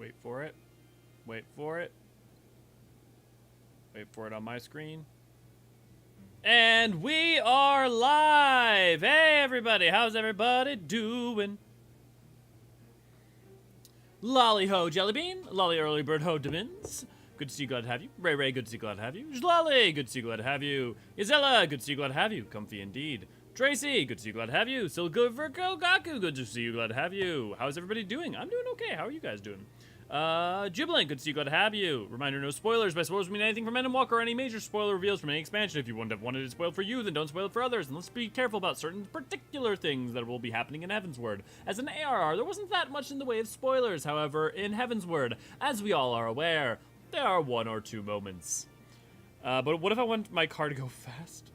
Wait for it. Wait for it. Wait for it on my screen. And we are live! Hey everybody, how's everybody doing? Lolly ho jellybean, lolly early bird ho demins. Good to see you, glad to have you. Ray Ray, good to see you, glad to have you. Lolly, good to see you, glad to have you. Isella, good to see you, glad to have you. Comfy indeed. Tracy, good to see you, glad to have you. Silgoverko Gaku, good to see you, glad to have you. How's everybody doing? I'm doing okay. How are you guys doing? Jubilant, good to see you, glad to have you. Reminder, no spoilers. By spoilers, we mean anything from End and Walker or any major spoiler reveals from any expansion. If you wouldn't have wanted it spoiled for you, then don't spoil it for others. And let's be careful about certain particular things that will be happening in Heavensward. As an ARR, there wasn't that much in the way of spoilers, however, in Heavensward. As we all are aware, there are one or two moments. But what if I want my car to go fast?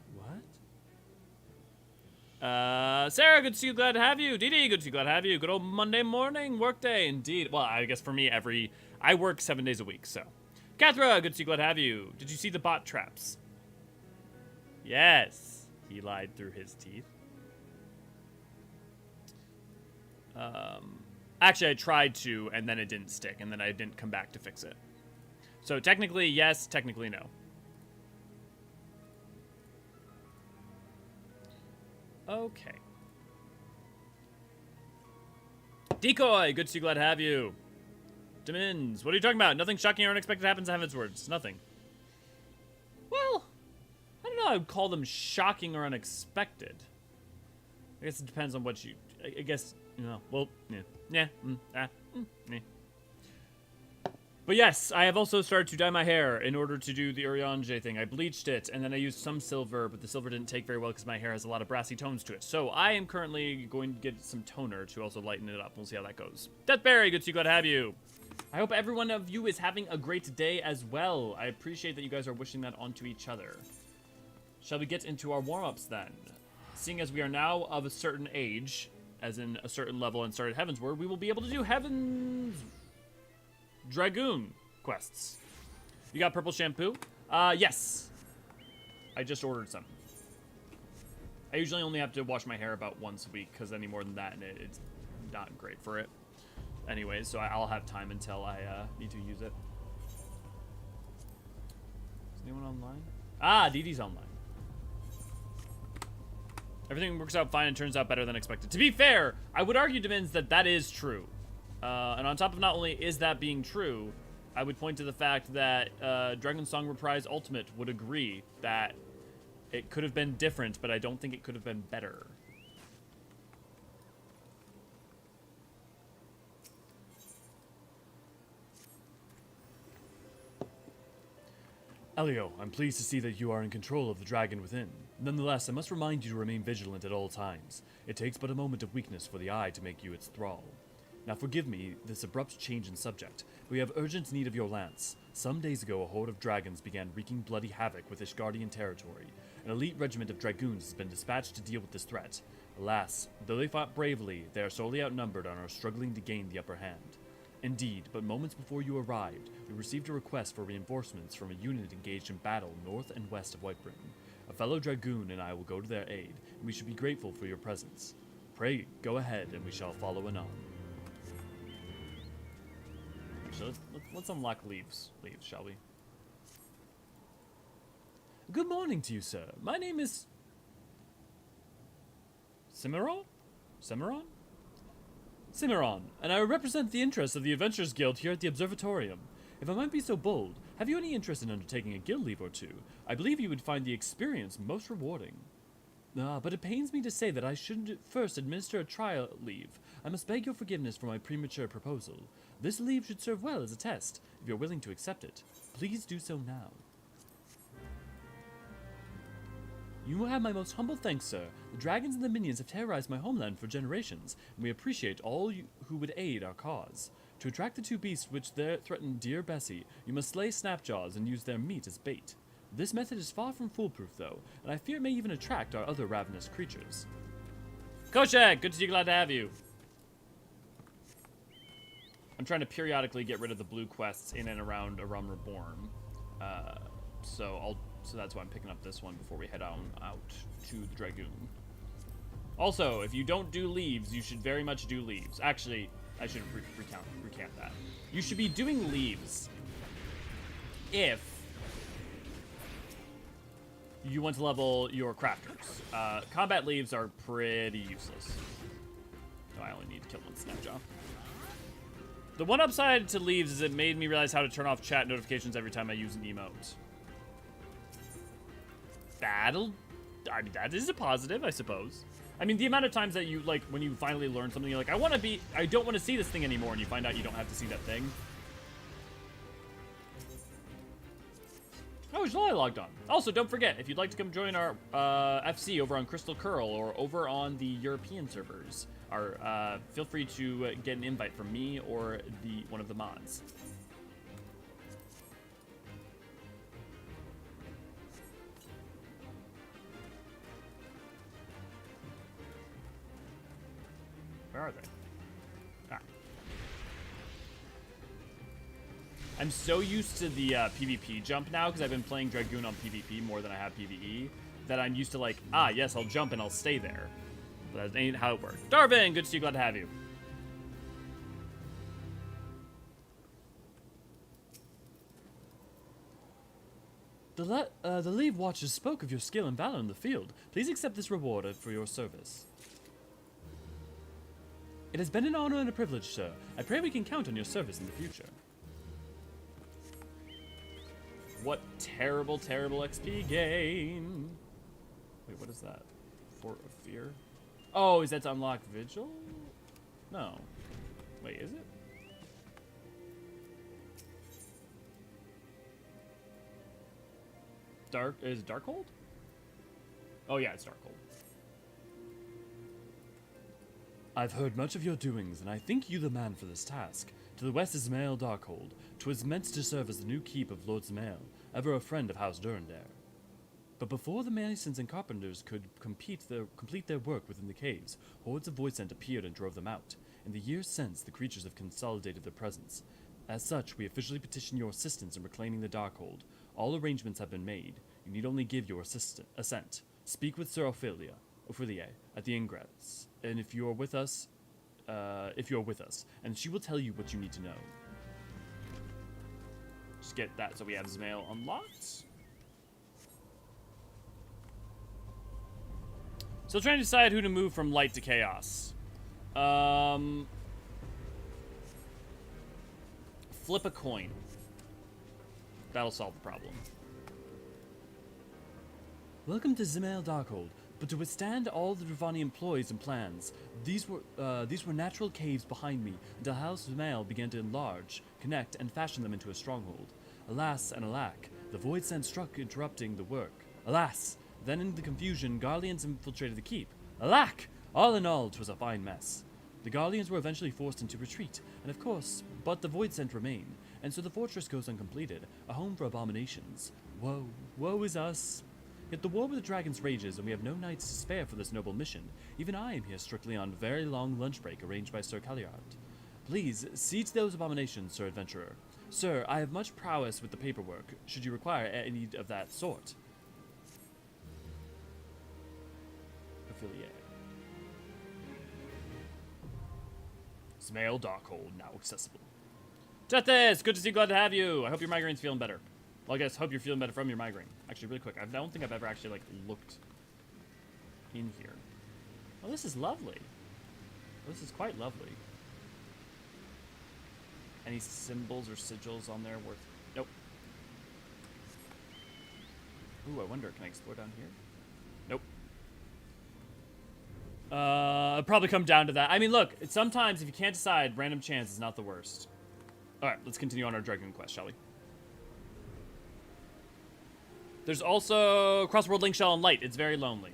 Sarah, good to see you, glad to have you. Dee, good to see you, glad to have you. Good old Monday morning workday, indeed. Well, I guess for me, I work 7 days a week, so. Kathra, good to see you, glad to have you. Did you see the bot traps? Yes. He lied through his teeth. Actually, I tried to, and then it didn't stick, and then I didn't come back to fix it. So technically, yes, technically, no. Okay. Decoy, good to see you, glad to have you. Demins, what are you talking about? Nothing shocking or unexpected happens in Heavensward. Nothing. Well, I don't know, I would call them shocking or unexpected. I guess it depends on what you... I guess, you know, well, yeah. But yes, I have also started to dye my hair in order to do the Eorzean thing. I bleached it, and then I used some silver, but the silver didn't take very well because my hair has a lot of brassy tones to it. So I am currently going to get some toner to also lighten it up. We'll see how that goes. Deathberry, good to see you, glad to have you. I hope every one of you is having a great day as well. I appreciate that you guys are wishing that onto each other. Shall we get into our warm-ups then? Seeing as we are now of a certain age, as in a certain level and started Heavensward, we will be able to do Dragoon quests. You got purple shampoo? Yes. I just ordered some. I usually only have to wash my hair about once a week, because any more than that, and it's not great for it. Anyways, so I'll have time until I need to use it. Is anyone online? Ah, Dee Dee's online. Everything works out fine and turns out better than expected. To be fair, I would argue, Demins, that that is true. And on top of not only is that being true, I would point to the fact that Dragon Song Reprise Ultimate would agree that it could have been different, but I don't think it could have been better. Elio, I'm pleased to see that you are in control of the dragon within. Nonetheless, I must remind you to remain vigilant at all times. It takes but a moment of weakness for the eye to make you its thrall. Now forgive me this abrupt change in subject. We have urgent need of your lance. Some days ago, a horde of dragons began wreaking bloody havoc with Ishgardian territory. An elite regiment of dragoons has been dispatched to deal with this threat. Alas, though they fought bravely, they are sorely outnumbered and are struggling to gain the upper hand. Indeed, but moments before you arrived, we received a request for reinforcements from a unit engaged in battle north and west of White Britain. A fellow dragoon and I will go to their aid, and we should be grateful for your presence. Pray, go ahead, and we shall follow anon. So let's unlock leaves, shall we? Good morning to you, sir. My name is... Cimarron, and I represent the interests of the Adventurers Guild here at the Observatorium. If I might be so bold, have you any interest in undertaking a guild leave or two? I believe you would find the experience most rewarding. But it pains me to say that I should first administer a trial leave. I must beg your forgiveness for my premature proposal. This leave should serve well as a test. If you're willing to accept it, please do so now. You have my most humble thanks, sir. The dragons and the minions have terrorized my homeland for generations, and we appreciate all who would aid our cause. To attract the two beasts which threaten dear Bessie, you must slay Snapjaws and use their meat as bait. This method is far from foolproof, though, and I fear it may even attract our other ravenous creatures. Koshak, good to see you, glad to have you. I'm trying to periodically get rid of the blue quests in and around Aram Reborn. So that's why I'm picking up this one before we head out to the Dragoon. Also, if you don't do leaves, you should very much do leaves. Actually, I should recant that. You should be doing leaves if you want to level your crafters. Combat leaves are pretty useless. Oh, I only need to kill one Snapjaw. The one upside to leaves is it made me realize how to turn off chat notifications every time I use an emote. I mean, that is a positive, I suppose. I mean, the amount of times that you, like, when you finally learn something, you're like, I don't want to see this thing anymore, and you find out you don't have to see that thing. Oh, July logged on. Also, don't forget, if you'd like to come join our FC over on Crystal Curl or over on the European servers, feel free to get an invite from me or one of the mods. Where are they? Ah. I'm so used to the PvP jump now because I've been playing Dragoon on PvP more than I have PvE that I'm used to, like, yes, I'll jump and I'll stay there. But that ain't how it works. Darvin, good to see you, glad to have you. The Leave Watchers spoke of your skill and valor in the field. Please accept this reward for your service. It has been an honor and a privilege, sir. I pray we can count on your service in the future. What terrible, terrible XP gain. Wait, what is that? Fort of Fear? Oh, is that to unlock Vigil? No. Wait, is it? Is it Darkhold? Oh yeah, it's Darkhold. I've heard much of your doings, and I think you the man for this task. To the west is Mael Darkhold. 'Twas meant to serve as the new keep of Lord Mael, ever a friend of House Durandare. But before the masons and carpenters could complete their work within the caves, hordes of Voidsent appeared and drove them out. In the years since, the creatures have consolidated their presence. As such, we officially petition your assistance in reclaiming the Darkhold. All arrangements have been made. You need only give your assent. Speak with Sir Ophelia at the ingress, and if you are with us, and she will tell you what you need to know. Just get that so we have Zmail unlocked. Still trying to decide who to move from light to chaos. Flip a coin. That'll solve the problem. Welcome to Zmail Darkhold. But to withstand all the Dravani employs and plans, these were natural caves behind me until House Zmail began to enlarge, connect, and fashion them into a stronghold. Alas and alack, the Voidsent struck, interrupting the work. Alas, then in the confusion, Garleans infiltrated the keep. Alack! All in all, 'twas a fine mess. The Garleans were eventually forced into retreat, and of course, but the Voidsent remain, and so the fortress goes uncompleted, a home for abominations. Woe, woe is us! Yet the war with the dragons rages, and we have no nights to spare for this noble mission. Even I am here strictly on very long lunch break arranged by Sir Calliard. Please, see to those abominations, Sir Adventurer. Sir, I have much prowess with the paperwork, should you require any of that sort. Affiliate. Zmail Darkhold, now accessible. Tethys, good to see you, glad to have you. I hope your migraine's feeling better. Well, I guess hope you're feeling better from your migraine. Actually, really quick, I don't think I've ever actually, like, looked in here. Oh, this is lovely. This is quite lovely. Any symbols or sigils on there worth... Nope. Ooh, I wonder, can I explore down here? Nope. It'll probably come down to that. I mean, look, sometimes if you can't decide, random chance is not the worst. Alright, let's continue on our Dragoon quest, shall we? There's also Crossworld Link Shell and Light. It's very lonely.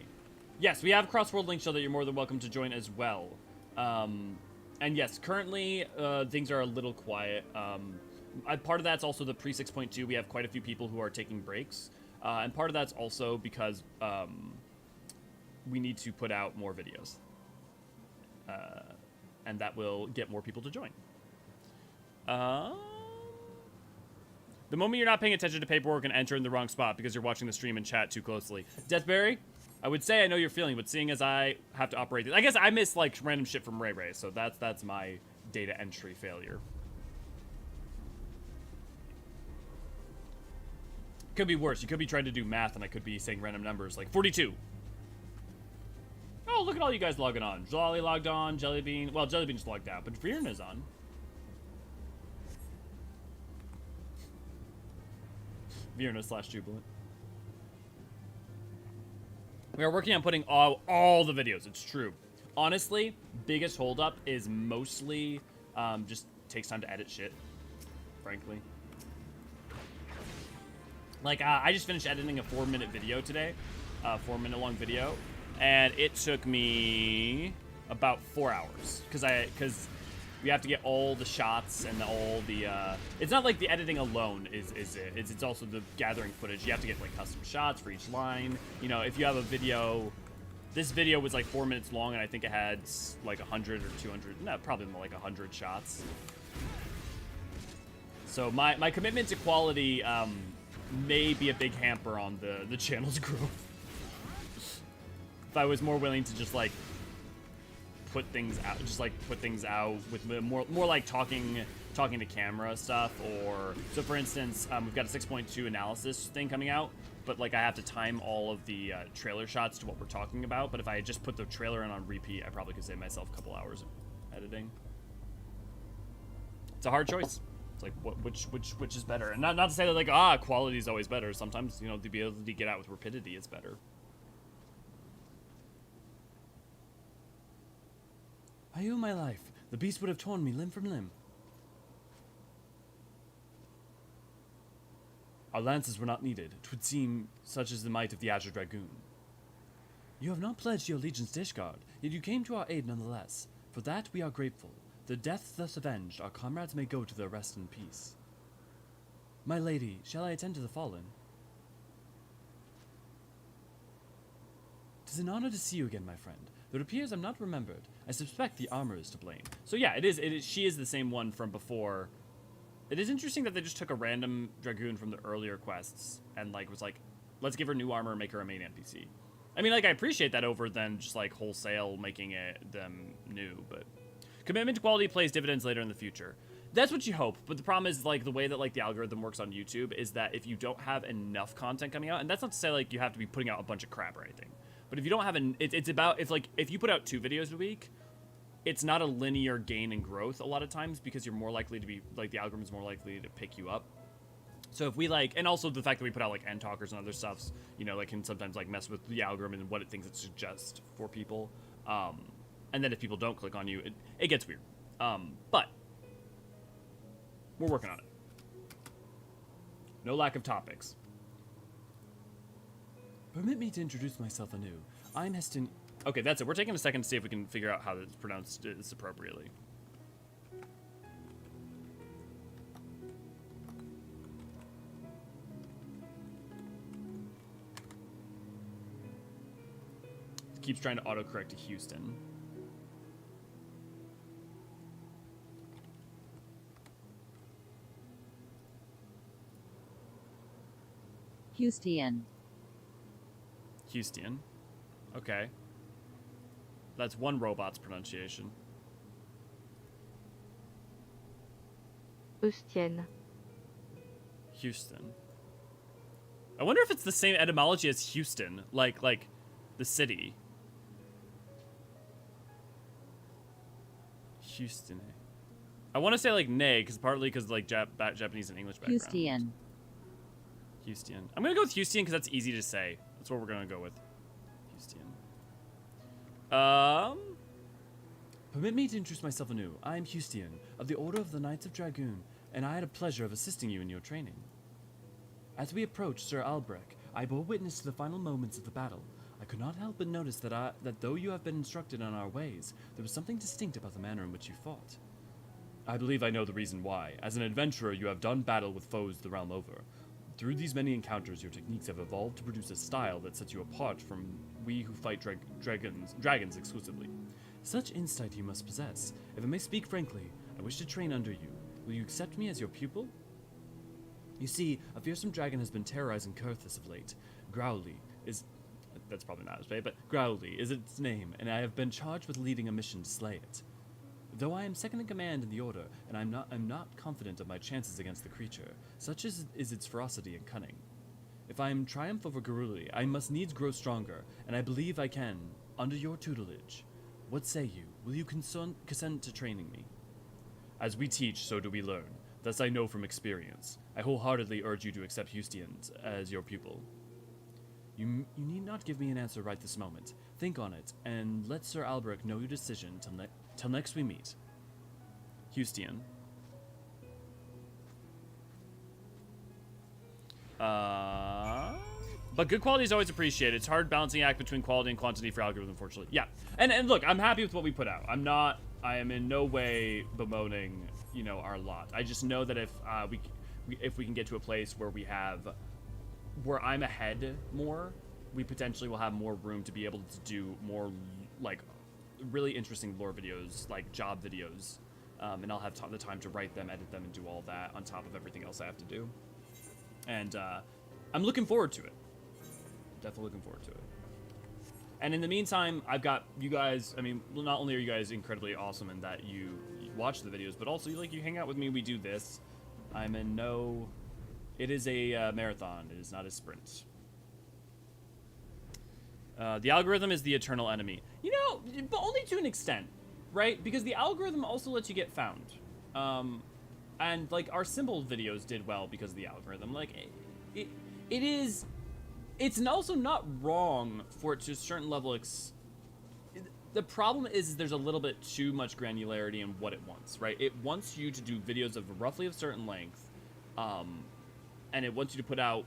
Yes, we have Crossworld Link Shell that you're more than welcome to join as well. And yes, currently things are a little quiet. Part of that's also the pre-6.2. We have quite a few people who are taking breaks. And part of that's also because we need to put out more videos. And that will get more people to join. The moment you're not paying attention to paperwork and enter in the wrong spot because you're watching the stream and chat too closely. Deathberry, I would say I know your feeling, but seeing as I have to operate this, I guess I miss like random shit from Ray Ray, so that's my data entry failure. Could be worse. You could be trying to do math, and I could be saying random numbers like 42. Oh, look at all you guys logging on. Jolly logged on. Jellybean. Well, Jellybean's logged out, but Vierna's on. Vierna/Jubilant. We are working on putting all the videos. It's true. Honestly, biggest holdup is mostly just takes time to edit shit, frankly. Like, I just finished editing a 4-minute video today, 4-minute long video, and it took me about 4 hours because we have to get all the shots and all the. It's not like the editing alone is it. It's also the gathering footage. You have to get like custom shots for each line. You know, if you have a video, this video was like 4 minutes long, and I think it had like 100 or 200. No, probably more like 100 shots. So my commitment to quality. May be a big hamper on the channel's growth. If I was more willing to just like put things out, with more like talking to camera stuff, or so for instance, we've got a 6.2 analysis thing coming out, but like I have to time all of the trailer shots to what we're talking about. But if I had just put the trailer in on repeat, I probably could save myself a couple hours of editing. It's a hard choice. It's like which is better, and not to say that like quality is always better. Sometimes, you know, to be able to get out with rapidity is better. I owe my life. The beast would have torn me limb from limb. Our lances were not needed. 'Twould seem such is the might of the Azure Dragoon. You have not pledged your allegiance to Ishgard, yet you came to our aid nonetheless. For that we are grateful. The death thus avenged, our comrades may go to their rest in peace. My lady, shall I attend to the fallen? 'Tis an honor to see you again, my friend. Though it appears I'm not remembered. I suspect the armor is to blame. So yeah, it is. She is the same one from before. It is interesting that they just took a random Dragoon from the earlier quests and like was like, let's give her new armor and make her a main NPC. I mean, like, I appreciate that over than just like wholesale making them new, but commitment to quality plays dividends later in the future. That's what you hope, but the problem is, like, the way that, like, the algorithm works on YouTube is that if you don't have enough content coming out, and that's not to say, like, you have to be putting out a bunch of crap or anything, but if you don't have it's about, if you put out 2 videos a week, it's not a linear gain in growth a lot of times because you're more likely to be, like, the algorithm's more likely to pick you up. So if we, like, and also the fact that we put out, like, end talkers and other stuffs, you know, like, can sometimes, like, mess with the algorithm and what it thinks it suggests for people. And then if people don't click on you, it gets weird. But we're working on it. No lack of topics. Permit me to introduce myself anew. I'm Heston. Okay, that's it. We're taking a second to see if we can figure out how it's pronounced this appropriately. It keeps trying to autocorrect to Houston. Houston. Houston. Okay. That's one robot's pronunciation. Houston. Houston. I wonder if it's the same etymology as Houston, like the city. Houston. I want to say like nay, partly because like Japanese and English background. Houston. Houston. I'm gonna go with Houston because that's easy to say. That's what we're gonna go with. Houston. Permit me to introduce myself anew. I am Houston, of the Order of the Knights of Dragoon, and I had a pleasure of assisting you in your training. As we approached Sir Albrecht, I bore witness to the final moments of the battle. I could not help but notice that though you have been instructed on our ways, there was something distinct about the manner in which you fought. I believe I know the reason why. As an adventurer, you have done battle with foes the realm over. Through these many encounters, your techniques have evolved to produce a style that sets you apart from we who fight dragons exclusively. Such insight you must possess. If I may speak frankly, I wish to train under you. Will you accept me as your pupil? You see, a fearsome dragon has been terrorizing Kurthus of late. Growly is... That's probably not his name, but Growly is its name, and I have been charged with leading a mission to slay it. Though I am second in command in the Order, and I'm not confident of my chances against the creature, such is its ferocity and cunning. If I am triumph over Garuli, I must needs grow stronger, and I believe I can, under your tutelage. What say you? Will you consent to training me? As we teach, so do we learn. Thus I know from experience. I wholeheartedly urge you to accept Hydaelyn as your pupil. You need not give me an answer right this moment. Think on it, and let Sir Alberic know your decision till next we meet. Hydaelyn. But good quality is always appreciated. It's hard balancing act between quality and quantity for algorithm, unfortunately. Yeah, and look, I'm happy with what we put out. I am in no way bemoaning, you know, our lot. I just know that if we can get to a place where I'm ahead more, we potentially will have more room to be able to do more, like, really interesting lore videos, like job videos, and I'll have the time to write them, edit them, and do all that on top of everything else I have to do. And I'm looking forward to it. Definitely looking forward to it. And in the meantime, I've got you guys. I mean, not only are you guys incredibly awesome in that you watch the videos, but also you hang out with me. We do this. I'm in no. It is a marathon. It is not a sprint. The algorithm is the eternal enemy. You know, but only to an extent, right? Because the algorithm also lets you get found. And like our symbol videos did well because of the algorithm. Like it's also not wrong for it to a certain level. The problem is there's a little bit too much granularity in what it wants, right? It wants you to do videos of roughly a certain length, and it wants you to put out.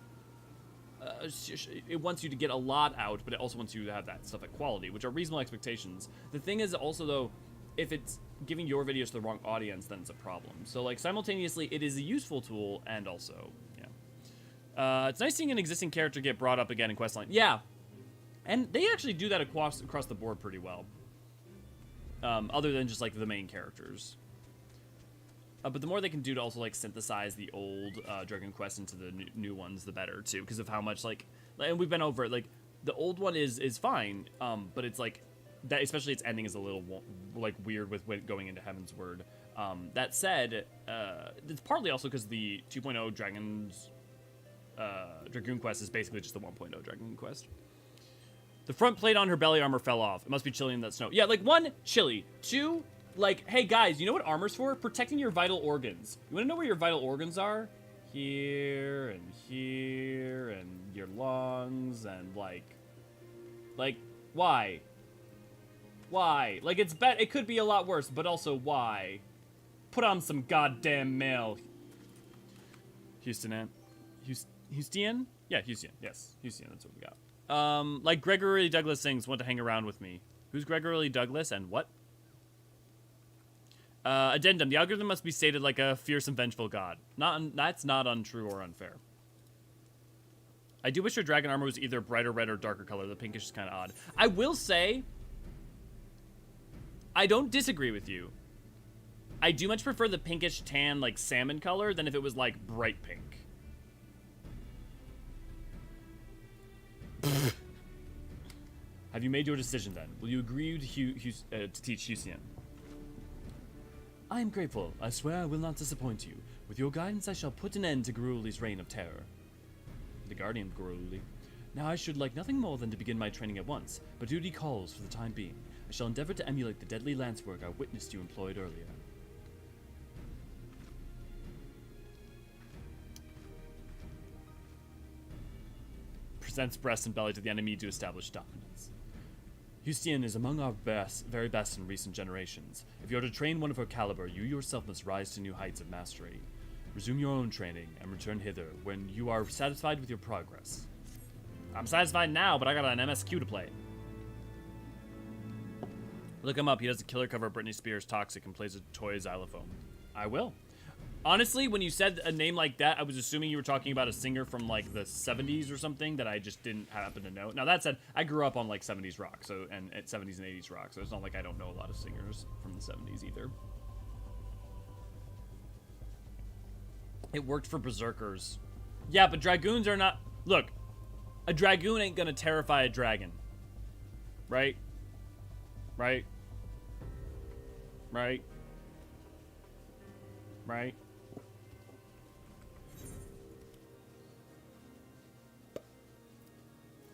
It wants you to get a lot out, but it also wants you to have that stuff at quality, which are reasonable expectations. The thing is also, though, if it's giving your videos to the wrong audience, then it's a problem. So, like, simultaneously, it is a useful tool, and also, yeah. It's nice seeing an existing character get brought up again in questline. Yeah, and they actually do that across the board pretty well. Other than just, like, the main characters. But the more they can do to also, like, synthesize the old Dragoon quest into the new ones, the better, too. Because of how much, like, and we've been over it. Like, the old one is fine, but it's, like, that, especially its ending is a little, like, weird with going into Heaven's Word. That said, it's partly also because the 2.0 Dragoon quest is basically just the 1.0 Dragoon quest. The front plate on her belly armor fell off. It must be chilly in that snow. Yeah, like, 1, chilly. 2... like, hey guys, you know what armor's for? Protecting your vital organs. You want to know where your vital organs are? Here and your lungs and like, why? Why? Like, it could be a lot worse, but also why? Put on some goddamn mail. Hydaelyn? Yeah, Hydaelyn. Yes, Hydaelyn. That's what we got. Like Gregory Douglas sings, "Want to hang around with me." Who's Gregory Douglas and what? Addendum. The algorithm must be stated like a fierce and vengeful god. That's not untrue or unfair. I do wish your dragon armor was either brighter red or darker color. The pinkish is kind of odd. I will say, I don't disagree with you. I do much prefer the pinkish tan, like salmon color, than if it was like bright pink. Have you made your decision then? Will you agree to teach Hydaelyn? I am grateful. I swear I will not disappoint you. With your guidance, I shall put an end to Garuli's reign of terror. The guardian of Garuli. Now I should like nothing more than to begin my training at once, but duty calls for the time being. I shall endeavor to emulate the deadly lance work I witnessed you employed earlier. Presents breast and belly to the enemy to establish dominance. Hydaelyn is among our very best in recent generations. If you are to train one of her caliber, you yourself must rise to new heights of mastery. Resume your own training and return hither when you are satisfied with your progress. I'm satisfied now, but I got an MSQ to play. Look him up. He does a killer cover of Britney Spears' Toxic and plays a toy xylophone. I will. Honestly, when you said a name like that, I was assuming you were talking about a singer from, like, the 70s or something that I just didn't happen to know. Now, that said, I grew up on, like, 70s rock, and 70s and 80s rock, so it's not like I don't know a lot of singers from the 70s either. It worked for Berserkers. Yeah, but Dragoons are not... Look, a Dragoon ain't gonna terrify a dragon. Right? Right? Right? right?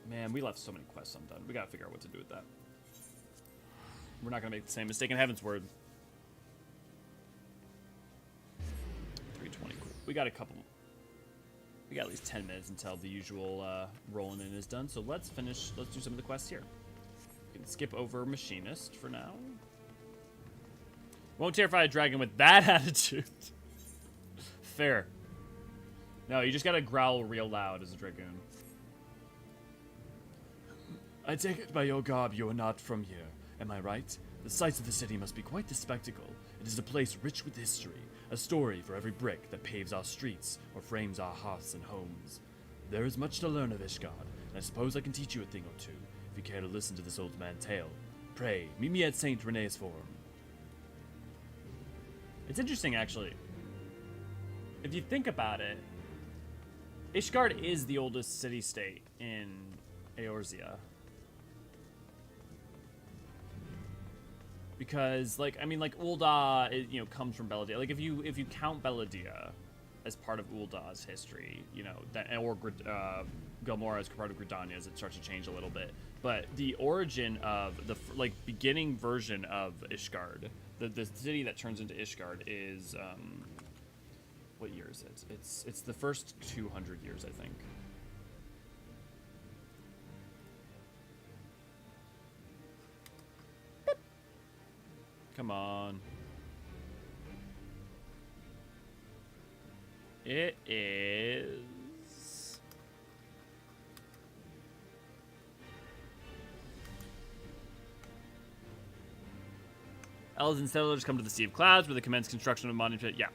Man, we left so many quests undone. We gotta figure out what to do with that. We're not gonna make the same mistake in Heaven's Word. 320, cool. We got a couple. We got at least 10 minutes until the usual rolling in is done. So let's finish. Let's do some of the quests here. We can skip over Machinist for now. Won't terrify a dragon with that attitude. Fair. No, you just gotta growl real loud as a Dragoon. I take it by your garb you are not from here. Am I right? The sights of the city must be quite the spectacle. It is a place rich with history, a story for every brick that paves our streets or frames our hearths and homes. There is much to learn of Ishgard, and I suppose I can teach you a thing or two, if you care to listen to this old man's tale. Pray, meet me at St. Rene's Forum. It's interesting, actually. If you think about it, Ishgard is the oldest city-state in Eorzea. Because, like, I mean, like, Ul'dah, you know, comes from Belladia. Like, if you count Belladia as part of Ul'dah's history, you know, that, or Gilmora as part of Gridania's, it starts to change a little bit. But the origin of the, like, beginning version of Ishgard, the city that turns into Ishgard is, what year is it? It's the first 200 years, I think. Come on. It is... Elves and settlers come to the Sea of Clouds where they commence construction of a monument. Yeah.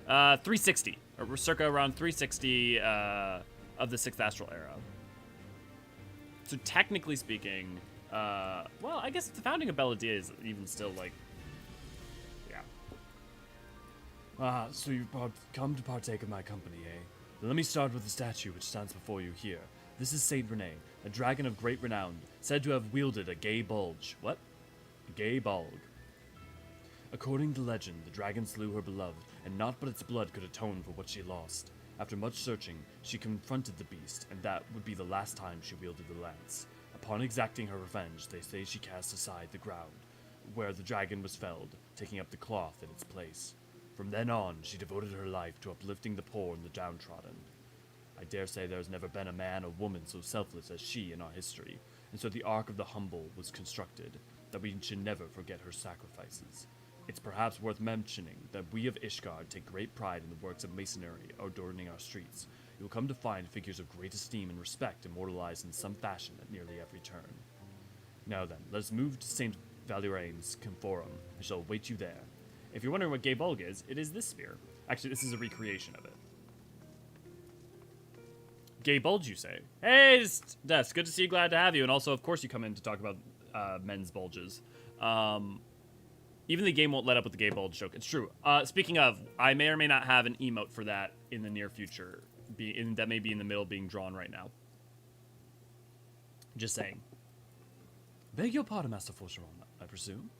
360. Or circa around 360 of the 6th Astral Era. So technically speaking... well, I guess the founding of Belladia is even still, like... Yeah. So you've come to partake of my company, eh? Let me start with the statue which stands before you here. This is Saint Rene, a dragon of great renown, said to have wielded a gay bulge. What? A gay bulg. According to legend, the dragon slew her beloved, and naught but its blood could atone for what she lost. After much searching, she confronted the beast, and that would be the last time she wielded the lance. Upon exacting her revenge, they say she cast aside the ground, where the dragon was felled, taking up the cloth in its place. From then on, she devoted her life to uplifting the poor and the downtrodden. I dare say there has never been a man or woman so selfless as she in our history, and so the Ark of the Humble was constructed, that we should never forget her sacrifices. It's perhaps worth mentioning that we of Ishgard take great pride in the works of masonry adorning our streets. You will come to find figures of great esteem and respect immortalized in some fashion at nearly every turn. Now then, let us move to St. Valerain's Forum. I shall await you there. If you're wondering what Gay Bulg is, it is this sphere. Actually, this is a recreation of it. Gay Bulge, you say? Hey, Des, good to see you, glad to have you. And also, of course, you come in to talk about men's bulges. Even the game won't let up with the Gay Bulge joke. It's true. Speaking of, I may or may not have an emote for that in the near future. That may be in the middle being drawn right now. Just saying. Beg your pardon, Master Forcheron, I presume?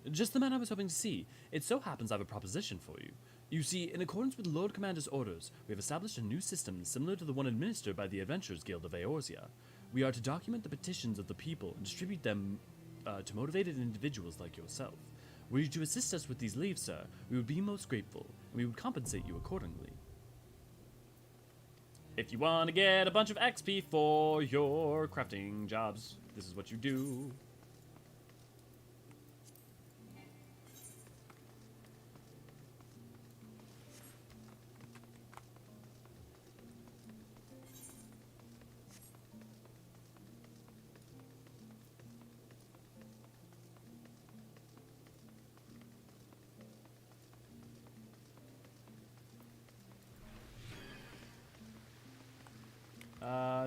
Just the man I was hoping to see. It so happens I have a proposition for you. You see, in accordance with Lord Commander's orders, we have established a new system similar to the one administered by the Adventurers Guild of Eorzea. We are to document the petitions of the people and distribute them to motivated individuals like yourself. Were you to assist us with these leaves, sir, we would be most grateful, and we would compensate you accordingly. If you want to get a bunch of XP for your crafting jobs, this is what you do.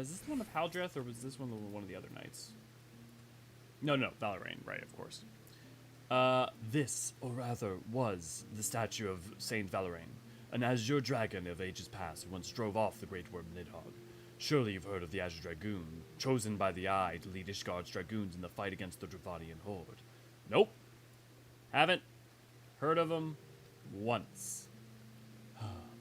Is this the one of Haldreth, or was this one of the other knights? No, Valerain, right, of course. This, or rather, was the statue of Saint Valerain, an azure dragon of ages past who once drove off the great worm Nidhogg. Surely you've heard of the Azure Dragoon, chosen by the Eye to lead Ishgard's dragoons in the fight against the Dravadian horde. Nope. Haven't heard of him. once.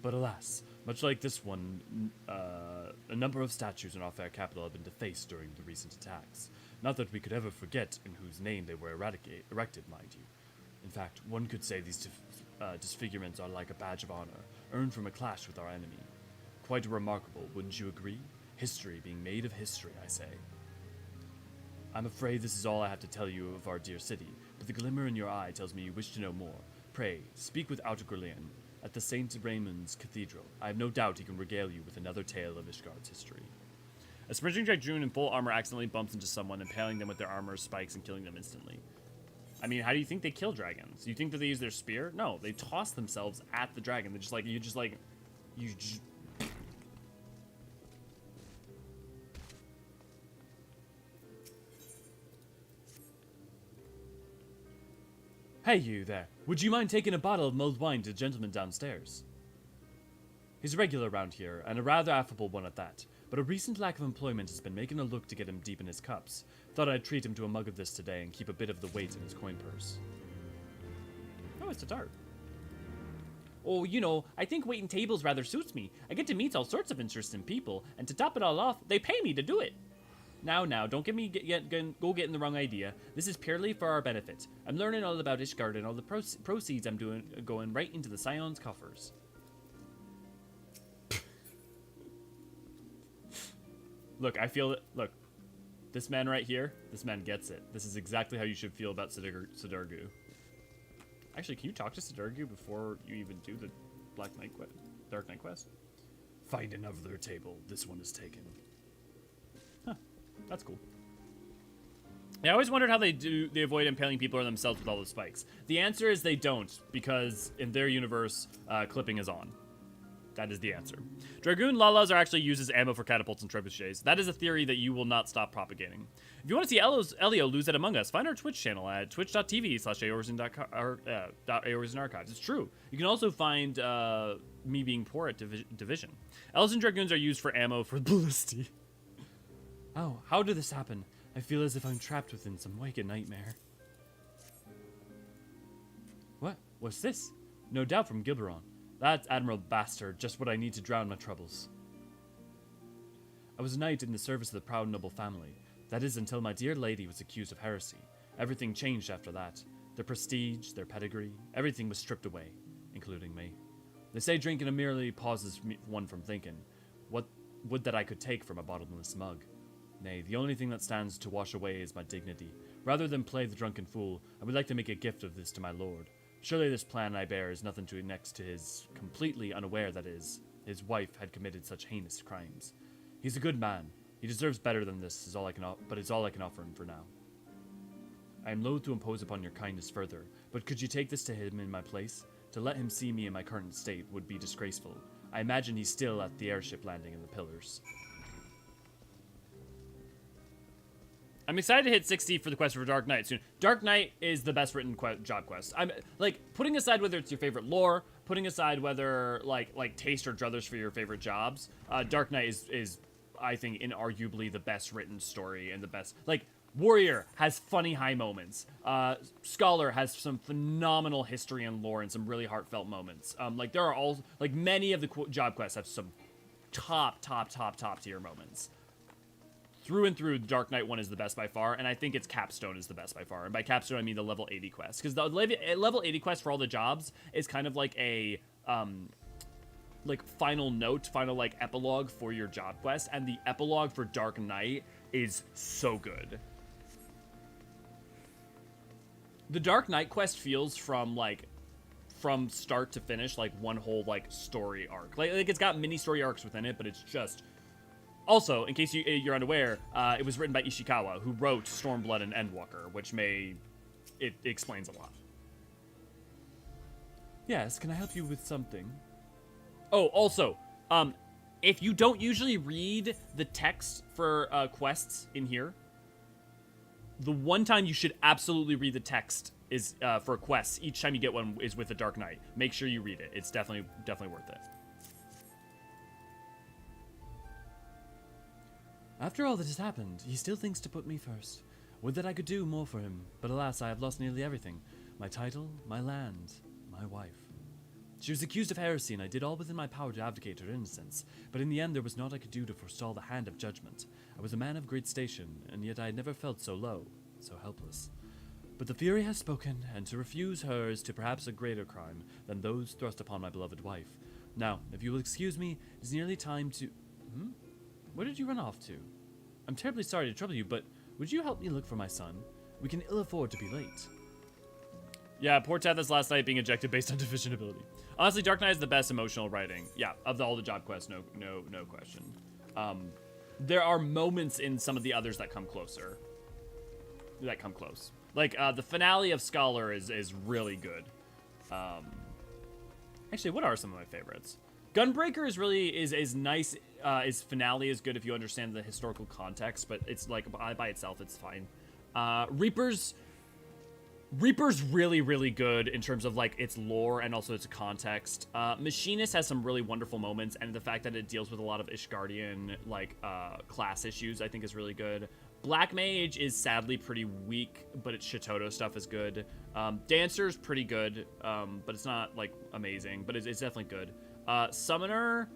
But alas, much like this one, a number of statues in our fair capital have been defaced during the recent attacks. Not that we could ever forget in whose name they were erected, mind you. In fact, one could say these disfigurements are like a badge of honor, earned from a clash with our enemy. Quite remarkable, wouldn't you agree? History being made of history, I say. I'm afraid this is all I have to tell you of our dear city, but the glimmer in your eye tells me you wish to know more. Pray, speak with Eorzean at the St. Raymond's Cathedral. I have no doubt he can regale you with another tale of Ishgard's history. A sprinting Dragoon in full armor accidentally bumps into someone, impaling them with their armor spikes and killing them instantly. I mean, how do you think they kill dragons? You think that they use their spear? No, they toss themselves at the dragon. They're just like, you just... Hey, you there. Would you mind taking a bottle of mulled wine to the gentleman downstairs? He's a regular around here, and a rather affable one at that. But a recent lack of employment has been making a look to get him deep in his cups. Thought I'd treat him to a mug of this today and keep a bit of the weight in his coin purse. Oh, it's a dart. Oh, you know, I think waiting tables rather suits me. I get to meet all sorts of interesting people, and to top it all off, they pay me to do it. Now, don't get me go getting the wrong idea. This is purely for our benefit. I'm learning all about Ishgard and all the proceeds I'm going right into the Scion's coffers. Look, I feel it. Look, this man right here, this man gets it. This is exactly how you should feel about Sidargu. Actually, can you talk to Sidargu before you even do the Dark Knight quest? Find another table. This one is taken. Huh. That's cool. I always wondered how they avoid impaling people or themselves with all the spikes. The answer is they don't, because in their universe, clipping is on. That is the answer. Dragoon Lalas are actually used as ammo for catapults and trebuchets. That is a theory that you will not stop propagating. If you want to see Elio lose it among us, find our Twitch channel at twitch.tv/Eorzean archives. It's true. You can also find me being poor at Division. Elves and Dragoons are used for ammo for ballisty. Oh, how did this happen? I feel as if I'm trapped within some wicked nightmare. What? What's this? No doubt from Guildleves. That's Admiral Bastard, just what I need to drown my troubles. I was a knight in the service of the proud noble family. That is, until my dear lady was accused of heresy. Everything changed after that. Their prestige, their pedigree, everything was stripped away, including me. They say drinking merely pauses one from thinking. What would that I could take from a bottomless mug? Nay, the only thing that stands to wash away is my dignity. Rather than play the drunken fool, I would like to make a gift of this to my lord. Surely this plan I bear is nothing to next to his completely unaware that his wife had committed such heinous crimes. He's a good man. He deserves better than this, but it's all I can offer him for now. I am loath to impose upon your kindness further, but could you take this to him in my place? To let him see me in my current state would be disgraceful. I imagine he's still at the airship landing in the Pillars. I'm excited to hit 60 for the quest for Dark Knight soon. Dark Knight is the best written job quest. I'm like putting aside whether it's your favorite lore, putting aside whether like taste or druthers for your favorite jobs. Dark Knight is I think inarguably the best written story and the best. Like Warrior has funny high moments. Scholar has some phenomenal history and lore and some really heartfelt moments. Like there are all like many of the job quests have some top tier moments. Through and through, Dark Knight 1 is the best by far, and I think its Capstone is the best by far. And by Capstone, I mean the level 80 quest. Because the level 80 quest for all the jobs is kind of like a, final note, epilogue for your job quest. And the epilogue for Dark Knight is so good. The Dark Knight quest feels from start to finish, like one whole, story arc. Like it's got mini story arcs within it, but it's just... Also, in case you're unaware, it was written by Ishikawa, who wrote Stormblood and Endwalker, which it explains a lot. Yes, can I help you with something? Oh, also, if you don't usually read the text for quests in here, the one time you should absolutely read the text is for quests. Each time you get one is with the Dark Knight. Make sure you read it. It's definitely worth it. After all that has happened, he still thinks to put me first. Would that I could do more for him, but alas, I have lost nearly everything. My title, my land, my wife. She was accused of heresy, and I did all within my power to abdicate her innocence. But in the end, there was naught I could do to forestall the hand of judgment. I was a man of great station, and yet I had never felt so low, so helpless. But the Fury has spoken, and to refuse her is to perhaps a greater crime than those thrust upon my beloved wife. Now, if you will excuse me, it is nearly time to... Where did you run off to? I'm terribly sorry to trouble you, but would you help me look for my son? We can ill afford to be late. Yeah, poor Tethys last night being ejected based on deficient ability. Honestly, Dark Knight is the best emotional writing. Yeah, of all the job quests, no question. There are moments in some of the others that come closer. That come close. Like, the finale of Scholar is really good. Actually, what are some of my favorites? Gunbreaker is really, is nice. His finale is good if you understand the historical context, but it's like, by itself, it's fine. Reaper's really, really good in terms of, like, its lore and also its context. Machinist has some really wonderful moments, and the fact that it deals with a lot of Ishgardian, like, class issues, I think is really good. Black Mage is sadly pretty weak, but its Shitoto stuff is good. Dancer's pretty good, but it's not, like, amazing, but it's definitely good. Summoner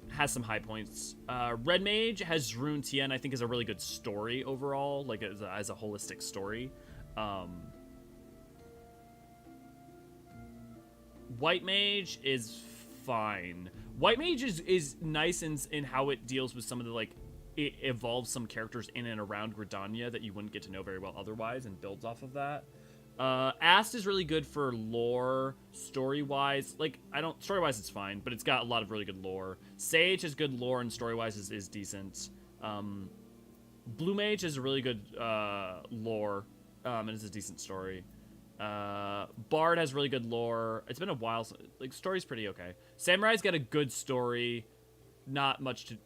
has some high points. Red Mage has Rune Tien, I think is a really good story overall, like, as a holistic story. White Mage is fine. White Mage is nice in how it deals with some of the, like, it evolves some characters in and around Gridania that you wouldn't get to know very well otherwise and builds off of that. Ast is really good for lore, story-wise. Like, story-wise it's fine, but it's got a lot of really good lore. Sage has good lore and story-wise is decent. Blue Mage has a really good lore, and it's a decent story. Bard has really good lore. It's been a while, so, like, story's pretty okay. Samurai's got a good story, not much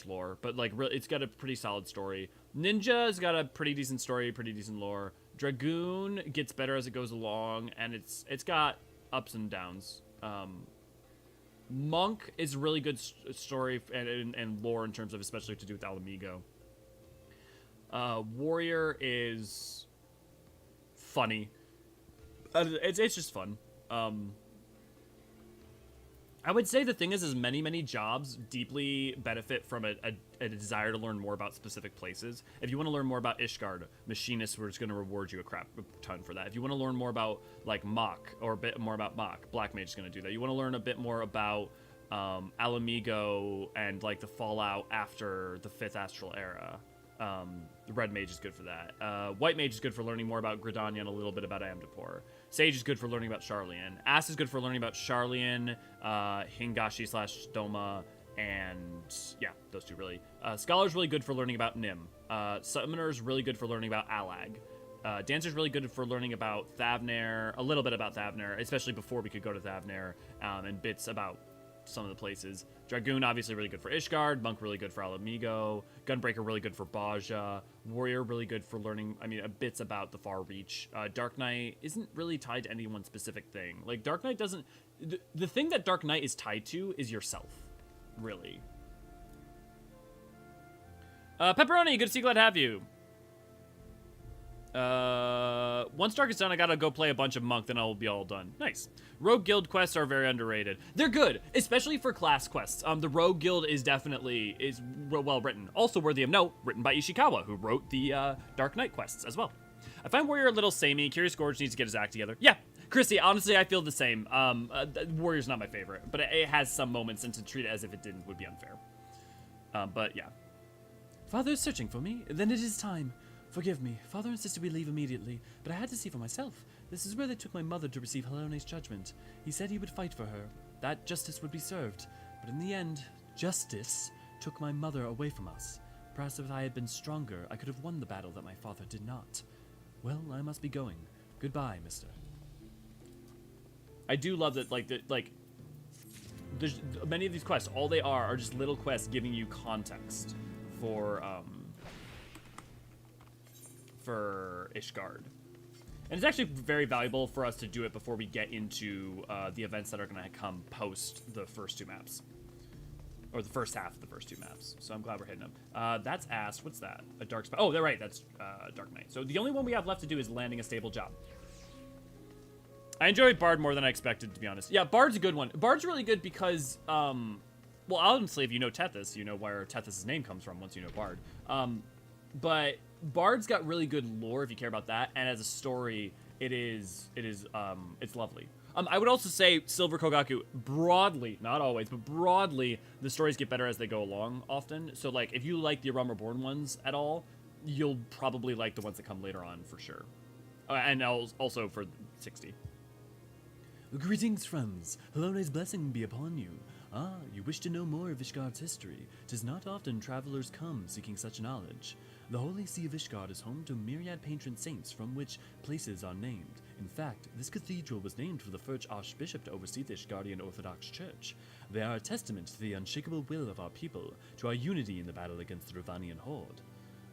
lore, but, like, it's got a pretty solid story. Ninja's got a pretty decent story, pretty decent lore. Dragoon gets better as it goes along, and it's got ups and downs. Monk is really good story and lore in terms of especially to do with Alamigo. Warrior is funny. It's just fun. I would say the thing is many jobs deeply benefit from a desire to learn more about specific places. If you want to learn more about Ishgard, Machinist, we're just going to reward you a ton for that. If you want to learn more about, like, Mach, or a bit more about Mach, Black Mage is going to do that. You want to learn a bit more about Alamigo and, like, the fallout after the 5th Astral Era. The Red Mage is good for that. White Mage is good for learning more about Gridania and a little bit about Amdapor. Sage is good for learning about Sharlayan. Ast is good for learning about Sharlayan, Hingashi/Doma, and yeah, those two really. Scholar's really good for learning about Nim. Summoner's really good for learning about Alag. Dancer's really good for learning about Thavnair, a little bit about Thavnair, especially before we could go to Thavnair, and bits about some of the places. Dragoon obviously really good for Ishgard. Monk really good for Alamigo. Gunbreaker really good for Baja. Warrior really good for learning, bits about the Far Reach. Dark Knight isn't really tied to any one specific thing. Like, Dark Knight doesn't... The thing that Dark Knight is tied to is yourself, really. Pepperoni, good to see you, glad to have you. Once Dark is done, I gotta go play a bunch of Monk, then I'll be all done. Nice. Rogue Guild quests are very underrated. They're good, especially for class quests. The Rogue Guild is definitely well written. Also worthy of note, written by Ishikawa, who wrote the Dark Knight quests as well. I find Warrior a little samey. Curious Gorge needs to get his act together. Yeah, Chrissy, honestly, I feel the same. Warrior's not my favorite, but it has some moments, and to treat it as if it didn't would be unfair. But yeah. Father is searching for me. Then it is time. Forgive me. Father insisted we leave immediately, but I had to see for myself. This is where they took my mother to receive Helene's judgment. He said he would fight for her, that justice would be served. But in the end, justice took my mother away from us. Perhaps if I had been stronger, I could have won the battle that my father did not. Well, I must be going. Goodbye, mister. I do love that, there's many of these quests, all they are just little quests giving you context for Ishgard. And it's actually very valuable for us to do it before we get into the events that are going to come post the first two maps. Or the first half of the first two maps. So I'm glad we're hitting them. That's Ast. What's that? A Dark Spot. Oh, they're right. That's Dark Knight. So the only one we have left to do is landing a stable job. I enjoy Bard more than I expected, to be honest. Yeah, Bard's a good one. Bard's really good because, well, honestly, if you know Tethys, you know where Tethys' name comes from once you know Bard. But Bard's got really good lore if you care about that, and as a story, it's lovely. I would also say Silver Kogaku, broadly, not always, but broadly, the stories get better as they go along often. So, like, if you like the Realm Reborn ones at all, you'll probably like the ones that come later on, for sure. And also for 60. Greetings, friends. Helone's blessing be upon you. Ah, you wish to know more of Ishgard's history. 'Tis not often travelers come seeking such knowledge. The Holy See of Ishgard is home to myriad patron saints from which places are named. In fact, this cathedral was named for the first archbishop to oversee the Ishgardian Orthodox Church. They are a testament to the unshakable will of our people, to our unity in the battle against the Ravanian horde.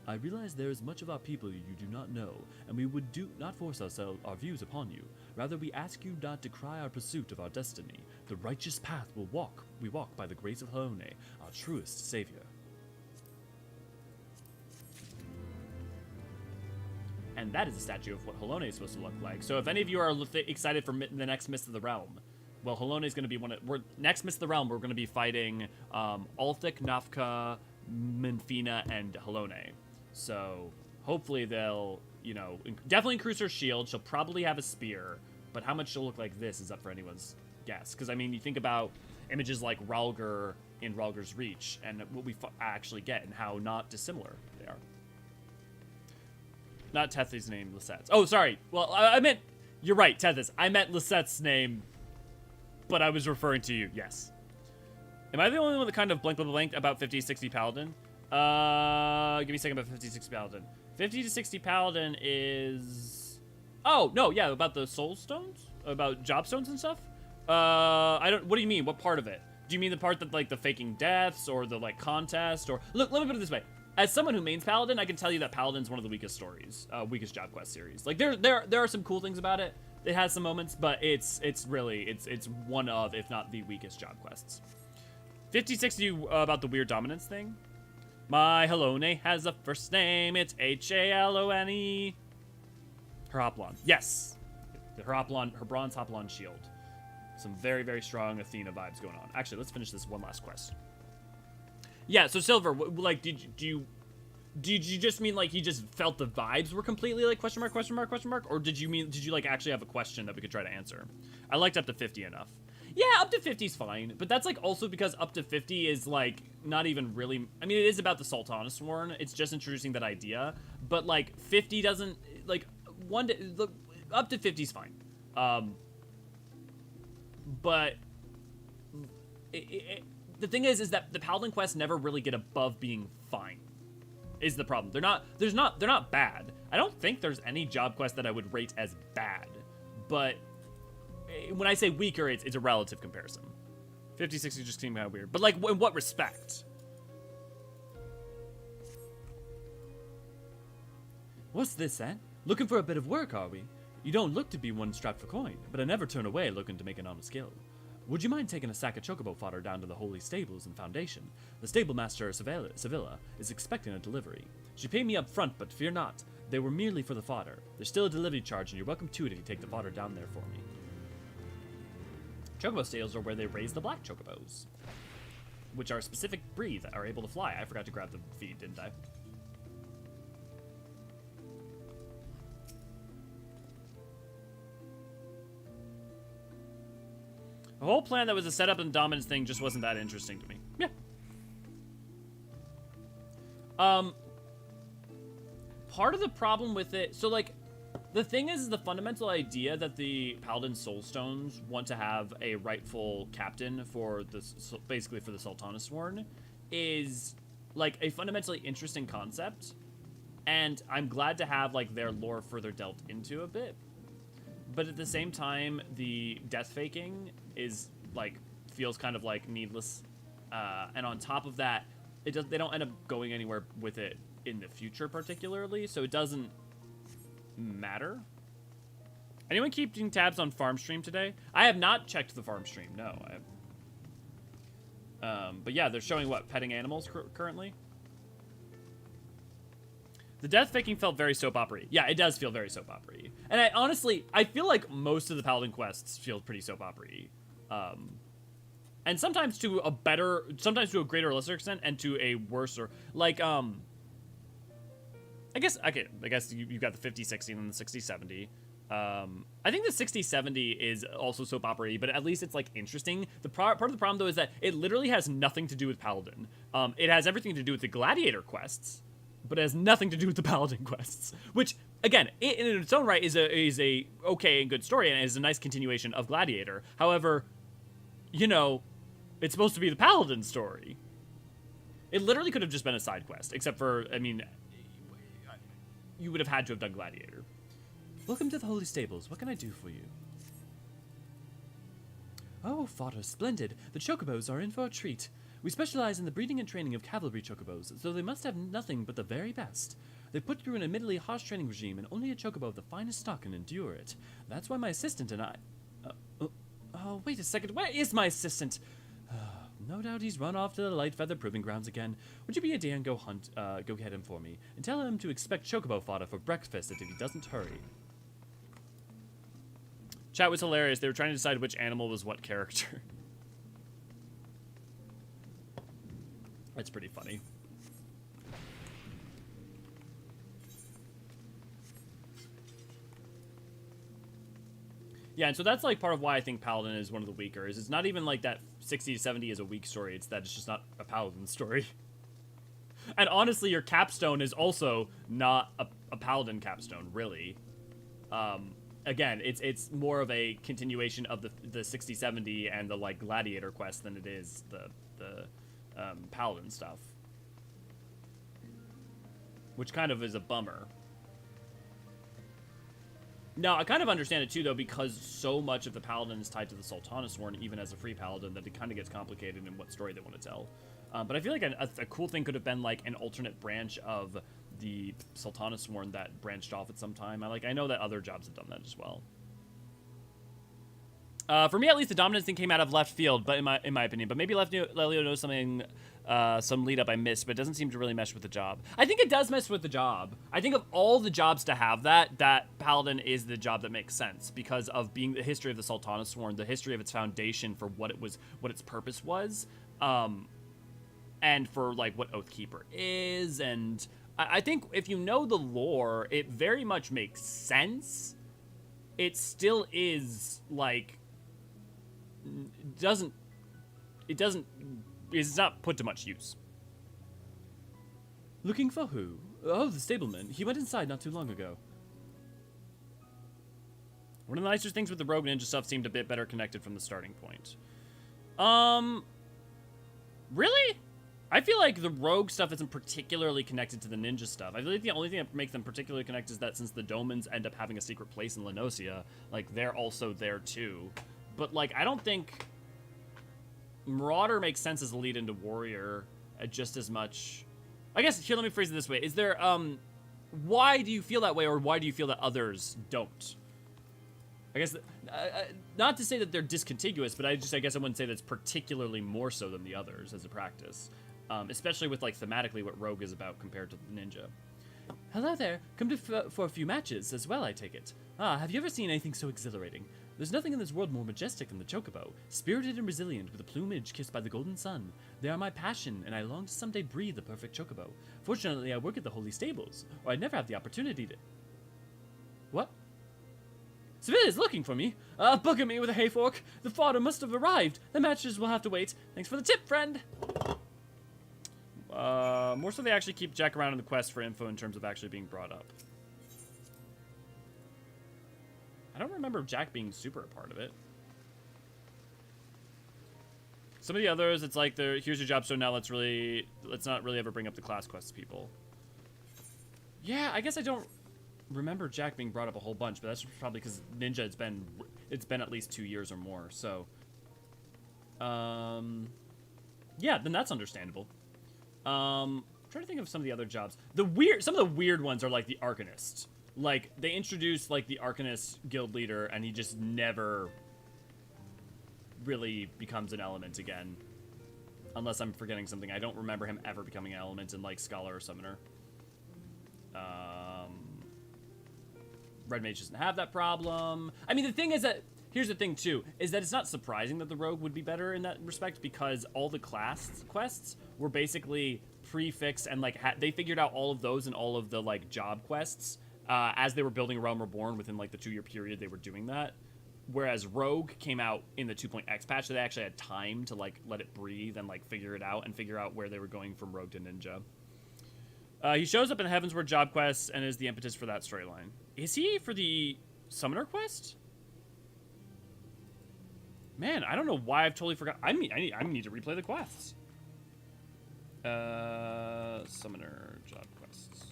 I realize there is much of our people you do not know, and we would not force our views upon you. Rather, we ask you not to cry our pursuit of our destiny. The righteous path we walk by the grace of Helone, our truest savior. And that is a statue of what Helone is supposed to look like. So if any of you are excited for the next Mist of the Realm, well, Helone is going to be next Mist of the Realm, we're going to be fighting Ulthik, Nafka, Minfina, and Helone. So hopefully they'll, definitely increase her shield. She'll probably have a spear, but how much she'll look like this is up for anyone's guess. Because, I mean, you think about images like Rhalgr in Rhalgr's Reach and what we actually get and how not dissimilar they are. Not Tethys' name, Lisette's. Oh, sorry. Well, I meant, you're right, Tethys. I meant Lisette's name, but I was referring to you, yes. Am I the only one that kind of blanked about 50-60 Paladin? Give me a second about 50-60 Paladin. 50 to 60 Paladin is... Oh, no, yeah, about the soul stones? About job stones and stuff? What do you mean? What part of it? Do you mean the part that, like, the faking deaths or the, like, contest? Or, look, let me put it this way. As someone who mains Paladin, I can tell you that Paladin's one of the weakest stories, weakest job quest series. Like, there are some cool things about it. It has some moments, but it's one of, if not the weakest job quests. 50-60 about the weird dominance thing. My Helone has a first name. It's Halone. Her Hoplon. Yes. Her bronze Hoplon shield. Some very, very strong Athena vibes going on. Actually, let's finish this one last quest. Yeah, so Silver, like, did you just mean, like, you just felt the vibes were completely, like, question mark? Or did you like, actually have a question that we could try to answer? I liked up to 50 enough. Yeah, up to 50 is fine, but that's, like, also because up to 50 is, like, not even really... I mean, it is about the Sultana Sworn. It's just introducing that idea, but, like, 50 doesn't... Like, look, up to 50 is fine. But... the thing is that the Paladin quests never really get above being fine, is the problem. They're not bad. I don't think there's any job quest that I would rate as bad, but... When I say weaker, it's a relative comparison. 50-60 just seem kind of weird. But, like, in what respect? What's this, eh? Looking for a bit of work, are we? You don't look to be one strapped for coin, but I never turn away looking to make an honest skill. Would you mind taking a sack of Chocobo fodder down to the Holy Stables and Foundation? The stable master, Sevilla, is expecting a delivery. She paid me up front, but fear not. They were merely for the fodder. There's still a delivery charge, and you're welcome to it if you take the fodder down there for me. Chocobo stables are where they raise the black chocobos, which are a specific breed that are able to fly. I forgot to grab the feed, didn't I? The whole plan that was a setup and dominance thing just wasn't that interesting to me. Yeah. Part of the problem with it, so, like, the thing is the fundamental idea that the Paladin Soulstones want to have a rightful captain for basically for the Sultana Sworn is, like, a fundamentally interesting concept, and I'm glad to have, like, their lore further dealt into a bit. But at the same time, the death faking is, like, feels kind of, like, needless, and on top of that, they don't end up going anywhere with it in the future particularly, so it doesn't matter. Anyone keeping tabs on farm stream today? I have not checked the farm stream. No, but yeah, they're showing what, petting animals currently. The death faking felt very soap opera-y. Yeah, it does feel very soap opera-y. And I feel like most of the Paladin quests feel pretty soap opera-y. And sometimes to a greater or lesser extent, and to a worse or, like, I guess you've got the 50-60 and then the 60-70. I think the 60-70 is also soap opera-y, but at least it's, like, interesting. Part of the problem, though, is that it literally has nothing to do with Paladin. It has everything to do with the Gladiator quests, but it has nothing to do with the Paladin quests, which, again, in its own right is a okay and good story, and is a nice continuation of Gladiator. However, you know, it's supposed to be the Paladin story. It literally could have just been a side quest, except for, I mean, you would have had to have done Gladiator. Welcome to the Holy Stables. What can I do for you? Oh, fodder, splendid. The Chocobos are in for a treat. We specialize in the breeding and training of cavalry Chocobos, so they must have nothing but the very best. They put through an admittedly harsh training regime, and only a Chocobo of the finest stock can endure it. That's why my assistant and I... Oh, wait a second. Where is my assistant? No doubt he's run off to the Light Feather Proving Grounds again. Would you be a dear and go get him for me, and tell him to expect Chocobo fodder for breakfast if he doesn't hurry. Chat was hilarious. They were trying to decide which animal was what character. That's pretty funny. Yeah, and so that's like part of why I think Paladin is one of the weaker. Is it's not even like that 60 to 70 is a weak story. It's that it's just not a Paladin story. And honestly, your capstone is also not a Paladin capstone, really. Again, it's more of a continuation of the 60-70 and the like Gladiator quest than it is the Paladin stuff, which kind of is a bummer. Now, I kind of understand it too, though, because so much of the Paladin is tied to the Sultana Sworn, even as a free Paladin, that it kind of gets complicated in what story they want to tell. But I feel like a cool thing could have been like an alternate branch of the Sultana Sworn that branched off at some time. I know that other jobs have done that as well. For me, at least, the dominance thing came out of left field, but in my opinion. But maybe Lelio knows something, some lead up I missed, but it doesn't seem to really mesh with the job. I think it does mesh with the job. I think of all the jobs to have that Paladin is the job that makes sense because of being the history of the Sultana Sworn, the history of its foundation for what its purpose was, and for like what Oathkeeper is, and I think if you know the lore, it very much makes sense. It still is like it's not put to much use. Looking for who? Oh, the stableman. He went inside not too long ago. One of the nicer things with the Rogue Ninja stuff seemed a bit better connected from the starting point. Really? I feel like the Rogue stuff isn't particularly connected to the Ninja stuff. I feel like the only thing that makes them particularly connected is that since the Domans end up having a secret place in Lenosia, like, they're also there too. But, like, I don't think Marauder makes sense as a lead into Warrior just as much. I guess, here, let me phrase it this way. Is there, why do you feel that way, or why do you feel that others don't? I guess, not to say that they're discontiguous, but I guess I wouldn't say that's particularly more so than the others as a practice. Especially with, like, thematically what Rogue is about compared to the Ninja. Hello there. Come to for a few matches as well, I take it. Ah, have you ever seen anything so exhilarating? There's nothing in this world more majestic than the Chocobo, spirited and resilient with a plumage kissed by the golden sun. They are my passion, and I long to someday breathe the perfect Chocobo. Fortunately, I work at the Holy Stables, or I'd never have the opportunity to... What? Seville's looking for me. Bugger me with a hayfork. The fodder must have arrived. The matches will have to wait. Thanks for the tip, friend. More so they actually keep Jack around in the quest for info in terms of actually being brought up. I don't remember Jack being super a part of it. Some of the others, it's like, here's your job, so now let's not really ever bring up the class quests people. Yeah, I guess I don't remember Jack being brought up a whole bunch, but that's probably because Ninja, it's been at least 2 years or more, so. Yeah, then that's understandable. I'm trying to think of some of the other jobs. Some of the weird ones are like the Arcanist. Like, they introduced, like, the Arcanist guild leader, and he just never really becomes an element again. Unless I'm forgetting something. I don't remember him ever becoming an element in, like, Scholar or Summoner. Red Mage doesn't have that problem. I mean, the thing is that, here's the thing too, is that it's not surprising that the Rogue would be better in that respect, because all the class quests were basically prefixed and like they figured out all of those and all of the like job quests as they were building Realm Reborn within like the 2-year period they were doing that. Whereas Rogue came out in the 2.x patch, so they actually had time to like let it breathe and like figure it out and figure out where they were going from Rogue to Ninja. He shows up in the Heavensward job quests and is the impetus for that storyline. Is he for the Summoner quest? Man, I don't know why I've totally forgot. I need to replay the quests. Summoner job quests.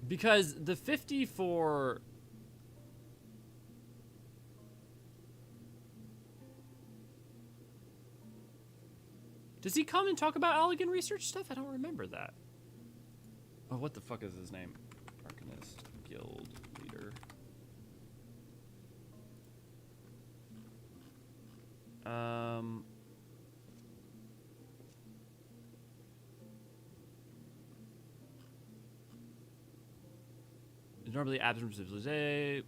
Because the 50 for... Does he come and talk about Allegan research stuff? I don't remember that. Oh, what the fuck is his name? Arcanist, guild leader. Normally absent from civilization.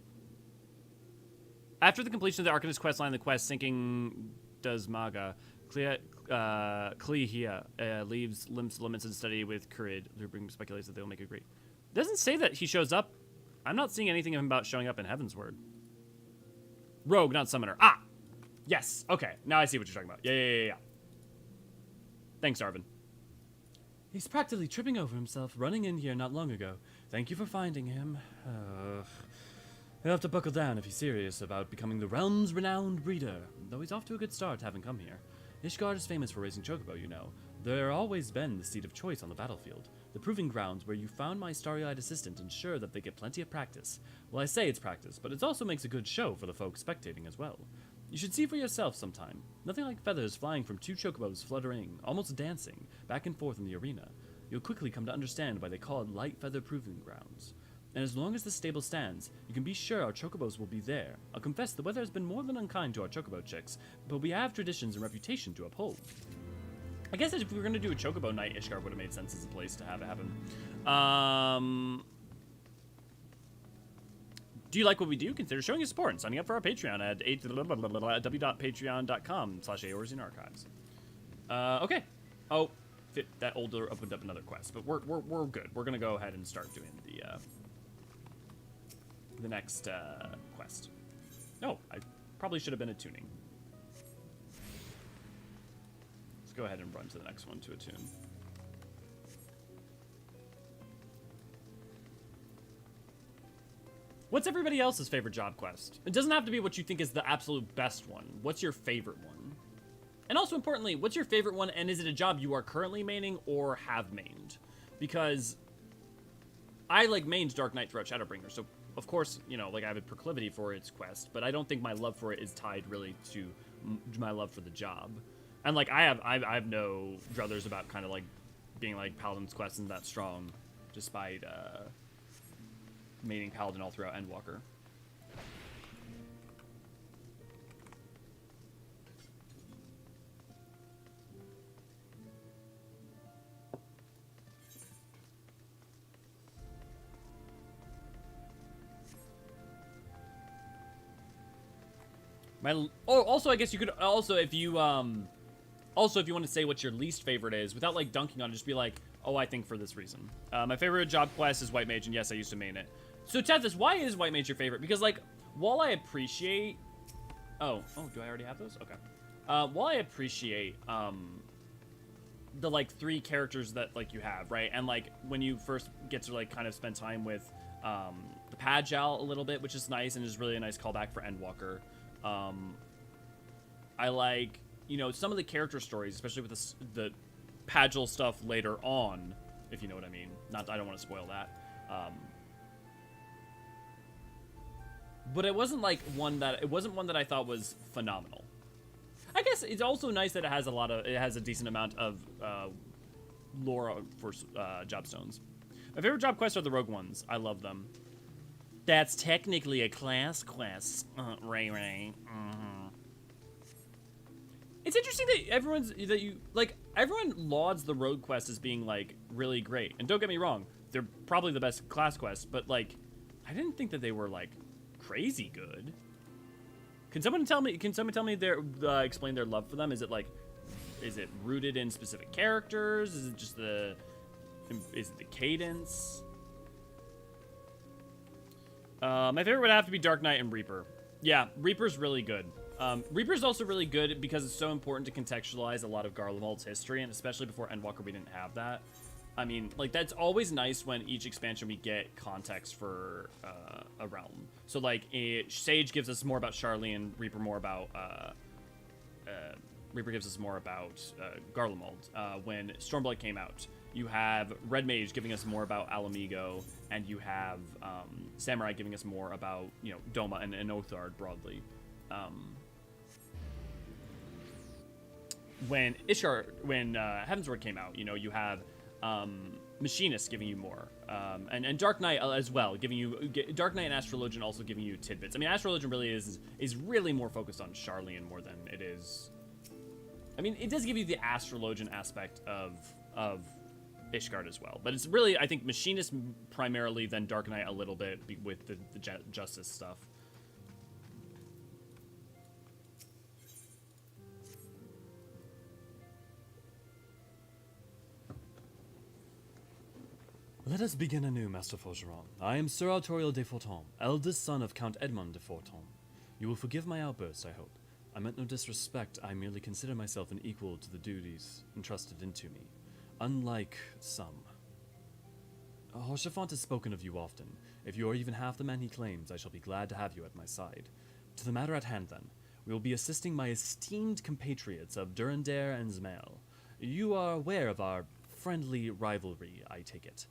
After the completion of the Arcanist questline, the quest Sinking Does Maga, Clea leaves limits and study with Kurid. Lubring speculates that they'll make a great. Doesn't say that he shows up. I'm not seeing anything of him about showing up in Heavensward. Rogue, not Summoner. Ah! Yes. Okay. Now I see what you're talking about. Yeah. Thanks, Arvin. He's practically tripping over himself, running in here not long ago. Thank you for finding him. He'll have to buckle down if he's serious about becoming the realm's renowned breeder, though he's off to a good start having come here. Ishgard is famous for raising Chocobo, you know. There always been the seat of choice on the battlefield. The proving grounds where you found my starry-eyed assistant ensure that they get plenty of practice. Well, I say it's practice, but it also makes a good show for the folks spectating as well. You should see for yourself sometime. Nothing like feathers flying from 2 chocobos fluttering, almost dancing, back and forth in the arena. You'll quickly come to understand why they call it Light Feather Proving Grounds. And as long as the stable stands, you can be sure our chocobos will be there. I'll confess the weather has been more than unkind to our chocobo chicks, but we have traditions and reputation to uphold. I guess if we were going to do a chocobo night, Ishgard would have made sense as a place to have it happen. Do you like what we do? Consider showing your support and signing up for our Patreon at w.patreon.com/Eorzean archives. Okay. Oh, that older opened up another quest, but we're good. We're gonna go ahead and start doing the next quest. No, I probably should have been attuning. Let's go ahead and run to the next one to attune. What's everybody else's favorite job quest? It doesn't have to be what you think is the absolute best one. What's your favorite one? And also importantly, what's your favorite one, and is it a job you are currently maining or have mained? Because I like mained Dark Knight throughout Shadowbringer, so of course, you know, like I have a proclivity for its quest, but I don't think my love for it is tied really to my love for the job. And like I have no druthers about kind of like being like Paladin's quest isn't that strong, despite maining Paladin all throughout Endwalker. Also, I guess you could also, if you want to say what your least favorite is, without like dunking on it, just be like, oh, I think for this reason. My favorite job quest is White Mage, and yes, I used to main it. So, Tethys, why is White Mage your favorite? Because, like, while I appreciate... Oh, do I already have those? Okay. While I appreciate, the, like, 3 characters that, like, you have, right? And, like, when you first get to, like, kind of spend time with, the Pagel a little bit, which is nice, and is really a nice callback for Endwalker. I like, you know, some of the character stories, especially with the Pagel stuff later on, if you know what I mean. I don't want to spoil that. But it wasn't like one that I thought was phenomenal. I guess it's also nice that it has a decent amount of lore for job stones. My favorite job quests are the rogue ones. I love them. That's technically a class quest, Ray. It's interesting that everyone lauds the road quest as being like really great. And don't get me wrong, they're probably the best class quests, but like I didn't think that they were like crazy good. Can someone tell me their explain their love for them? Is it rooted in specific characters? Is it just the cadence? My favorite would have to be Dark Knight and Reaper. Yeah, Reaper's really good. Reaper's also really good because it's so important to contextualize a lot of Garlemald's history, and especially before Endwalker we didn't have that. I mean, like, that's always nice when each expansion we get context for a realm. So, like, Sage gives us more about Charlene, Reaper gives us more about Garlemald. When Stormblight came out, you have Red Mage giving us more about Alamigo, and you have Samurai giving us more about, you know, Doma and Othard broadly. When Heavensward came out, you know, you have Machinist giving you more, and Dark Knight as well, giving you Dark Knight and Astrologian also giving you tidbits. I mean, Astrologian really is really more focused on Charlene more than it is. I mean, it does give you the Astrologian aspect of Ishgard as well, but it's really, I think, Machinist primarily, then Dark Knight a little bit with the Justice stuff. Let us begin anew, Master Forgeron. I am Sir Artorial de Forton, eldest son of Count Edmond de Forton. You will forgive my outburst, I hope. I meant no disrespect, I merely consider myself an equal to the duties entrusted into me, unlike some. Haurchefant has spoken of you often. If you are even half the man he claims, I shall be glad to have you at my side. To the matter at hand, then. We will be assisting my esteemed compatriots of Durandare and Zmael. You are aware of our friendly rivalry, I take it.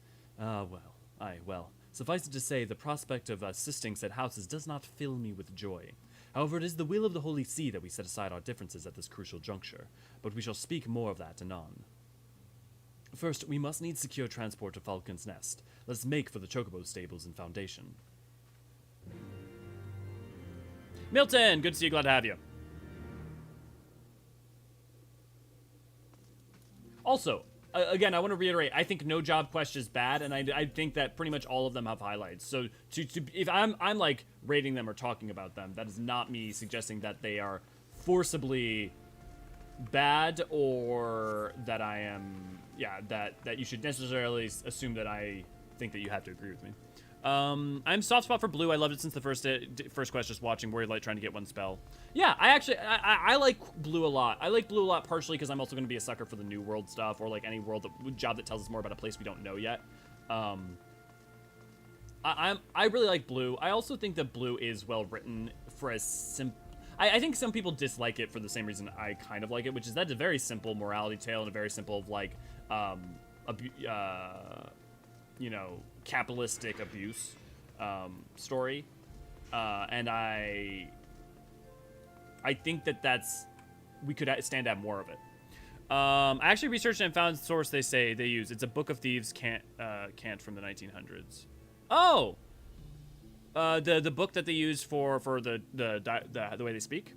Well, suffice it to say, the prospect of assisting said houses does not fill me with joy. However, it is the will of the Holy See that we set aside our differences at this crucial juncture, but we shall speak more of that anon. First, we must needs secure transport to Falcon's Nest. Let us make for the Chocobo stables and Foundation. Milton, good to see you, glad to have you. Also, again, I want to reiterate, I think no job quest is bad, and I think that pretty much all of them have highlights. So if I'm like rating them or talking about them, that is not me suggesting that they are forcibly bad, or that I am, that you should necessarily assume that I think that you have to agree with me. I'm soft spot for blue. I loved it since the first quest, just watching Warrior Light trying to get one spell. Yeah, I like blue a lot. I like blue a lot partially because I'm also going to be a sucker for the New World stuff, or like any job that tells us more about a place we don't know yet. I really like blue. I also think that blue is well written for a simple. I think some people dislike it for the same reason I kind of like it, which is that's a very simple morality tale and a very simple like you know, capitalistic abuse story, and I think that's we could stand to have more of it. I actually researched and found the source they say they use. It's a Book of Thieves cant from the 1900s. Oh, the book that they use for the way they speak.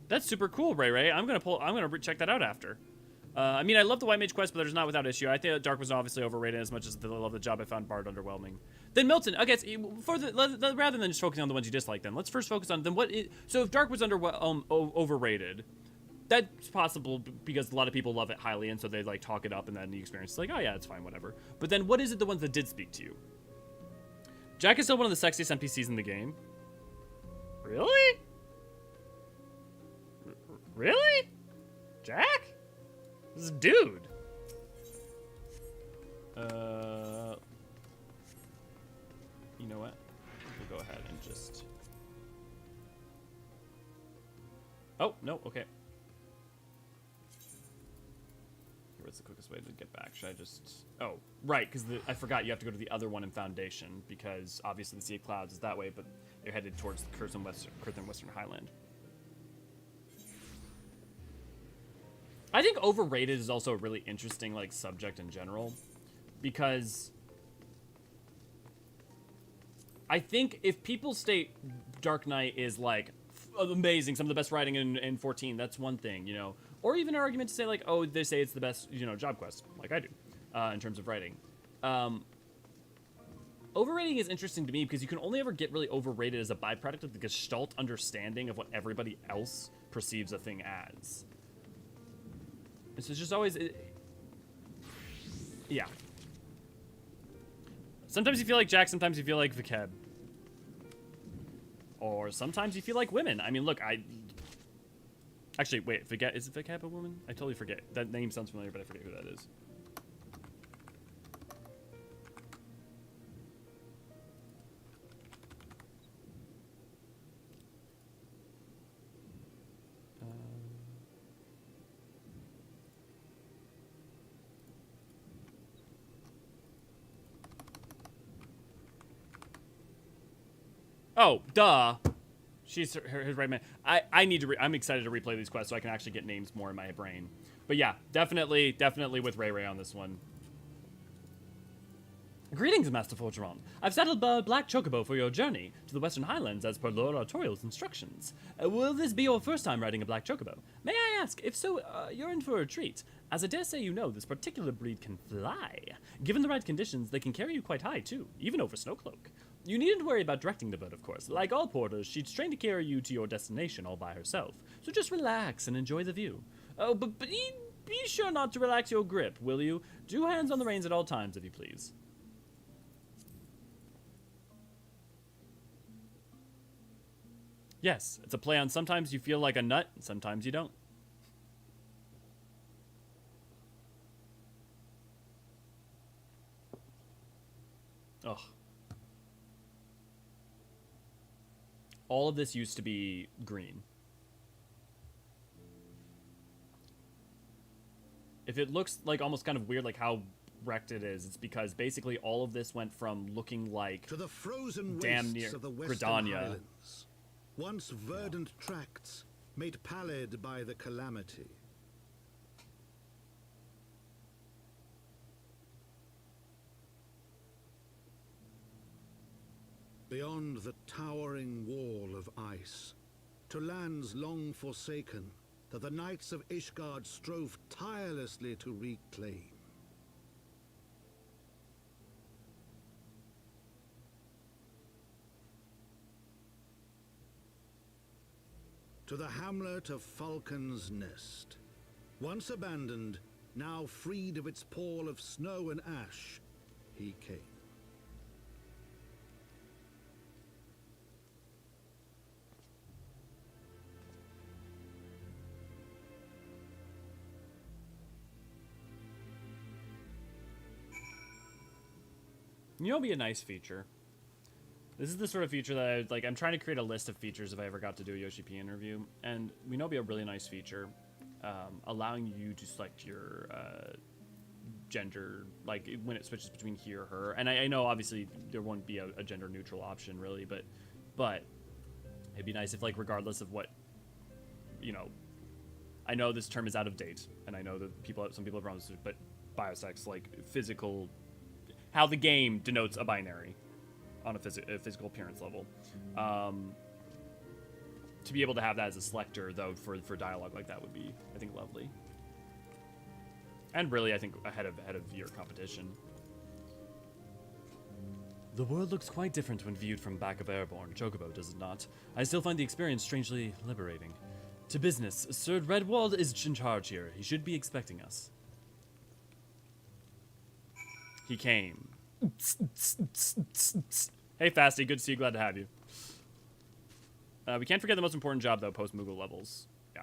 That's super cool, Ray. I'm gonna check that out after. I mean, I love the White Mage quest, but there's not without issue. I think Dark was obviously overrated as much as I love the job. I found Bard underwhelming. Then Milton, okay, so rather than just focusing on the ones you dislike, then let's first focus on then so if Dark was overrated, that's possible because a lot of people love it highly, and so they like talk it up, and then the experience is like, oh yeah, it's fine, whatever. But then what is it the ones that did speak to you? Jack is still one of the sexiest NPCs in the game. Really? Really? Jack? This is a dude. You know what? We'll go ahead and just... Oh, no, okay. What's the quickest way to get back? Should I just... Oh, right, because I forgot you have to go to the other one in Foundation, because obviously the Sea of Clouds is that way, but they're headed towards the Kurthan Western Highland. I think overrated is also a really interesting like subject in general, because I think if people state Dark Knight is like amazing, some of the best writing in 14, that's one thing, you know. Or even an argument to say like, oh, they say it's the best, you know, job quest, like I do, in terms of writing. Overrating is interesting to me because you can only ever get really overrated as a byproduct of the gestalt understanding of what everybody else perceives a thing as. And so it's just always, yeah. Sometimes you feel like Jack, sometimes you feel like Vikeb. Or sometimes you feel like women. I mean, look, actually, wait, is Vikeb a woman? I totally forget. That name sounds familiar, but I forget who that is. Oh, duh. She's her right man. I need to. I'm excited to replay these quests so I can actually get names more in my brain. But yeah, definitely with Ray on this one. Greetings, Master Forgeron. I've saddled a black chocobo for your journey to the Western Highlands as per Lord Artorial's instructions. Will this be your first time riding a black chocobo? May I ask, if so, you're in for a treat. As I dare say you know, this particular breed can fly. Given the right conditions, they can carry you quite high, too, even over Snowcloak. You needn't worry about directing the bird, of course. Like all porters, she's trained to carry you to your destination all by herself. So just relax and enjoy the view. Oh, but be sure not to relax your grip, will you? Do hands on the reins at all times, if you please. Yes, it's a play on sometimes you feel like a nut, and sometimes you don't. Ugh. All of this used to be green. If it looks like almost kind of weird, like how wrecked it is, it's because basically all of this went from looking like to the frozen damn near of the Western Gridania. Highlands, once verdant tracts made pallid by the calamity. Beyond the towering wall of ice, to lands long forsaken that the knights of Ishgard strove tirelessly to reclaim. To the hamlet of Falcon's Nest, once abandoned, now freed of its pall of snow and ash, he came. You know, it'd be a nice feature. This is the sort of feature that I'm trying to create a list of features if I ever got to do a Yoshi P interview, and we know it'd be a really nice feature, allowing you to select your gender, like when it switches between he or her. And I know obviously there won't be a gender neutral option really, but it'd be nice if, like, regardless of what, you know, I know this term is out of date, and I know that some people have problems with it, but biosex, like physical, how the game denotes a binary on a physical appearance level. To be able to have that as a selector, though, for dialogue like that would be, I think, lovely. And really, I think, ahead of your competition. The world looks quite different when viewed from back of Airborne, Chocobo, does it not? I still find the experience strangely liberating. To business, Sir Redwald is in charge here. He should be expecting us. He came. Hey, Fasty, good to see you. Glad to have you. We can't forget the most important job, though, post-Moogle levels. Yeah.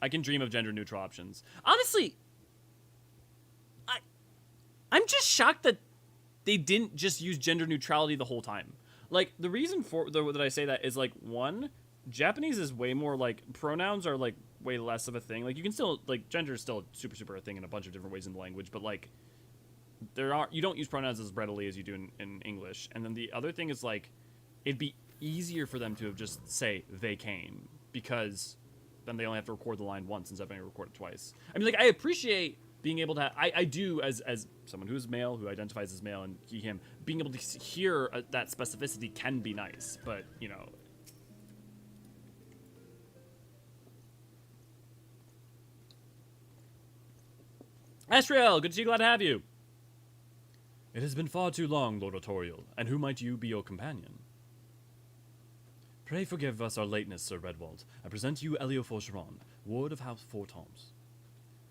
I can dream of gender-neutral options. Honestly, I'm just shocked that they didn't just use gender neutrality the whole time. Like, the reason that I say that is, like, one, Japanese is way more, like, pronouns are, like, way less of a thing. Like, you can still, like, gender is still super, super a thing in a bunch of different ways in the language, but, like, you don't use pronouns as readily as you do in English. And then the other thing is, like, it'd be easier for them to have just say they came, because then they only have to record the line once instead of having to record it twice. I mean, like, I appreciate being able to, I do, as someone who's male, who identifies as male, and he, him, being able to hear that specificity can be nice, but, you know. Astriel, good to see you, glad to have you. It has been far too long, Lord Autorial, and who might you be your companion? Pray forgive us our lateness, Sir Redwald. I present you Eorzean, Ward of House Four Toms.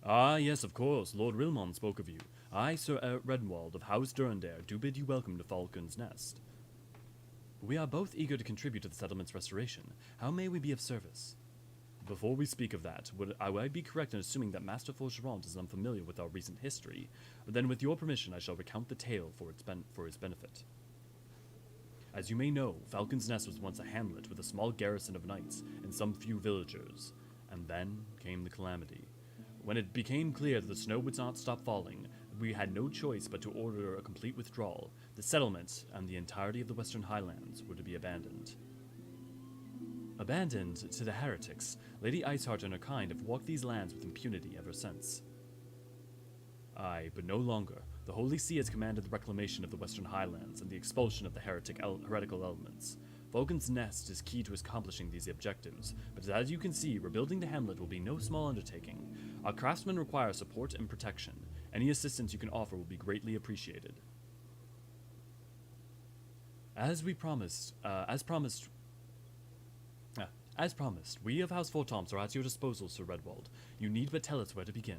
Ah, yes, of course, Lord Rilmon spoke of you. I, Sir Redwald of House Durandare, do bid you welcome to Falcon's Nest. We are both eager to contribute to the settlement's restoration. How may we be of service? Before we speak of that, would I be correct in assuming that Master Forgerant is unfamiliar with our recent history? Then, with your permission, I shall recount the tale for his benefit. As you may know, Falcon's Nest was once a hamlet with a small garrison of knights and some few villagers. And then came the calamity. When it became clear that the snow would not stop falling, we had no choice but to order a complete withdrawal. The settlement and the entirety of the Western Highlands were to be abandoned. Abandoned to the heretics, Lady Iceheart and her kind have walked these lands with impunity ever since. Aye, but no longer. The Holy See has commanded the reclamation of the Western Highlands and the expulsion of the heretical elements. Falcon's Nest is key to accomplishing these objectives, but as you can see, rebuilding the hamlet will be no small undertaking. Our craftsmen require support and protection. Any assistance you can offer will be greatly appreciated. As promised, we of House Four Toms are at your disposal, Sir Redwald. You need but tell us where to begin.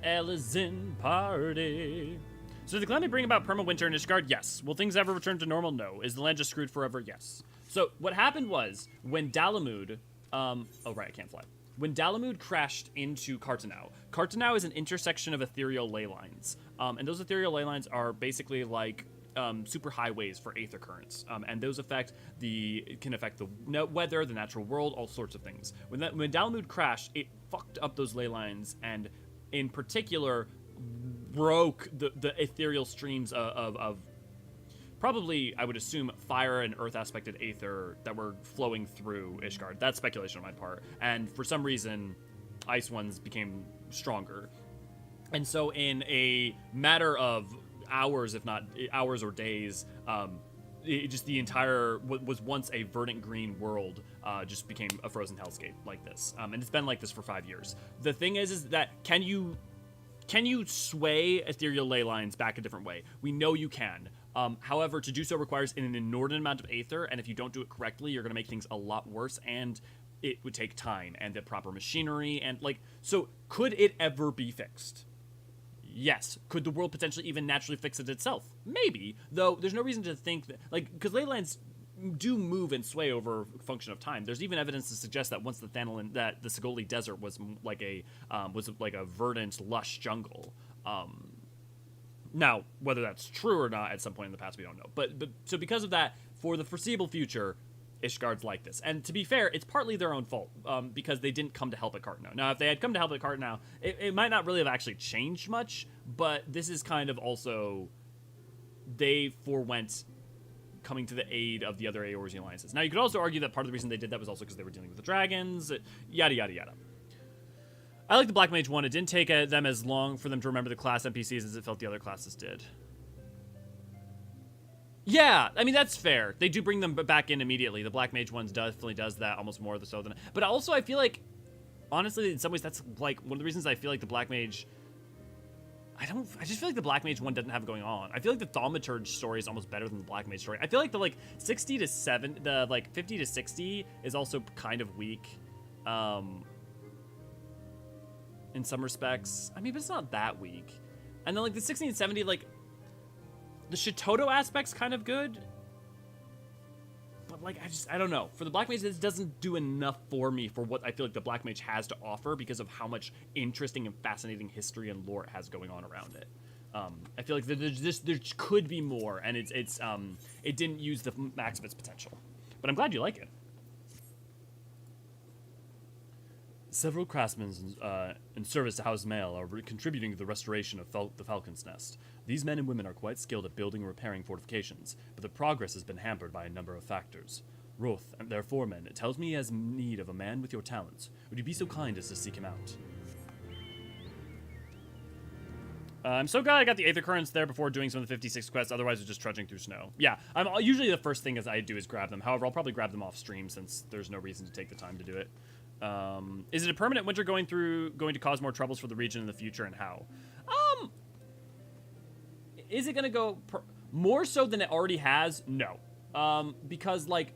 Elizin party. So did the calamity bring about perma-winter in Ishgard? Yes. Will things ever return to normal? No. Is the land just screwed forever? Yes. So what happened was, when Dalamud, oh right, I can't fly. When Dalamud crashed into Cartanau, Cartanau is an intersection of ethereal ley lines. And those ethereal ley lines are basically like super highways for aether currents, and those can affect the weather, the natural world, all sorts of things. When Dalamud crashed, it fucked up those ley lines, and in particular broke the ethereal streams of probably, I would assume, fire and earth aspected aether that were flowing through Ishgard. That's speculation on my part. And for some reason, ice ones became stronger. And so in a matter of hours, if not hours or days, the entire what was once a verdant green world just became a frozen hellscape like this. And it's been like this for 5 years. The thing is that can you sway ethereal ley lines back a different way? We know you can. However, to do so requires an inordinate amount of aether, and if you don't do it correctly, you're going to make things a lot worse, and it would take time and the proper machinery, and so could it ever be fixed? Yes. Could the world potentially even naturally fix it itself? Maybe, though there's no reason to think that, because ley lines do move and sway over a function of time. There's even evidence to suggest that once the Sigoli Desert was like a verdant, lush jungle. Now, whether that's true or not at some point in the past, we don't know. But so because of that, for the foreseeable future, Ishgard's like this. And to be fair, it's partly their own fault, because they didn't come to help at Cartanau. Now, if they had come to help at Cartanau, it might not really have actually changed much, but this is kind of also, they forewent coming to the aid of the other Eorzean alliances. Now, you could also argue that part of the reason they did that was also because they were dealing with the dragons, yada, yada, yada. I like the Black Mage one. It didn't take them as long for them to remember the class NPCs as it felt the other classes did. Yeah, I mean, that's fair. They do bring them back in immediately. The Black Mage one definitely does that almost more so than... But also, I feel like, honestly, in some ways, that's like one of the reasons I feel like the Black Mage... I just feel like the Black Mage one doesn't have it going on. I feel like the Thaumaturge story is almost better than the Black Mage story. I feel like the 50 to 60 is also kind of weak. In some respects. I mean, but it's not that weak. And then the 60 and 70, the Shitoto aspect's kind of good. But I don't know. For the Black Mage, this doesn't do enough for me for what I feel like the Black Mage has to offer because of how much interesting and fascinating history and lore it has going on around it. I feel like there could be more, and it didn't use the max of its potential. But I'm glad you like it. Several craftsmen in service to House Mail are contributing to the restoration of the Falcon's Nest. These men and women are quite skilled at building and repairing fortifications, but the progress has been hampered by a number of factors. Roth, and their foreman, tells me he has need of a man with your talents. Would you be so kind as to seek him out? I'm so glad I got the Aether Currents there before doing some of the 56 quests, otherwise it's just trudging through snow. Yeah, I'm usually the first thing I do is grab them. However, I'll probably grab them off stream since there's no reason to take the time to do it. Is it a permanent winter going to cause more troubles for the region in the future, and how? Is it going to go more so than it already has? No. Because, like,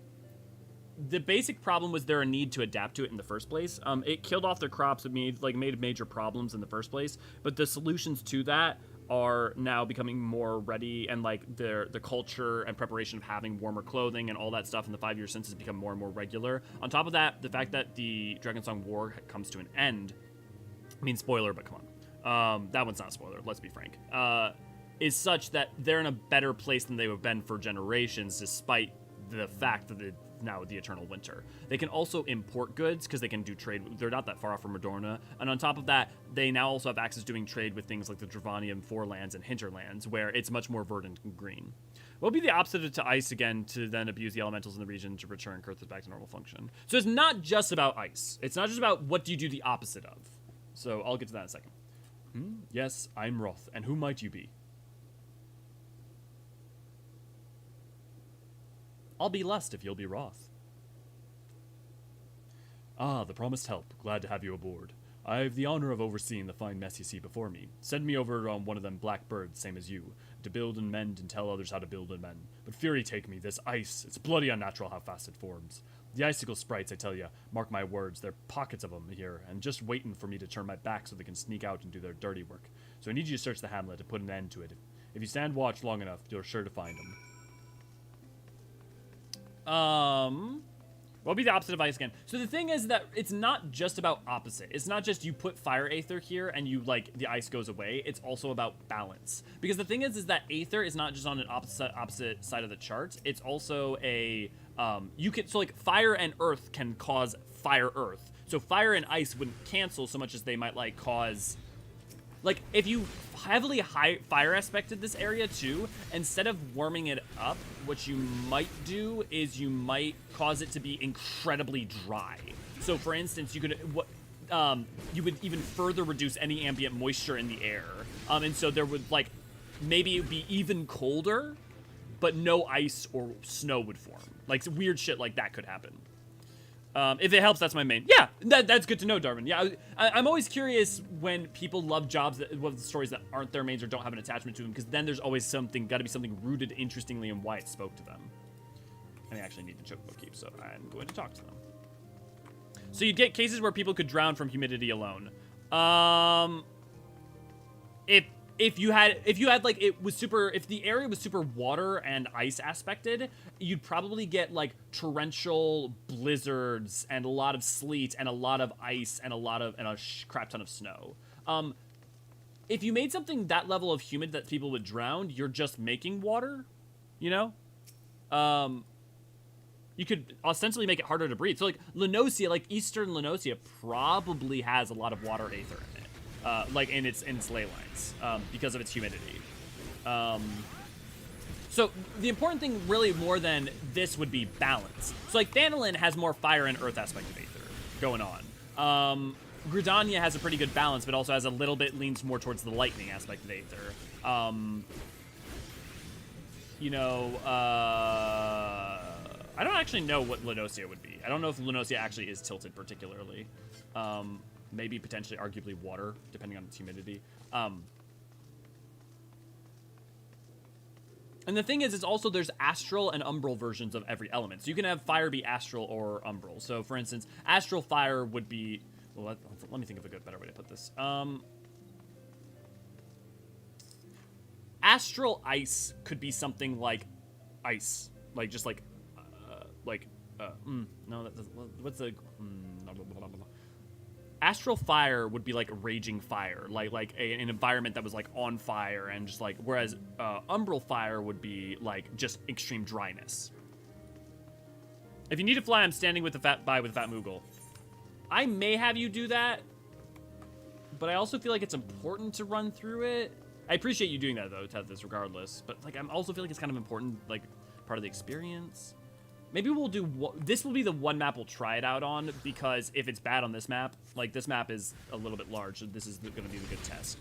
the basic problem was there a need to adapt to it in the first place. It killed off their crops, it made major problems in the first place, but the solutions to that are now becoming more ready, and like the culture and preparation of having warmer clothing and all that stuff in the 5 years since has become more and more regular. On top of that, the fact that the Dragonsong War comes to an end, I mean, spoiler, but come on. That one's not a spoiler, let's be frank. Is such that they're in a better place than they have been for generations, despite the fact that now the eternal winter. They can also import goods because they can do trade. They're not that far off from Madorna. And on top of that, they now also have access to doing trade with things like the Dravanian Forelands and Hinterlands, where it's much more verdant and green. What would be the opposite to ice again, to then abuse the elementals in the region to return Kurthus back to normal function? So it's not just about ice. It's not just about what do you do the opposite of. So I'll get to that in a second. Yes, I'm Roth, and who might you be? I'll be Lust if you'll be Roth. Ah, the promised help. Glad to have you aboard. I've the honor of overseeing the fine mess you see before me. Send me over on one of them black birds, same as you, to build and mend and tell others how to build and mend. But fury take me, this ice, it's bloody unnatural how fast it forms. The icicle sprites, I tell ya, mark my words, there are pockets of 'em here, and just waiting for me to turn my back so they can sneak out and do their dirty work. So I need you to search the hamlet to put an end to it. If you stand watch long enough, you're sure to find 'em. What would be the opposite of ice again? So the thing is that it's not just about opposite. It's not just you put fire aether here and you, like, the ice goes away. It's also about balance. Because the thing is that aether is not just on an opposite side of the chart. It's also a, so like fire and earth can cause fire earth. So fire and ice wouldn't cancel so much as they might, like, cause, like, if you heavily fire aspected this area too, instead of warming it up, what you might do is you might cause it to be incredibly dry. So for instance, you could you would even further reduce any ambient moisture in the air. And so there would, like, maybe it would be even colder, but no ice or snow would form. Like, weird shit like that could happen. If it helps, that's my main. Yeah, that's good to know, Darwin. Yeah, I'm always curious when people love jobs with stories that aren't their mains or don't have an attachment to them, because then there's always got to be something rooted interestingly in why it spoke to them. And I actually need the Chocobo keep, so I'm going to talk to them. So you'd get cases where people could drown from humidity alone. If you had like, if the area was super water and ice aspected, you'd probably get like torrential blizzards and a lot of sleet and a lot of ice and a crap ton of snow. If you made something that level of humid that people would drown, you're just making water, you know? You could ostensibly make it harder to breathe. So like Lenosia, like Eastern Lenosia probably has a lot of water aether in it. Like in its ley lines, because of its humidity. So the important thing really more than this would be balance. So like Hydaelyn has more fire and earth aspect of aether going on. Gridania has a pretty good balance, but also has a little bit leans more towards the lightning aspect of aether. You know, I don't actually know what Lenosia would be. I don't know if Lenosia actually is tilted particularly. Maybe potentially arguably water, depending on its humidity. And the thing is also there's astral and umbral versions of every element. So you can have fire be astral or umbral. So for instance, astral fire would be, well, let me think of a better way to put this. Astral ice could be something like ice, like just like, no, what's the, astral fire would be like a raging fire, like an environment that was like on fire and just like, whereas umbral fire would be like just extreme dryness. If you need to fly, I'm standing with the fat Moogle. I may have you do that, but I also feel like it's important to run through it. I appreciate you doing that though, Tethys, regardless, but like I also feel like it's kind of important, like part of the experience. Maybe we'll do... This will be the one map we'll try it out on, because if it's bad on this map, like, this map is a little bit large, so this is going to be the good test.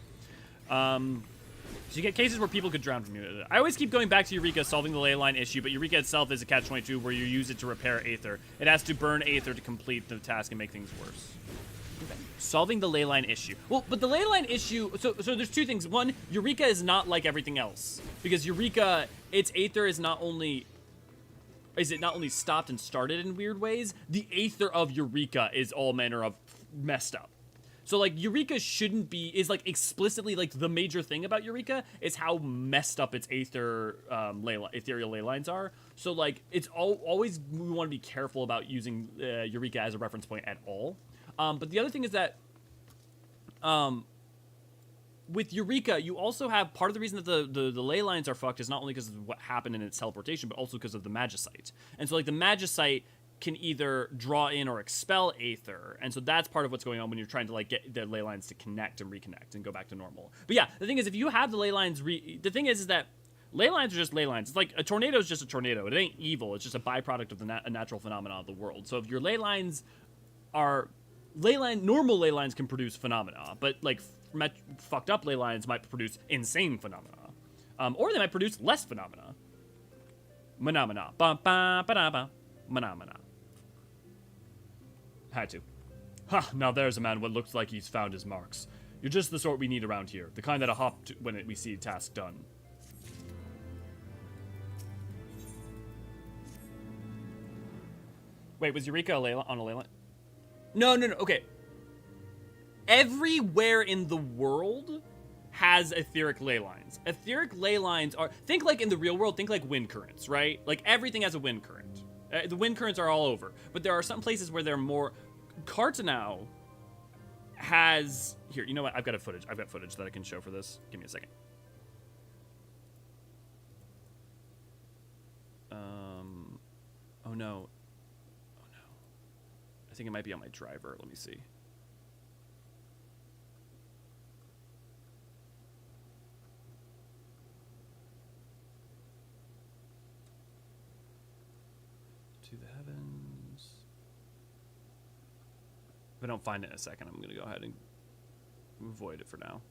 So you get cases where people could drown from you. I always keep going back to Eureka solving the ley line issue, but Eureka itself is a catch-22 where you use it to repair Aether. It has to burn Aether to complete the task and make things worse. Okay. Solving the ley line issue. Well, but the ley line issue... So there's two things. One, Eureka is not like everything else. Because Eureka, its Aether is not only... Is it not only stopped and started in weird ways, the Aether of Eureka is all manner of messed up. So, like, Eureka shouldn't be, is, like, explicitly, like, the major thing about Eureka is how messed up its ethereal ley lines are. So, like, it's always, we want to be careful about using Eureka as a reference point at all. But the other thing is that, with Eureka, you also have, part of the reason that the ley lines are fucked is not only because of what happened in its teleportation, but also because of the Magicite. And so, like, the Magicite can either draw in or expel Aether, and so that's part of what's going on when you're trying to, like, get the ley lines to connect and reconnect and go back to normal. But yeah, the thing is, if you have the ley lines, the thing is that ley lines are just ley lines. It's like a tornado is just a tornado. It ain't evil. It's just a byproduct of a natural phenomenon of the world. So if your ley lines are normal ley lines can produce phenomena, but like fucked up ley lines might produce insane phenomena, or they might produce less phenomena. Phenomena. Ba ba ba da ba. Phenomena. Had to. Ha! Now there's a man what looks like he's found his marks. You're just the sort we need around here. The kind that'll hop when we see a task done. Wait, was Eureka on a ley line? No. Okay. Everywhere in the world has etheric ley lines. Etheric ley lines are... Think like in the real world, think like wind currents, right? Like everything has a wind current. The wind currents are all over. But there are some places where they're more... Cartanau has... Here, you know what? I've got footage that I can show for this. Give me a second. Oh no. I think it might be on my driver. Let me see. To the heavens. If I don't find it in a second, I'm going to go ahead and avoid it for now.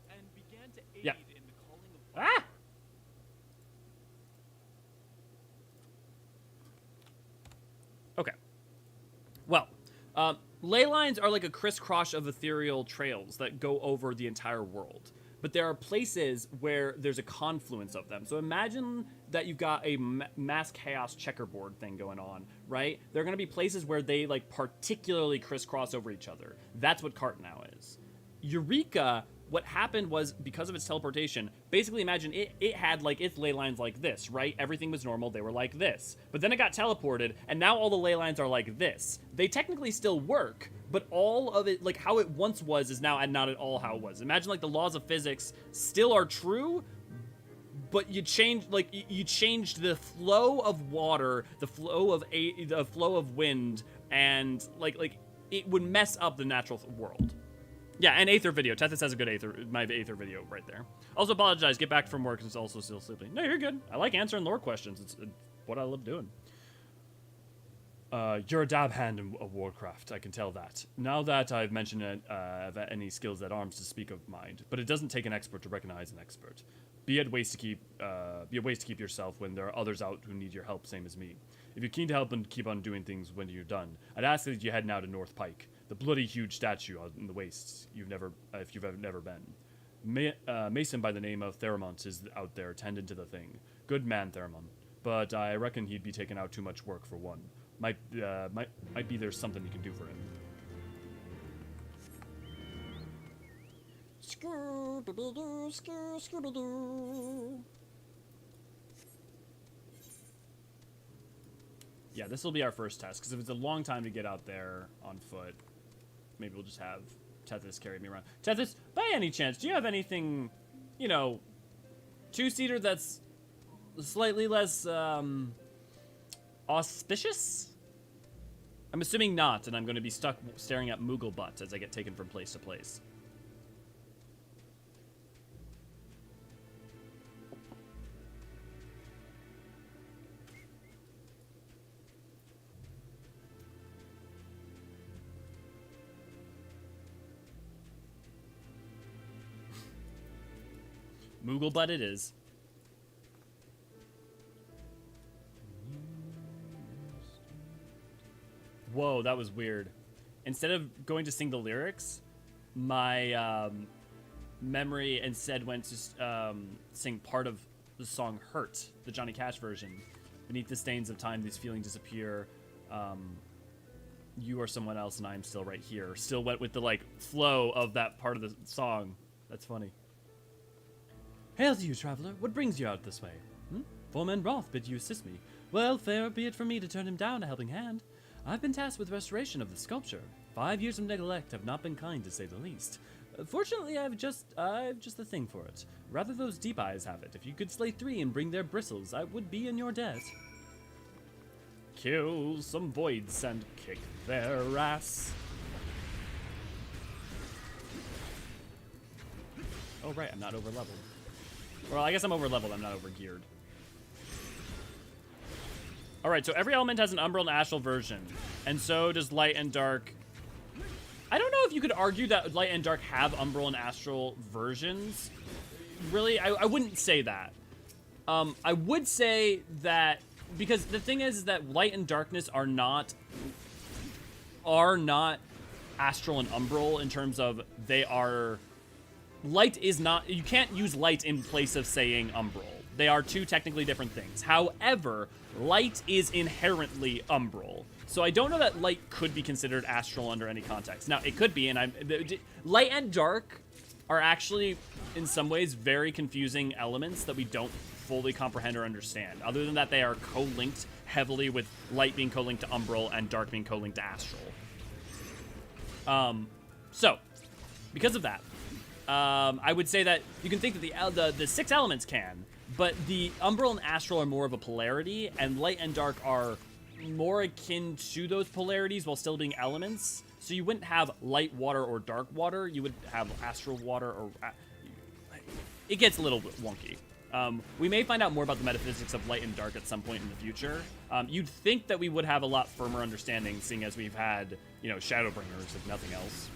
And began to aid in the calling of... Ah! Okay. Well, ley lines are like a crisscross of ethereal trails that go over the entire world. But there are places where there's a confluence of them. So imagine that you've got a mass chaos checkerboard thing going on, right? There are going to be places where they, like, particularly crisscross over each other. That's what Cartanau is. Eureka, what happened was, because of its teleportation, basically imagine it had, like, its ley lines like this, right? Everything was normal. They were like this. But then it got teleported, and now all the ley lines are like this. They technically still work, but all of it, like, how it once was is now not at all how it was. Imagine, like, the laws of physics still are true, but you changed the flow of water, the flow of wind, and, like, it would mess up the natural world. Yeah, and Aether video. Tethys has a good my Aether video right there. Also apologize, get back from work, it's also still sleeping. No, you're good. I like answering lore questions. It's what I love doing. You're a dab hand in Warcraft, I can tell that. Now that I've mentioned any skills at arms to speak of mind, but it doesn't take an expert to recognize an expert. Be a ways to keep yourself when there are others out who need your help, same as me. If you're keen to help and keep on doing things when you're done, I'd ask that you head now to North Pike, the bloody huge statue out in the wastes if you've never been. Mason by the name of Theramont is out there tending to the thing. Good man, Theramont, but I reckon he'd be taking out too much work for one. Might be there's something you can do for him. Yeah, this will be our first test, because if it's a long time to get out there on foot, maybe we'll just have Tethys carry me around. Tethys, by any chance, do you have anything, you know, two-seater that's slightly less, auspicious? I'm assuming not, and I'm going to be stuck staring at Moogle butts as I get taken from place to place. Moogle butt it is. Whoa, that was weird. Instead of going to sing the lyrics, my memory instead went to sing part of the song Hurt, the Johnny Cash version. Beneath the stains of time, these feelings disappear. You are someone else and I am still right here. Still went with the, like, flow of that part of the song. That's funny. Hail to you, traveler. What brings you out this way? Foreman Roth bid you assist me. Well, fair be it for me to turn him down a helping hand. I've been tasked with restoration of the sculpture. 5 years of neglect have not been kind, to say the least. Fortunately, I've just the thing for it. Rather those deep eyes have it. If you could slay 3 and bring their bristles, I would be in your debt. Kill some voids and kick their ass. Oh, right, I'm not over leveled. Well, I guess I'm over leveled, I'm not over geared. Alright, so every element has an umbral and astral version, and so does light and dark. I don't know if you could argue that light and dark have umbral and astral versions. Really, I wouldn't say that. I would say that, because the thing is that light and darkness are not astral and umbral in terms of they are... Light is not... You can't use light in place of saying umbral. They are two technically different things. However, light is inherently umbral. So I don't know that light could be considered astral under any context. Now, it could be, and light and dark are actually, in some ways, very confusing elements that we don't fully comprehend or understand. Other than that, they are co-linked heavily, with light being co-linked to umbral and dark being co-linked to astral. So, because of that, I would say that you can think that the 6 elements can, but the umbral and astral are more of a polarity, and light and dark are more akin to those polarities while still being elements. So you wouldn't have light water or dark water. You would have astral water, or... it gets a little bit wonky. We may find out more about the metaphysics of light and dark at some point in the future. You'd think that we would have a lot firmer understanding, seeing as we've had, you know, Shadowbringers, if nothing else.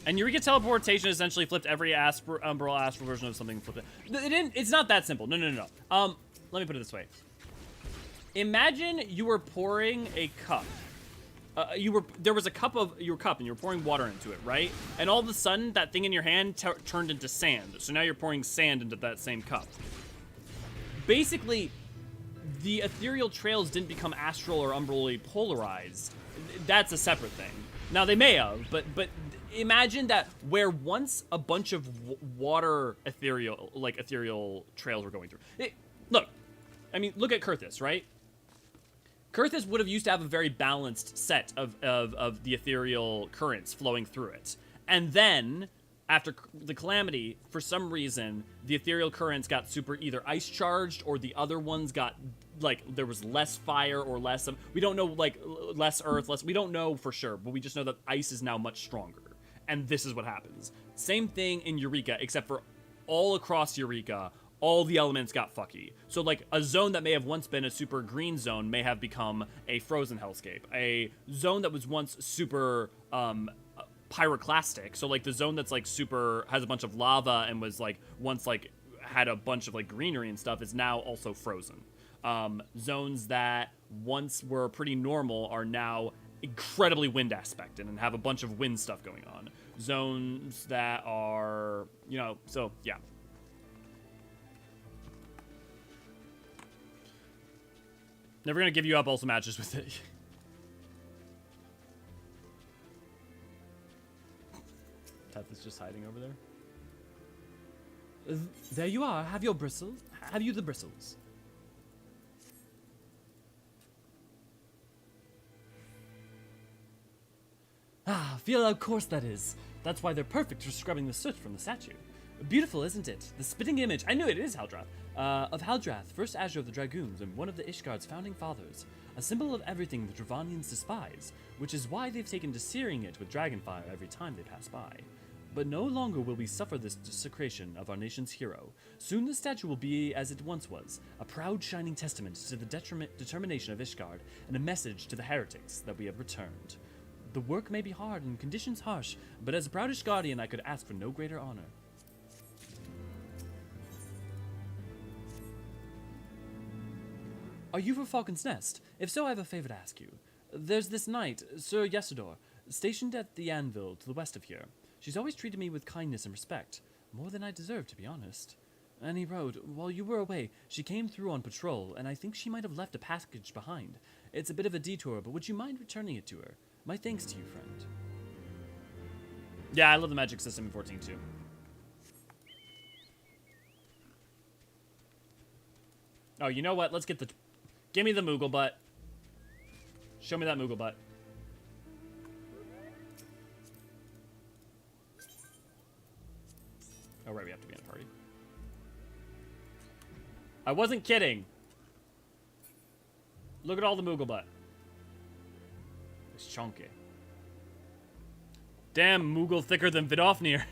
And Eureka Teleportation essentially flipped every umbral astral version of something. Flipped it. It's not that simple. No. Let me put it this way. Imagine you were pouring a cup. There was a cup of your cup, and you were pouring water into it, right? And all of a sudden, that thing in your hand turned into sand. So now you're pouring sand into that same cup. Basically, the ethereal trails didn't become astral or umbrally polarized. That's a separate thing. Now they may have, but imagine that where once a bunch of water ethereal trails were going through. Look at Kurthus, right? Kurthus would have used to have a very balanced set of the ethereal currents flowing through it. And then, after the Calamity, for some reason, the ethereal currents got super either ice-charged, or the other ones got, like, there was less fire or less... we don't know, like, less earth, less... We don't know for sure, but we just know that ice is now much stronger. And this is what happens. Same thing in Eureka, except for all across Eureka, all the elements got fucky. So, like, a zone that may have once been a super green zone may have become a frozen hellscape. A zone that was once super pyroclastic, so, like, the zone that's, like, super, has a bunch of lava and was, like, once, like, had a bunch of, like, greenery and stuff, is now also frozen. Zones that once were pretty normal are now incredibly wind aspected and have a bunch of wind stuff going on. Zones that are, you know, so, yeah. Never gonna give you up also matches with it. Teth is just hiding over there. There you are. Have your bristles. Have you the bristles? Ah, feel how coarse that is. That's why they're perfect for scrubbing the soot from the statue. Beautiful, isn't it? The spitting image, I knew it is Haldrath, of Haldrath, first Azure of the Dragoons and one of the Ishgard's founding fathers. A symbol of everything the Dravanians despise, which is why they've taken to searing it with dragonfire every time they pass by. But no longer will we suffer this desecration of our nation's hero. Soon the statue will be as it once was, a proud shining testament to the determination of Ishgard, and a message to the heretics that we have returned. The work may be hard and conditions harsh, but as a proud Ishgardian I could ask for no greater honor. Are you for Falcon's Nest? If so, I have a favor to ask you. There's this knight, Sir Yesidor, stationed at the anvil to the west of here. She's always treated me with kindness and respect, more than I deserve, to be honest. And he wrote, while you were away, she came through on patrol, and I think she might have left a package behind. It's a bit of a detour, but would you mind returning it to her? My thanks to you, friend. Yeah, I love the magic system in 14 too. Oh, you know what? Let's get the... Give me the Moogle butt. Show me that Moogle butt. Oh, right, we have to be in a party. I wasn't kidding. Look at all the Moogle butt. It's chunky. Damn, Moogle thicker than Vidofnir.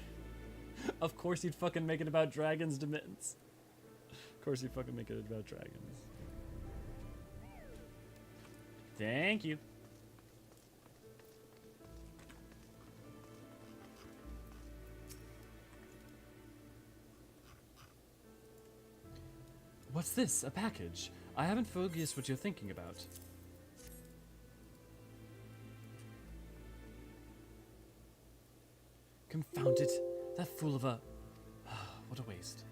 Of course you'd fucking make it about dragons, Demins. Of course you'd fucking make it about dragons. Thank you. What's this? A package? I haven't focused what you're thinking about. Confound it. That fool of a... What a waste.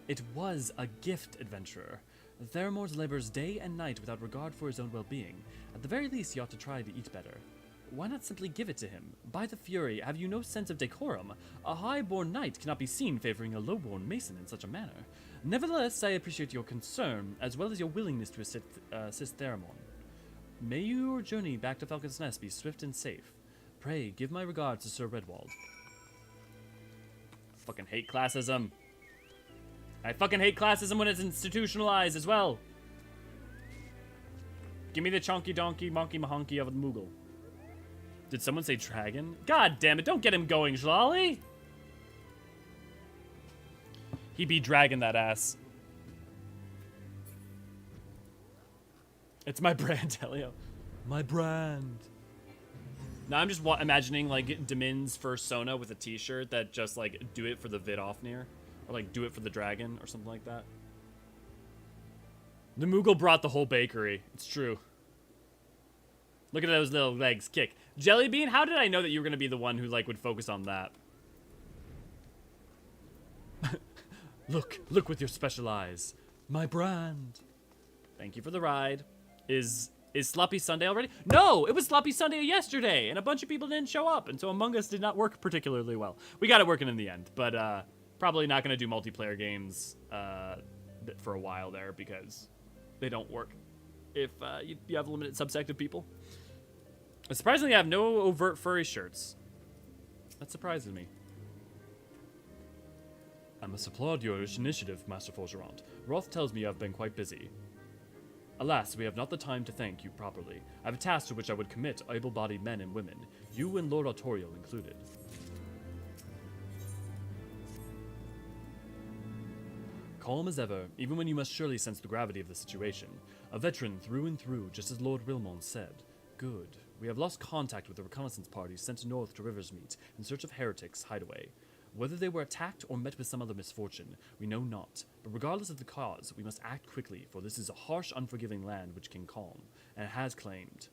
It was a gift, adventurer. Theramor's labors day and night without regard for his own well-being. At the very least, he ought to try to eat better. Why not simply give it to him? By the Fury, have you no sense of decorum? A high-born knight cannot be seen favoring a low-born mason in such a manner. Nevertheless, I appreciate your concern, as well as your willingness to assist Theramon. May your journey back to Falcon's Nest be swift and safe. Pray, give my regards to Sir Redwald. Fucking hate classism. I fucking hate classism when it's institutionalized as well. Give me the chonky donkey monkey mahonky of the Moogle. Did someone say dragon? God damn it, don't get him going, Shlali! He be dragging that ass. It's my brand, Helio. My brand. Now I'm just imagining, like, Demin's first Sona with a t-shirt that just, like, do it for the Vidofnir. Or, like, do it for the dragon or something like that. The Moogle brought the whole bakery. It's true. Look at those little legs kick. Jellybean, how did I know that you were going to be the one who, like, would focus on that? Look with your special eyes. My brand. Thank you for the ride. Is Sloppy Sunday already? No, it was Sloppy Sunday yesterday, and a bunch of people didn't show up, and so Among Us did not work particularly well. We got it working in the end, but probably not going to do multiplayer games for a while there because they don't work if you have a limited subsect of people. Surprisingly, I have no overt furry shirts. That surprises me. I must applaud your initiative, Master Forgerant. Roth tells me you have been quite busy. Alas, we have not the time to thank you properly. I have a task to which I would commit able-bodied men and women, you and Lord Autorial included. Calm as ever, even when you must surely sense the gravity of the situation. A veteran through and through, just as Lord Wilmon said. Good. We have lost contact with the reconnaissance party sent north to Riversmeet in search of Heretic's hideaway. Whether they were attacked or met with some other misfortune, we know not. But regardless of the cause, we must act quickly, for this is a harsh, unforgiving land which can claim and has claimed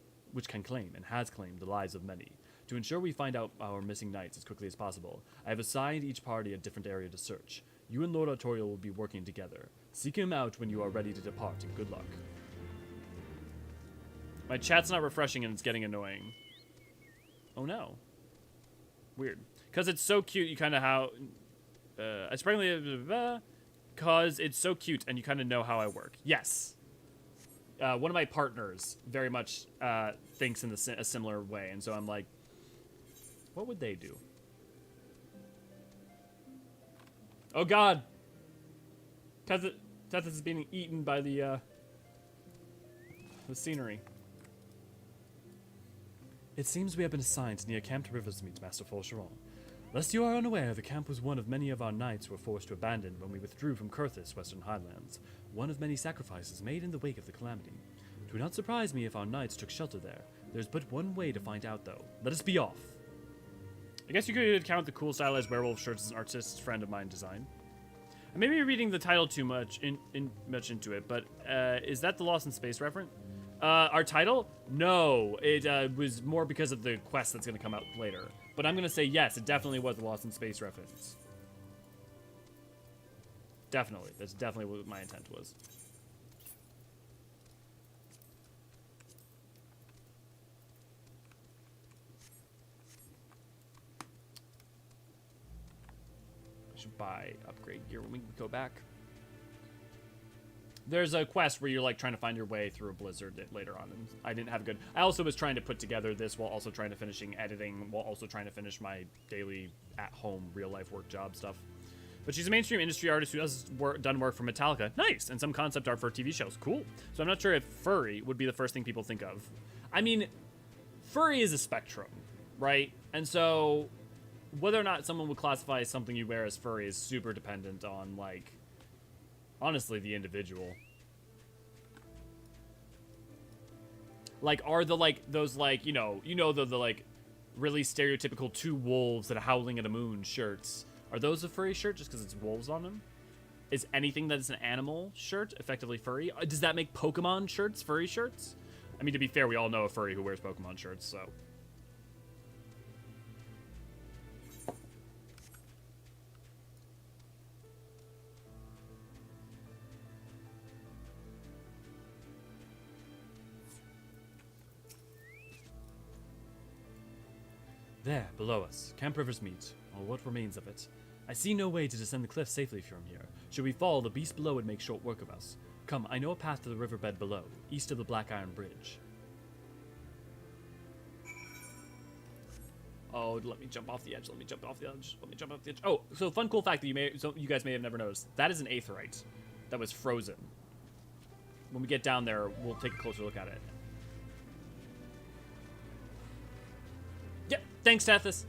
the lives of many. To ensure we find out our missing knights as quickly as possible, I have assigned each party a different area to search. You and Lord Autorial will be working together. Seek him out when you are ready to depart, and good luck. My chat's not refreshing and it's getting annoying. Oh no. Weird. Because it's so cute, you kind of because it's so cute and you kind of know how I work. Yes. One of my partners very much thinks in a similar way, and so I'm like, what would they do? Oh god! Tethys is being eaten by the scenery. It seems we have been assigned near Camp to Riversmeet, Master Forgeron. Lest you are unaware, the camp was one of many of our knights were forced to abandon when we withdrew from Kurthis, Western Highlands. One of many sacrifices made in the wake of the calamity. It would not surprise me if our knights took shelter there. There's but one way to find out, though. Let us be off. I guess you could count the cool stylized werewolf shirts as an artist's friend of mine design. I may be reading the title too much much into it, but is that the Lost in Space reference? Our title? No, it was more because of the quest that's going to come out later. But I'm going to say yes, it definitely was the Lost in Space reference. Definitely. That's definitely what my intent was. I should buy upgrade gear when we go back. There's a quest where you're like trying to find your way through a blizzard later on, and I didn't have a good. I also was trying to put together this while also trying to finishing editing, while also trying to finish my daily at-home real-life work job stuff. But she's a mainstream industry artist who has done work for Metallica, nice, and some concept art for TV shows, cool. So I'm not sure if furry would be the first thing people think of. I mean, furry is a spectrum, right? And so whether or not someone would classify something you wear as furry is super dependent on like. Honestly, the individual. Like, are the, like, those, like, you know, the like, really stereotypical two wolves that are howling at a moon shirts. Are those a furry shirt just because it's wolves on them? Is anything that is an animal shirt effectively furry? Does that make Pokemon shirts furry shirts? I mean, to be fair, we all know a furry who wears Pokemon shirts, so. There, below us, Camp Rivers meet, or what remains of it. I see no way to descend the cliff safely from here. Should we fall, the beast below would make short work of us. Come, I know a path to the riverbed below, east of the Black Iron Bridge. Oh, let me jump off the edge, let me jump off the edge, let me jump off the edge. Oh, so fun cool fact that you guys may have never noticed. That is an aetheryte that was frozen. When we get down there, we'll take a closer look at it. Yep, thanks, Tethys.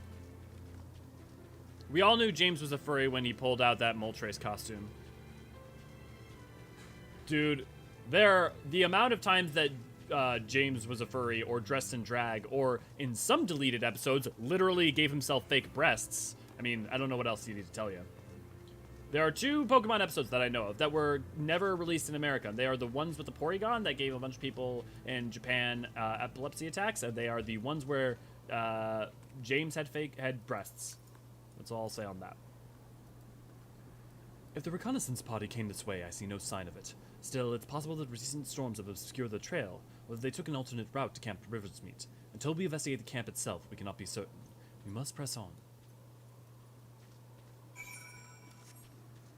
We all knew James was a furry when he pulled out that Moltres costume. Dude, the amount of times that James was a furry or dressed in drag or in some deleted episodes literally gave himself fake breasts. I mean, I don't know what else you need to tell you. There are 2 Pokemon episodes that I know of that were never released in America. They are the ones with the Porygon that gave a bunch of people in Japan epilepsy attacks, and they are the ones where James had breasts. That's all I'll say on that. If the reconnaissance party came this way, I see no sign of it. Still, it's possible that recent storms have obscured the trail, or that they took an alternate route to Camp Rivers meet. Until we investigate the camp itself, we cannot be certain. We must press on.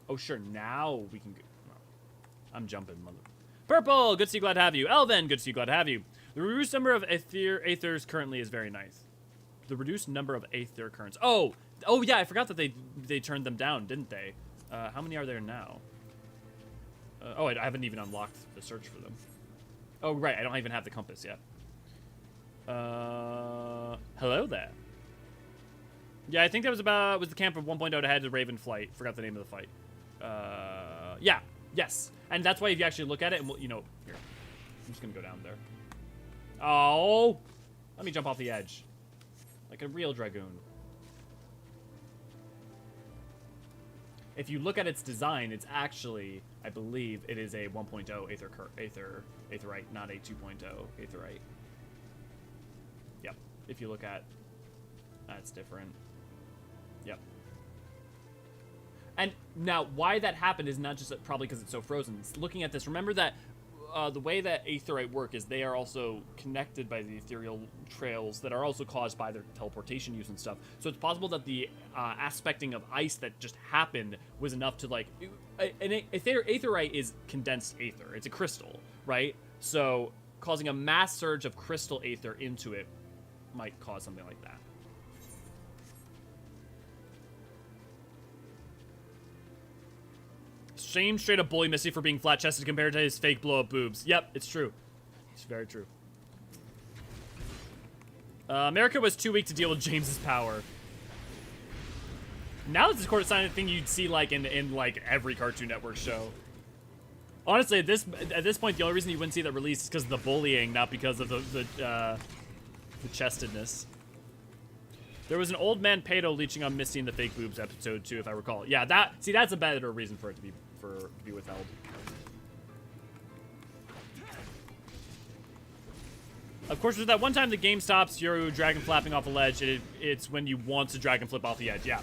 Oh, sure, now we can go. Well, I'm jumping, mother. Purple, good to see you, glad to have you. Elven, good to see you, glad to have you. The reduced number of aethers currently is very nice. The reduced number of aether currents. Oh, yeah, I forgot that they turned them down, didn't they? How many are there now? I haven't even unlocked the search for them. Oh, right, I don't even have the compass yet. Hello there. Yeah, I think that was the camp of 1.0 to head to Raven Flight. Forgot the name of the fight. Yeah, yes. And that's why if you actually look at it, and we'll, here. I'm just gonna go down there. Oh! Let me jump off the edge. Like a real Dragoon. If you look at its design, it's actually, I believe, it is a 1.0 aetherite, not a 2.0 aetherite. Yep. If you look at, that's different. Yep. And now, why that happened is not just probably because it's so frozen. It's looking at this, remember that the way that aetherite work is they are also connected by the ethereal trails that are also caused by their teleportation use and stuff. So it's possible that the aspecting of ice that just happened was enough to like... Aetherite is condensed aether. It's a crystal, right? So causing a mass surge of crystal aether into it might cause something like that. Shame straight up bully Missy for being flat-chested compared to his fake blow-up boobs. Yep, it's true. It's very true. America was too weak to deal with James's power. Now this is sort of thing you'd see like in like every Cartoon Network show. Honestly, at this point, the only reason you wouldn't see that release is because of the bullying, not because of the chestedness. There was an old man pedo leeching on Misty in the fake boobs episode too, if I recall. Yeah, that's a better reason for it to be withheld. Of course, there's that one time the game stops, you're dragon flapping off a ledge. It's when you want to dragon flip off the edge. Yeah.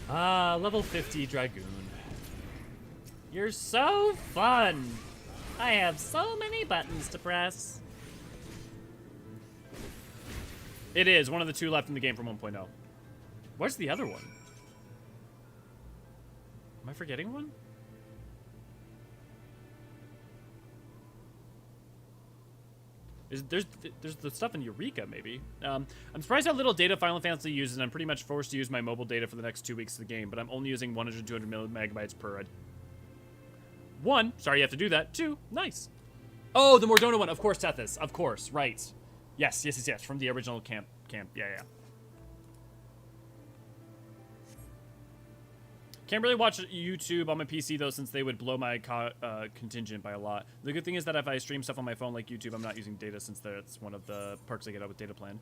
Ah, level 50 Dragoon. You're so fun. I have so many buttons to press. It is one of the 2 left in the game from 1.0. Where's the other one? Am I forgetting one? There's the stuff in Eureka, maybe. I'm surprised how little data Final Fantasy uses, and I'm pretty much forced to use my mobile data for the next 2 weeks of the game, but I'm only using 100, 200 megabytes per. 1, sorry you have to do that. 2, nice. Oh, the Mordona one, of course, Tethys. Of course, right. Yes, from the original camp. Yeah. Can't really watch YouTube on my PC, though, since they would blow my contingent by a lot. The good thing is that if I stream stuff on my phone like YouTube, I'm not using data, since that's one of the perks I get out with data plan.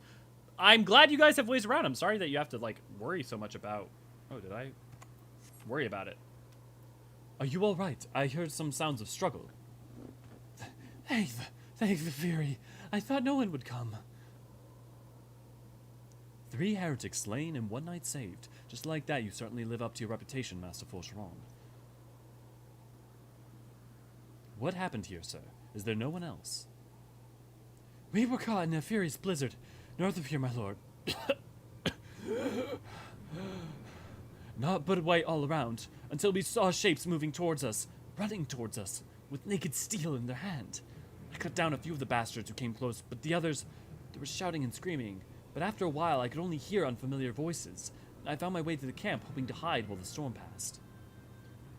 I'm glad you guys have ways around. I'm sorry that you have to, like, worry so much about... Oh, did I worry about it? Are you all right? I heard some sounds of struggle. Thank the Fury. I thought no one would come. 3 heretics slain and 1 knight saved. Just like that, you certainly live up to your reputation, Master Forgeron. What happened here, sir? Is there no one else? We were caught in a furious blizzard, north of here, my lord. Not but white all around, until we saw shapes moving towards us, running towards us, with naked steel in their hand. I cut down a few of the bastards who came close, but the others, they were shouting and screaming. But after a while, I could only hear unfamiliar voices. I found my way to the camp, hoping to hide while the storm passed.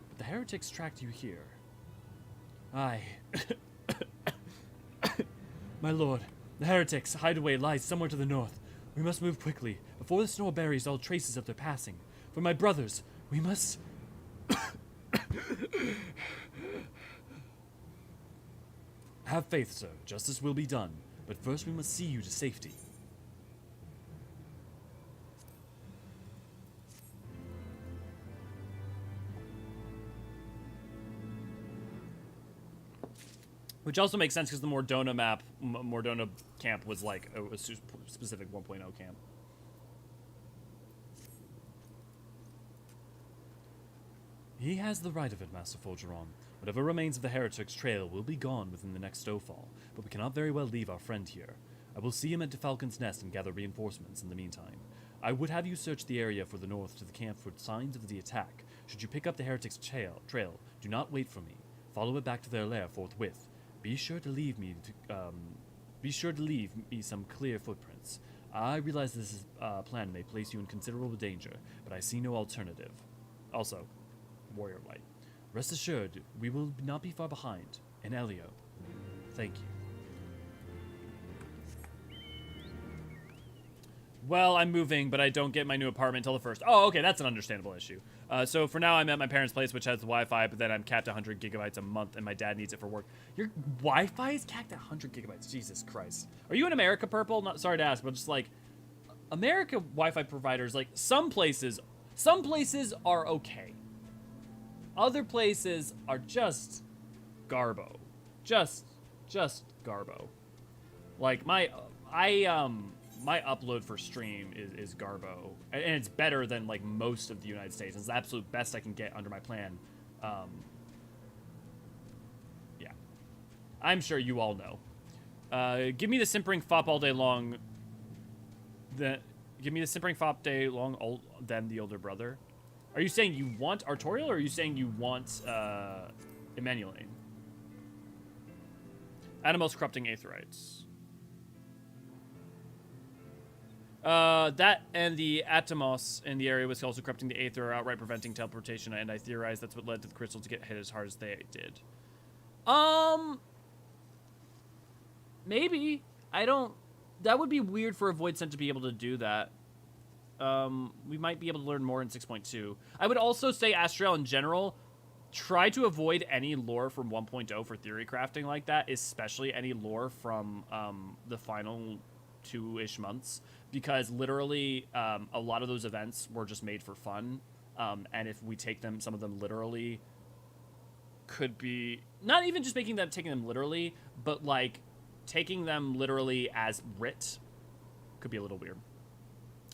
But the heretics tracked you here. Aye. My lord, the heretics' hideaway lies somewhere to the north. We must move quickly, before the snow buries all traces of their passing. For my brothers, we must... Have faith, sir. Justice will be done. But first we must see you to safety. Which also makes sense because the Mordona map, Mordona camp was like a specific 1.0 camp. He has the right of it, Master Forgeron. Whatever remains of the Heretic's trail will be gone within the next snowfall, but we cannot very well leave our friend here. I will see him at the Falcon's Nest and gather reinforcements in the meantime. I would have you search the area for the north to the camp for signs of the attack. Should you pick up the Heretic's trail, do not wait for me. Follow it back to their lair forthwith. Be sure to leave me some clear footprints. I realize this plan may place you in considerable danger, but I see no alternative. Also, Warrior Light. Rest assured, we will not be far behind. And Elio, thank you. Well, I'm moving, but I don't get my new apartment until the 1st. Oh, okay, that's an understandable issue. So for now, I'm at my parents' place, which has the Wi-Fi, but then I'm capped at 100 gigabytes a month, and my dad needs it for work. Your Wi-Fi is capped at 100 gigabytes? Jesus Christ. Are you in America, Purple? Not sorry to ask, but just like, America Wi-Fi providers, like, some places are okay. Other places are just garbo. Just garbo. Like, my upload for stream is garbo, and it's better than like most of the United States. It's the absolute best I can get under my plan. Yeah, I'm sure you all know. Give me the simpering fop all day long. Give me the simpering fop day long. Then the older brother. Are you saying you want Artorial, or are you saying you want Emmanueline? Animals corrupting Aetherites. That and the Atomos in the area was also corrupting the Aether, outright preventing teleportation, and I theorize that's what led to the crystal to get hit as hard as they did. Maybe. I don't... That would be weird for a Void Scent to be able to do that. We might be able to learn more in 6.2. I would also say Astral in general, try to avoid any lore from 1.0 for theory crafting like that, especially any lore from the final 2-ish months, because literally a lot of those events were just made for fun, and if we take them, some of them literally, could be not even just taking them literally, but like taking them literally as writ could be a little weird.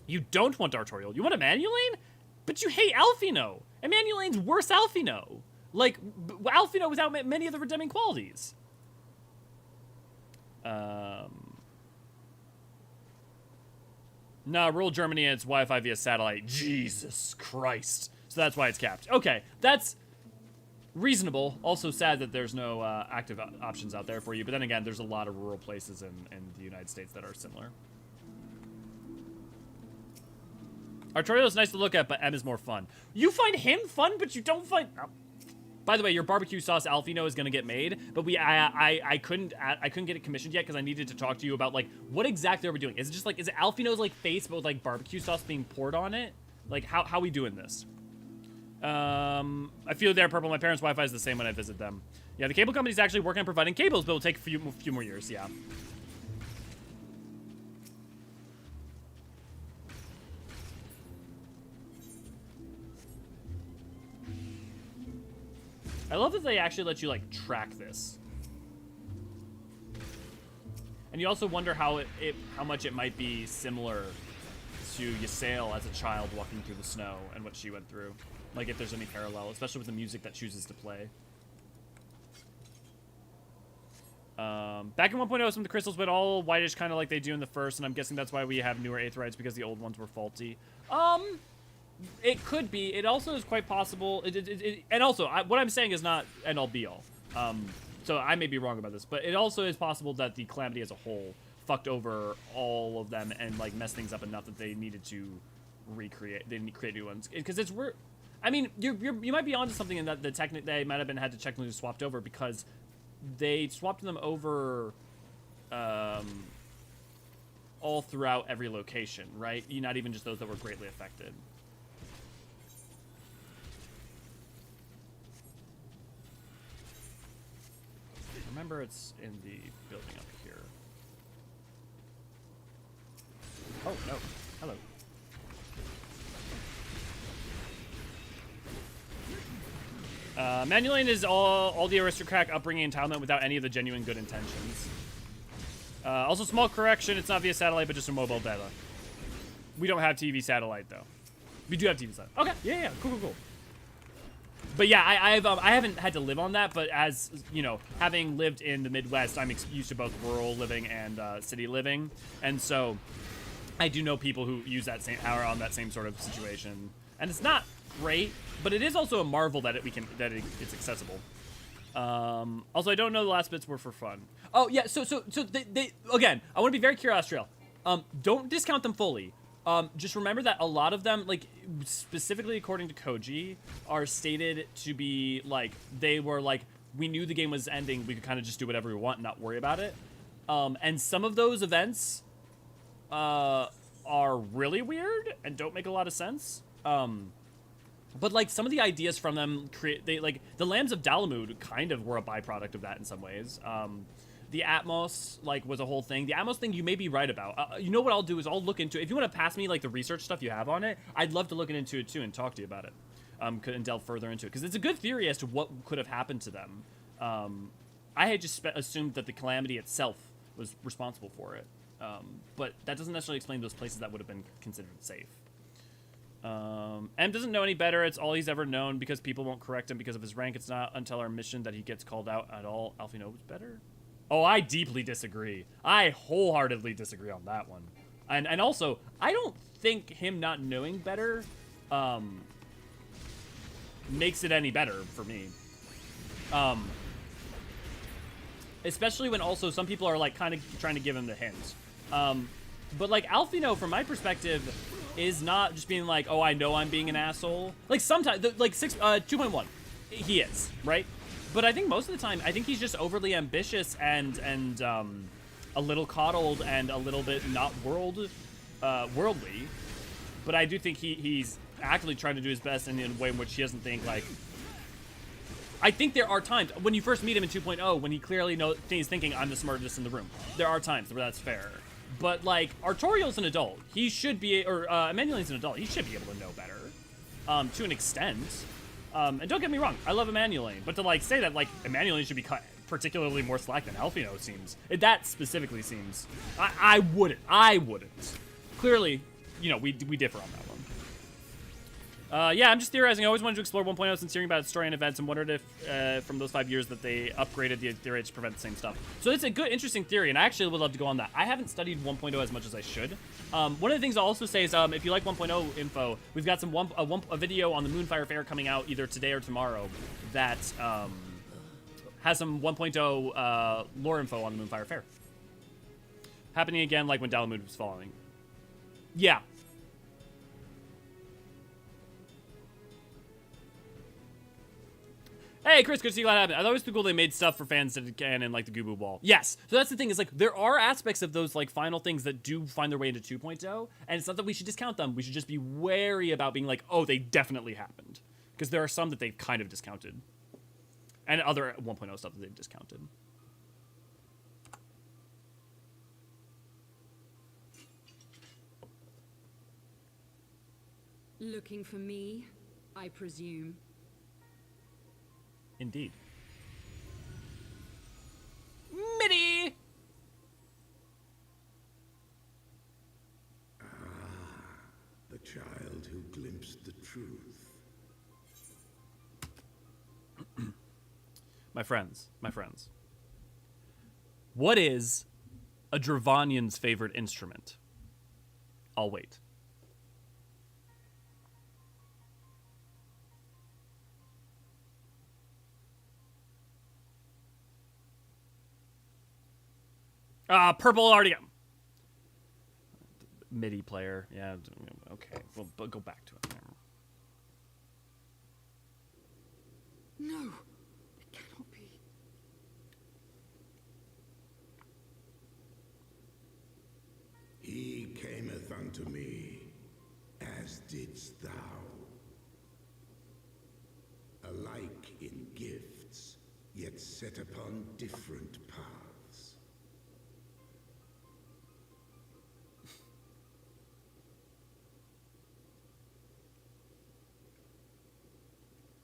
You don't want Artorial. You want Emmanuelane? But you hate Alphino. Emmanuelane's worse Alphino. Like, Alphino without many of the redeeming qualities. Nah, rural Germany and it's Wi-Fi via satellite. Jesus Christ. So that's why it's capped. Okay, that's reasonable. Also sad that there's no active options out there for you. But then again, there's a lot of rural places in the United States that are similar. Artorial is nice to look at, but M is more fun. You find him fun, but you don't find... Oh. By the way, your barbecue sauce Alphino is going to get made, but I couldn't get it commissioned yet because I needed to talk to you about, like, what exactly are we doing? Is it just, like, is it Alphino's, like, face, but with, like, barbecue sauce being poured on it? Like, how are we doing this? I feel there, Purple. My parents' Wi-Fi is the same when I visit them. Yeah, the cable company's actually working on providing cables, but it'll take a few more years, yeah. I love that they actually let you, like, track this. And you also wonder how much it might be similar to Ysayle as a child walking through the snow and what she went through. Like, if there's any parallel, especially with the music that chooses to play. Back in 1.0, some of the crystals went all whitish, kind of like they do in the first, and I'm guessing that's why we have newer Aetherites, because the old ones were faulty. It could be. It also is quite possible. And also, what I'm saying is not end all be all. So I may be wrong about this, but it also is possible that the Calamity as a whole fucked over all of them and like messed things up enough that they needed to recreate. They need to create new ones because it's weird. I mean, you might be onto something in that they might have had to technically swapped over because they swapped them over all throughout every location, right? Not even just those that were greatly affected. Remember, it's in the building up here. Oh, no. Hello. Emmanuelane is all the aristocrat upbringing entitlement without any of the genuine good intentions. Also, small correction, it's not via satellite, but just a mobile data. We don't have TV satellite, though. We do have TV satellite. Okay, yeah, cool. But yeah, I haven't had to live on that, but as, you know, having lived in the Midwest, I'm used to both rural living and city living. And so I do know people who use that are on that same sort of situation. And it's not great, but it is also a marvel that it's accessible. Also, I don't know the last bits were for fun. Oh, yeah, so they again, I want to be very clear, Astriel. Don't discount them fully. Just remember that a lot of them, like, specifically according to Koji, are stated to be, like, they were, like, we knew the game was ending, we could kind of just do whatever we want and not worry about it. And some of those events are really weird and don't make a lot of sense. But, like, some of the ideas from them, like, the Lambs of Dalamud kind of were a byproduct of that in some ways. The Atmos, like, was a whole thing. The Atmos thing, you may be right about. You know what I'll do is I'll look into it. If you want to pass me, like, the research stuff you have on it, I'd love to look into it, too, and talk to you about it. And delve further into it. Because it's a good theory as to what could have happened to them. I had just assumed that the Calamity itself was responsible for it. But that doesn't necessarily explain those places that would have been considered safe. M doesn't know any better. It's all he's ever known because people won't correct him because of his rank. It's not until our mission that he gets called out at all. Alfie knows better? Oh, I deeply disagree. I wholeheartedly disagree on that one. And also, I don't think him not knowing better makes it any better for me. Especially when also some people are like kind of trying to give him the hint. But like Alphino, from my perspective, is not just being like, oh, I know I'm being an asshole. Like sometimes, like 2.1, he is, right? But I think most of the time, I think he's just overly ambitious and a little coddled and a little bit not worldly. But I do think he's actively trying to do his best in a way in which he doesn't think like I think there are times when you first meet him in 2.0 when he clearly he's thinking I'm the smartest in the room. There are times where that's fair. But like Artorial's an adult. He should be, or Emmanuel's an adult. He should be able to know better, to an extent. And don't get me wrong, I love Emmanuel, but to like say that like Emmanuel should be cut particularly more slack than Alfino seems, that specifically seems, I wouldn't. Clearly, you know, we differ on that one. Yeah, I'm just theorizing. I always wanted to explore 1.0 since hearing about its story and events and wondered if from those 5 years that they upgraded the theory to prevent the same stuff. So it's a good, interesting theory, and I actually would love to go on that. I haven't studied 1.0 as much as I should. One of the things I'll also say is if you like 1.0 info, we've got some a video on the Moonfire Fair coming out either today or tomorrow that has some 1.0 lore info on the Moonfire Fair. Happening again like when Dalamud was following. Yeah. Hey, Chris, good to see you. Glad it happened. I thought it was too cool they made stuff for fans that can in like the Gubu Ball. Yes. So that's the thing is like there are aspects of those like final things that do find their way into 2.0, and it's not that we should discount them. We should just be wary about being like, oh, they definitely happened, because there are some that they've kind of discounted, and other 1.0 stuff that they've discounted. Looking for me, I presume. Indeed. Midi! The child who glimpsed the truth. My friends. What is a Dravanian's favorite instrument? I'll wait. Purple Artium. MIDI player. Yeah, okay. We'll go back to it. No, it cannot be. He cameth unto me, as didst thou. Alike in gifts, yet set upon different paths.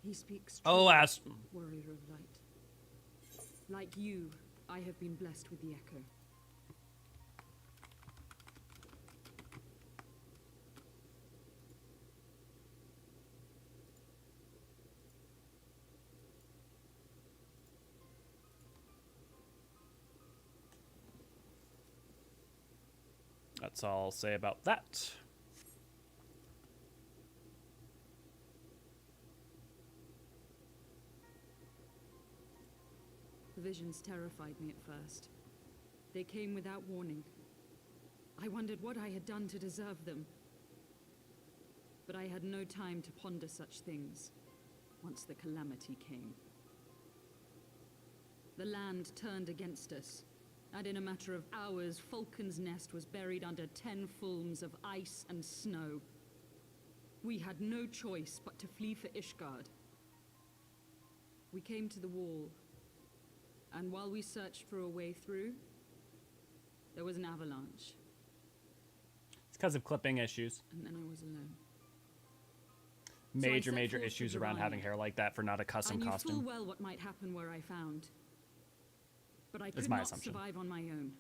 He speaks Oh, ass. warrior of light. Like you, I have been blessed with the echo. That's all I'll say about that. The visions terrified me at first. They came without warning. I wondered what I had done to deserve them. But I had no time to ponder such things once the calamity came. The land turned against us, and in a matter of hours, Falcon's nest was buried under 10 fulms of ice and snow. We had no choice but to flee for Ishgard. We came to the wall, and while we searched for a way through, there was an avalanche. It's because of clipping issues. And then I was alone. Major issues around having hair like that for not a custom I knew costume. full well what might happen where I found. But I That's could my not assumption. survive on my own.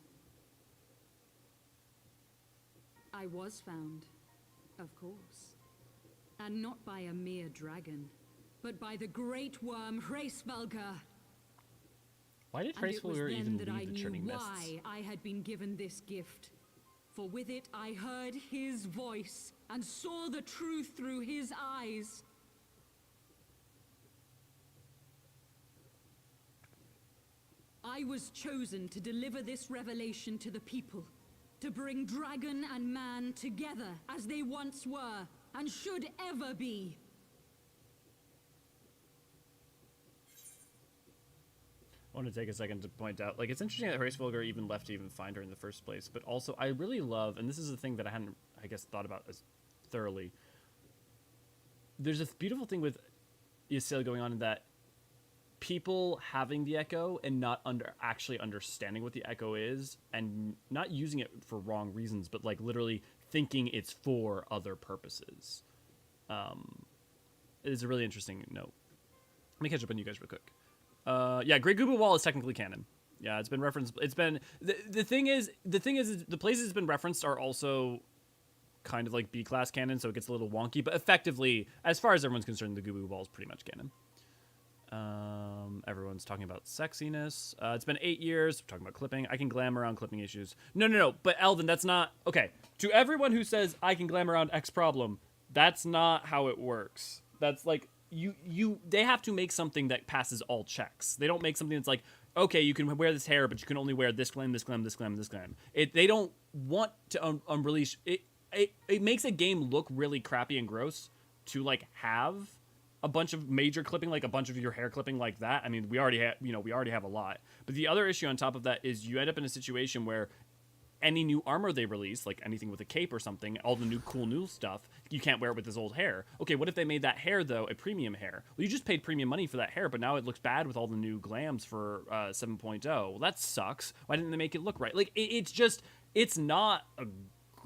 I was found, of course. And not by a mere dragon, but by the great worm Hreysvelgr. Why did And it was Hreysvelgr then even that I leave the knew Churning Mists? why I had been given this gift. For with it I heard his voice and saw the truth through his eyes. I was chosen to deliver this revelation to the people, to bring dragon and man together as they once were and should ever be. I want to take a second to point out, like, it's interesting that Hreysvelgr even left to even find her in the first place, but also I really love, and this is the thing that I hadn't, I guess, thought about as thoroughly. There's a beautiful thing with Yssil going on in that people having the echo and not actually understanding what the echo is and not using it for wrong reasons, but like literally thinking it's for other purposes. It is a really interesting note. Let me catch up on you guys real quick. Yeah, Great Gooba Wall is technically canon. Yeah, it's been referenced. It's been the thing is the places it's been referenced are also kind of like B-class canon, so it gets a little wonky. But effectively, as far as everyone's concerned, the Gooba Wall is pretty much canon. Everyone's talking about sexiness. It's been 8 years. We're talking about clipping. I can glam around clipping issues. No. But Elvin, that's not okay. To everyone who says I can glam around X problem, that's not how it works. That's like they have to make something that passes all checks. They don't make something that's like, okay, you can wear this hair, but you can only wear this glam, this glam, this glam, this glam. They don't want to unrelease it. It makes a game look really crappy and gross to like have a bunch of major clipping, like a bunch of your hair clipping like that. I mean, we already have a lot. But the other issue on top of that is you end up in a situation where any new armor they release, like anything with a cape or something, all the cool new stuff, you can't wear it with this old hair. Okay, what if they made that hair, though, a premium hair? Well, you just paid premium money for that hair, but now it looks bad with all the new glams for 7.0. Well, that sucks. Why didn't they make it look right? Like, it's not a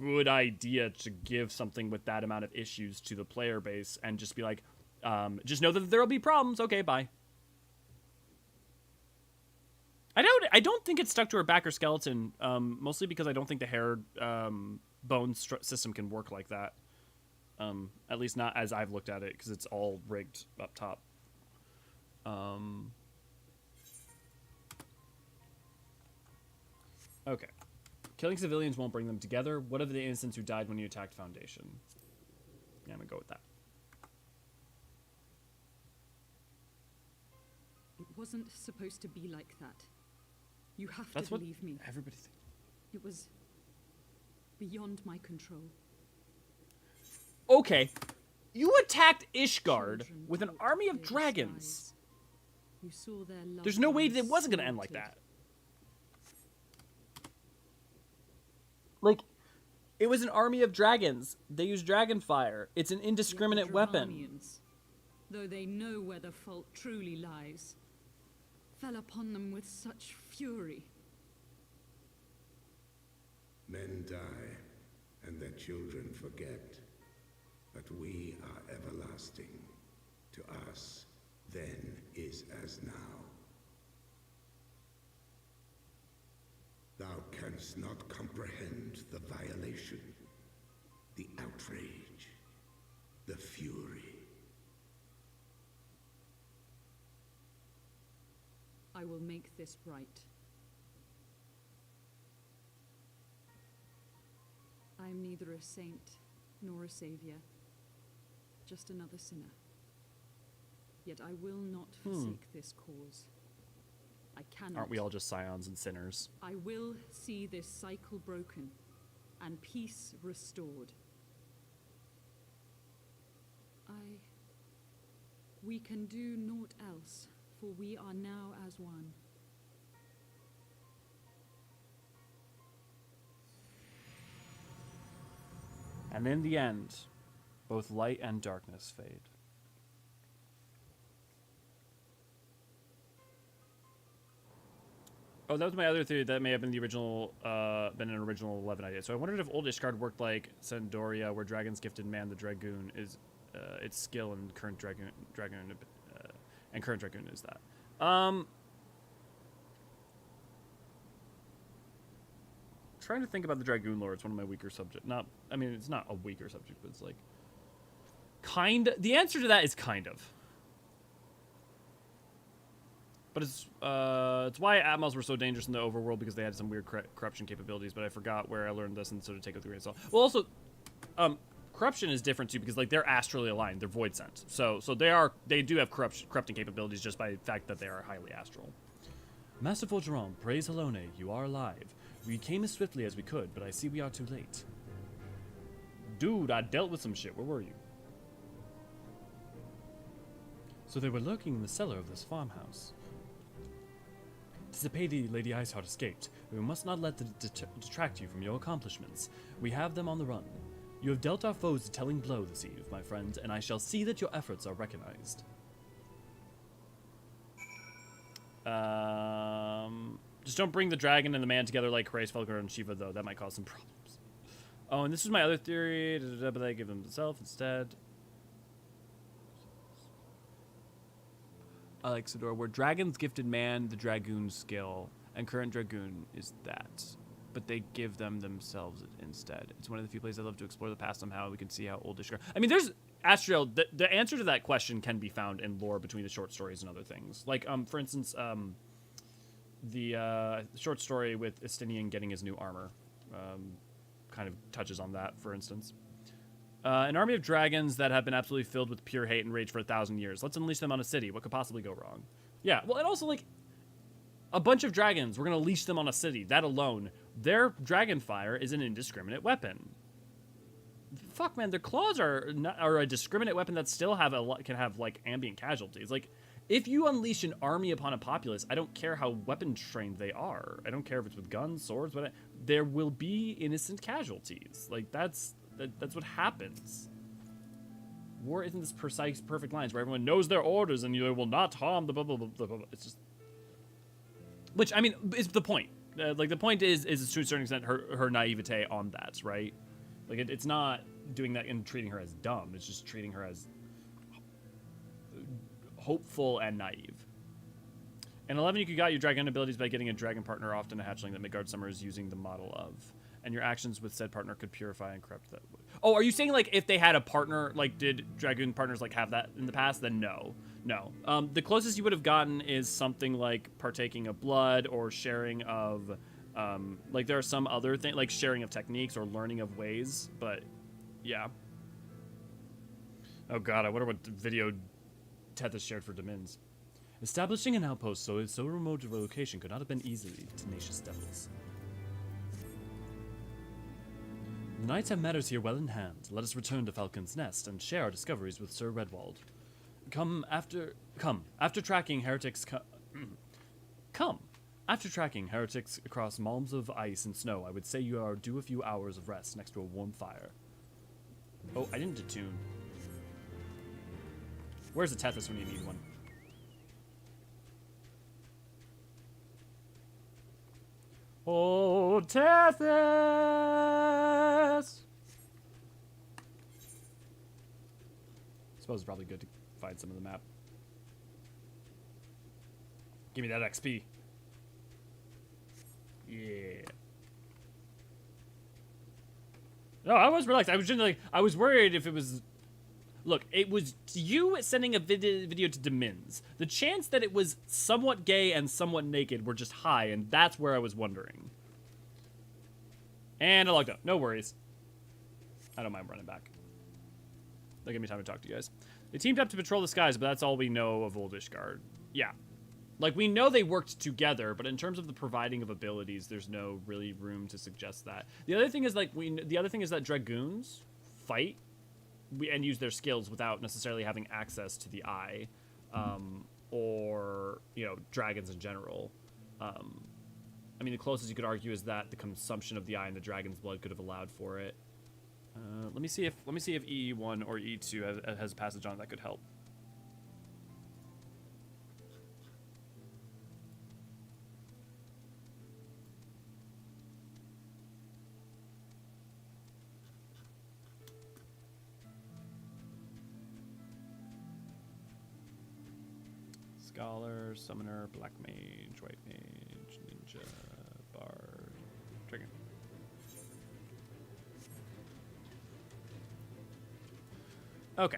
good idea to give something with that amount of issues to the player base and just be like, just know that there'll be problems. Okay, bye. I don't think it's stuck to her back or skeleton, mostly because I don't think the hair bone system can work like that. At least not as I've looked at it, because it's all rigged up top. Okay. Killing civilians won't bring them together. What of the innocents who died when you attacked Foundation? Yeah, I'm gonna go with that. It wasn't supposed to be like that. You have That's to what believe me. everybody thinks. It was beyond my control. Okay. You attacked Ishgard Children with an fought army of their dragons. skies. You saw their loved There's no way ones that it wasn't going to end like slaughtered. that. Like, it was an army of dragons. They used dragon fire. It's an Yet the indiscriminate weapon. Dravanians, though they know where the fault truly lies, fell upon them with such fury. Men die, and their children forget. But we are everlasting. To us, then is as now. Thou canst not comprehend the violation, the outrage, the fury. I will make this right. I am neither a saint nor a savior, just another sinner. Yet I will not forsake this cause. I cannot. Aren't we all just scions and sinners? I will see this cycle broken and peace restored. We can do naught else, for we are now as one. And in the end, both light and darkness fade. Oh, that was my other theory. That may have been the original, been an original 11 idea. So I wondered if old Ishgard worked like Sandoria, where dragons gifted man the Dragoon is its skill, and current Dragoon is that. Trying to think about the Dragoon lore. It's one of my weaker subjects. I mean, it's not a weaker subject, but it's like the answer to that is kind of. But it's why Atmos were so dangerous in the overworld, because they had some weird corruption capabilities. But I forgot where I learned this, and so to take it with a grain of salt. Well, also, corruption is different too, because like they're astrally aligned, they're void sent. So they do have corrupting capabilities just by the fact that they are highly astral. Masterful Jerome, praise Helone, you are alive. We came as swiftly as we could, but I see we are too late. Dude, I dealt with some shit. Where were you? So they were lurking in the cellar of this farmhouse. 'Tis a pity Lady Iceheart escaped. We must not let them detract you from your accomplishments. We have them on the run. You have dealt our foes a telling blow this eve, my friend, and I shall see that your efforts are recognized. Just don't bring the dragon and the man together like Christ, Falcon, and Shiva, though. That might cause some problems. Oh, and this was my other theory. But they give them themselves instead. Alexador, where dragons gifted man the Dragoon skill, and current Dragoon is that. But they give them themselves instead. It's one of the few places I love to explore the past somehow. We can see how old Ishgar... I mean, there's... Astriel, the answer to that question can be found in lore between the short stories and other things. Like, for instance, the short story with Estinian getting his new armor kind of touches on that, for instance. An army of dragons that have been absolutely filled with pure hate and rage for 1,000 years. Let's unleash them on a city. What could possibly go wrong? Yeah, well, and also, like, a bunch of dragons. We're going to leash them on a city. That alone. Their dragon fire is an indiscriminate weapon. Fuck, man, their claws are a discriminate weapon that still can have, like, ambient casualties. Like, if you unleash an army upon a populace, I don't care how weapon trained they are. I don't care if it's with guns, swords, whatever. There will be innocent casualties. Like, that's what happens. War isn't this precise, perfect lines where everyone knows their orders and you will not harm the blah, blah, blah, blah, blah. It's just... Which, I mean, is the point. Like, the point is to a certain extent her naivete on that, right? Like, it's not doing that and treating her as dumb. It's just treating her as hopeful and naive. In 11, you could got your dragon abilities by getting a dragon partner, often a hatchling that Midgard Summer is using the model of. And your actions with said partner could purify and corrupt that. Oh, are you saying, like, if they had a partner, like, did Dragoon partners, like, have that in the past? Then no. No. The closest you would have gotten is something like partaking of blood or sharing of... like, there are some other things, like sharing of techniques or learning of ways, but yeah. Oh god, I wonder what video Tethys shared for Demins. Establishing an outpost so remote a location could not have been easily, tenacious devils. The knights have matters here well in hand. Let us return to Falcon's Nest and share our discoveries with Sir Redwald. After tracking heretics across malms of ice and snow, I would say you are due a few hours of rest next to a warm fire. Oh, I didn't detune. Where's the Tethys when you need one? Oh, Tethys! I suppose it's probably good to find some of the map. Give me that XP. Yeah. No, I was relaxed. I was just like, I was worried if it was... Look, it was you sending a video to Demins. The chance that it was somewhat gay and somewhat naked were just high, and that's where I was wondering. And I logged up. No worries. I don't mind running back. They'll give me time to talk to you guys. They teamed up to patrol the skies, but that's all we know of Old Ishgard. Yeah. Like, we know they worked together, but in terms of the providing of abilities, there's no really room to suggest that. The other thing is, like, that Dragoons fight and use their skills without necessarily having access to the eye, or, you know, dragons in general. I mean, the closest you could argue is that the consumption of the eye and the dragon's blood could have allowed for it. Let me see if E1 or E2 has a passage on that could help. Scholar, Summoner, Black Mage, White Mage, Ninja, Bard, Dragon. Okay.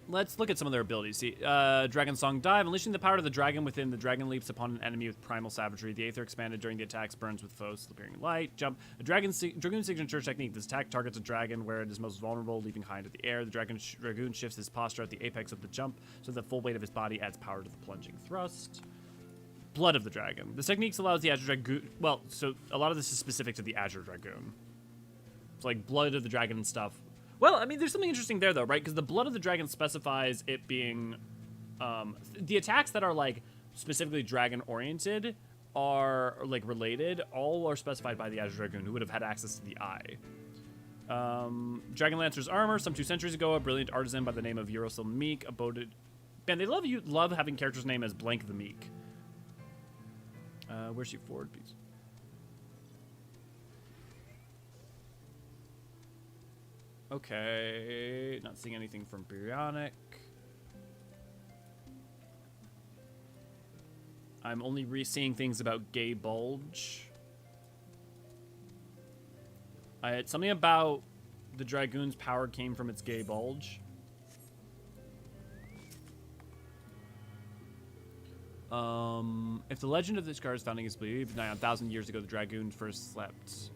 Let's look at some of their abilities. See, Dragon Song Dive. Unleashing the power of the dragon within, the dragon leaps upon an enemy with primal savagery. The Aether expanded during the attacks, burns with foes, appearing light. Jump. A Dragoon signature technique. This attack targets a dragon where it is most vulnerable, leaving high into the air. The Dragoon shifts his posture at the apex of the jump, so the full weight of his body adds power to the plunging thrust. Blood of the Dragon. This technique allows the Azure Dragoon... Well, so a lot of this is specific to the Azure Dragoon. It's like Blood of the Dragon and stuff. Well, I mean, there's something interesting there, though, right? Because the Blood of the Dragon specifies it being... the attacks that are, like, specifically dragon-oriented are, like, related. All are specified by the Azure Dragoon, who would have had access to the eye. Dragon Lancer's armor. Some 2 centuries ago, a brilliant artisan by the name of Eorzean Meek Man, they love having characters' name as Blank the Meek. Where's she forward, please? Okay, not seeing anything from Bionic. I'm only re-seeing things about Gay Bulge. It's something about the Dragoon's power came from its Gay Bulge. If the legend of the Ishgardian's founding is believed, 9,000 years ago the Dragoon first slept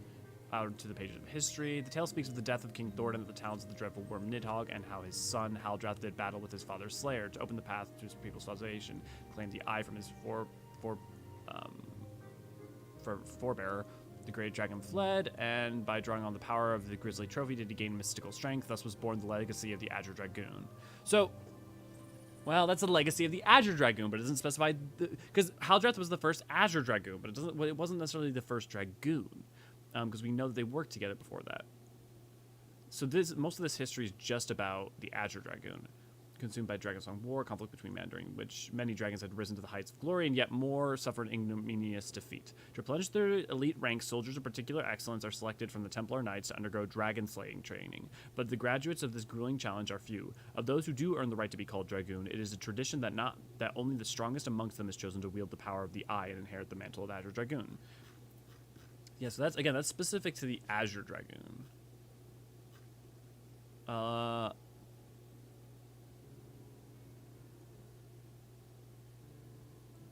out to the pages of history. The tale speaks of the death of King Thordan at the towns of the dreadful worm Nidhogg, and how his son Haldrath did battle with his father's slayer to open the path to his people's salvation, claimed the eye from his forebearer. The great dragon fled, and by drawing on the power of the grisly trophy did he gain mystical strength. Thus was born the legacy of the Azure Dragoon. So, well, that's the legacy of the Azure Dragoon, but it doesn't specify because Haldrath was the first Azure Dragoon, but it wasn't necessarily the first Dragoon, because we know that they worked together before that. So most of this history is just about the Azure Dragoon, consumed by Dragonsong War, conflict between men during which many dragons had risen to the heights of glory, and yet more suffered ignominious defeat. To replenish their elite ranks, soldiers of particular excellence are selected from the Templar Knights to undergo dragon slaying training. But the graduates of this grueling challenge are few. Of those who do earn the right to be called Dragoon, it is a tradition that only the strongest amongst them is chosen to wield the power of the Eye and inherit the mantle of Azure Dragoon. Yeah, so that's specific to the Azure Dragoon.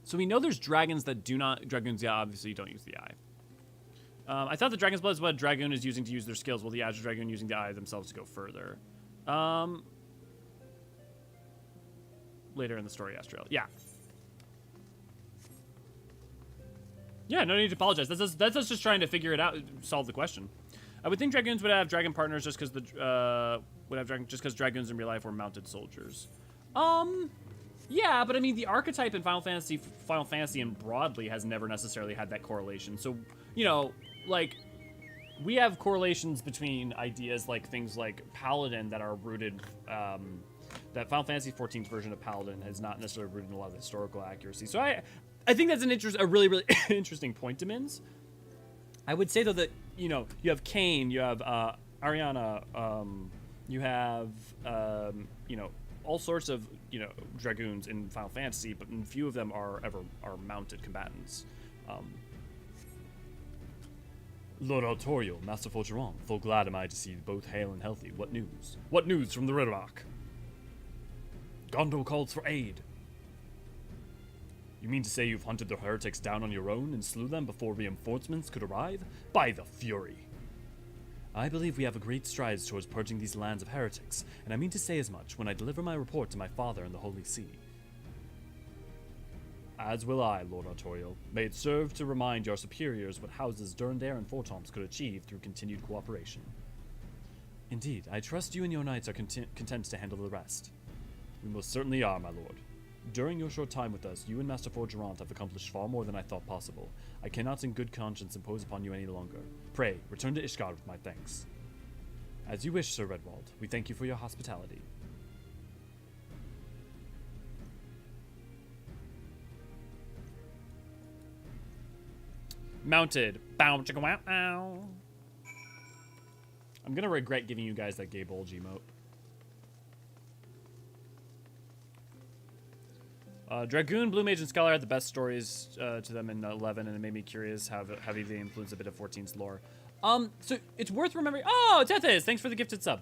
So we know there's dragons that do not... Dragoons, yeah, obviously don't use the eye. I thought the Dragon's Blood is what Dragoon is using to use their skills, while the Azure Dragoon using the eye themselves to go further. Later in the story, Astriel. Yeah. Yeah, no need to apologize. That's us just trying to figure it out, solve the question. I would think Dragoons would have dragon partners just because Dragoons in real life were mounted soldiers. Yeah, but I mean, the archetype in Final Fantasy and broadly has never necessarily had that correlation. So, you know, like, we have correlations between ideas like things like Paladin that are rooted, that Final Fantasy XIV's version of Paladin is not necessarily rooted in a lot of historical accuracy. So I think that's a really, really interesting point to Mins. I would say, though, that, you know, you have Kain, you have Ariana, you have, you know, all sorts of, you know, Dragoons in Final Fantasy, but few of them are mounted combatants. Lord Altorio, Master Forgeron, full glad am I to see you both hale and healthy. What news? What news from the Riddermark? Gondor calls for aid. You mean to say you've hunted the heretics down on your own and slew them before reinforcements could arrive? By the Fury! I believe we have great strides towards purging these lands of heretics, and I mean to say as much when I deliver my report to my father in the Holy See. As will I, Lord Artorial. May it serve to remind your superiors what houses Durandare and Fortoms could achieve through continued cooperation. Indeed, I trust you and your knights are content to handle the rest. We most certainly are, my lord. During your short time with us, you and Master Forgerant have accomplished far more than I thought possible. I cannot in good conscience impose upon you any longer. Pray, return to Ishgard with my thanks. As you wish, Sir Redwald. We thank you for your hospitality. Mounted. Bow, chicka, wow, ow. I'm gonna regret giving you guys that gay bulge emote. Dragoon, Blue Mage, and Scholar had the best stories to them in 11, and it made me curious how heavy they influenced a bit of 14's lore. So it's worth remembering. Oh, Tethys, thanks for the gifted sub.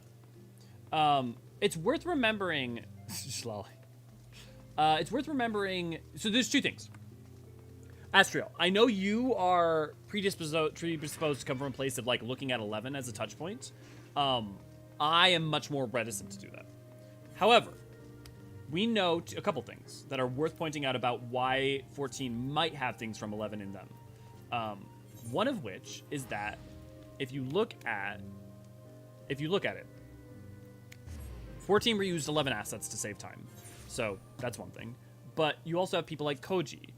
It's worth remembering. It's worth remembering. So there's two things. Astriel, I know you are predisposed to come from a place of like looking at 11 as a touch point. I am much more reticent to do that. However, we know a couple things that are worth pointing out about why 14 might have things from 11 in them. One of which is that if you look at it, 14 reused 11 assets to save time. So that's one thing. But you also have people like Koji,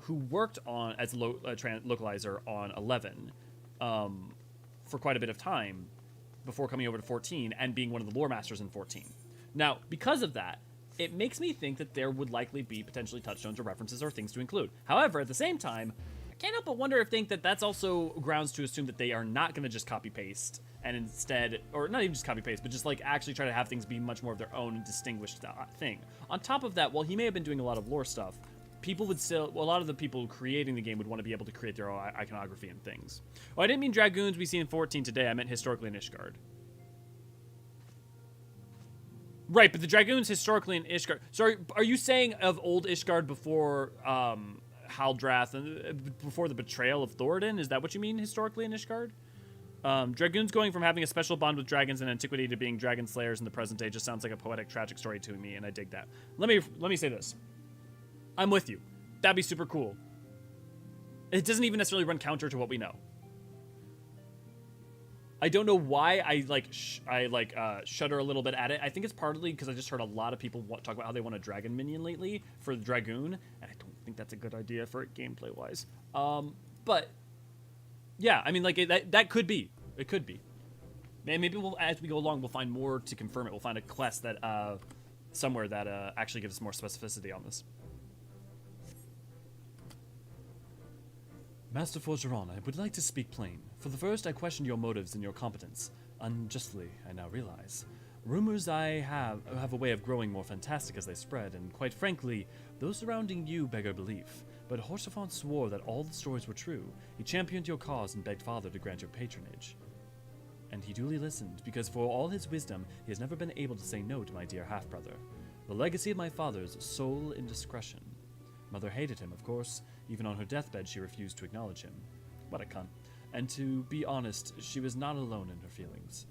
who worked on as localizer on 11 for quite a bit of time before coming over to 14 and being one of the lore masters in 14. Now, because of that, it makes me think that there would likely be potentially touchstones or references or things to include. However, at the same time, I can't help but wonder if think that that's also grounds to assume that they are not going to just copy-paste and instead, or not even just copy-paste, but just like actually try to have things be much more of their own distinguished thing. On top of that, while he may have been doing a lot of lore stuff, people would still, well, a lot of the people creating the game would want to be able to create their own iconography and things. Oh, I didn't mean Dragoons we see in 14 today, I meant historically in Ishgard. Right, but the Dragoons historically in Ishgard. Sorry, are you saying of old Ishgard before Haldrath and before the betrayal of Thoradin? Is that what you mean historically in Ishgard? Dragoons going from having a special bond with dragons in antiquity to being dragon slayers in the present day just sounds like a poetic, tragic story to me, and I dig that. Let me say this. I'm with you. That'd be super cool. It doesn't even necessarily run counter to what we know. I don't know why I shudder a little bit at it. I think it's partly because I just heard a lot of people talk about how they want a dragon minion lately for the Dragoon, and I don't think that's a good idea for it gameplay wise. But yeah, I mean, like that could be. It could be. And maybe as we go along, we'll find more to confirm it. We'll find a quest that somewhere that actually gives us more specificity on this. Master Forgeron, I would like to speak plain. For the first, I questioned your motives and your competence. Unjustly, I now realize. Rumors I have a way of growing more fantastic as they spread, and quite frankly, those surrounding you beggar belief. But Horsefant swore that all the stories were true. He championed your cause and begged Father to grant your patronage. And he duly listened, because for all his wisdom, he has never been able to say no to my dear half-brother. The legacy of my father's sole indiscretion. Mother hated him, of course. Even on her deathbed, she refused to acknowledge him. What a cunt. And to be honest, she was not alone in her feelings.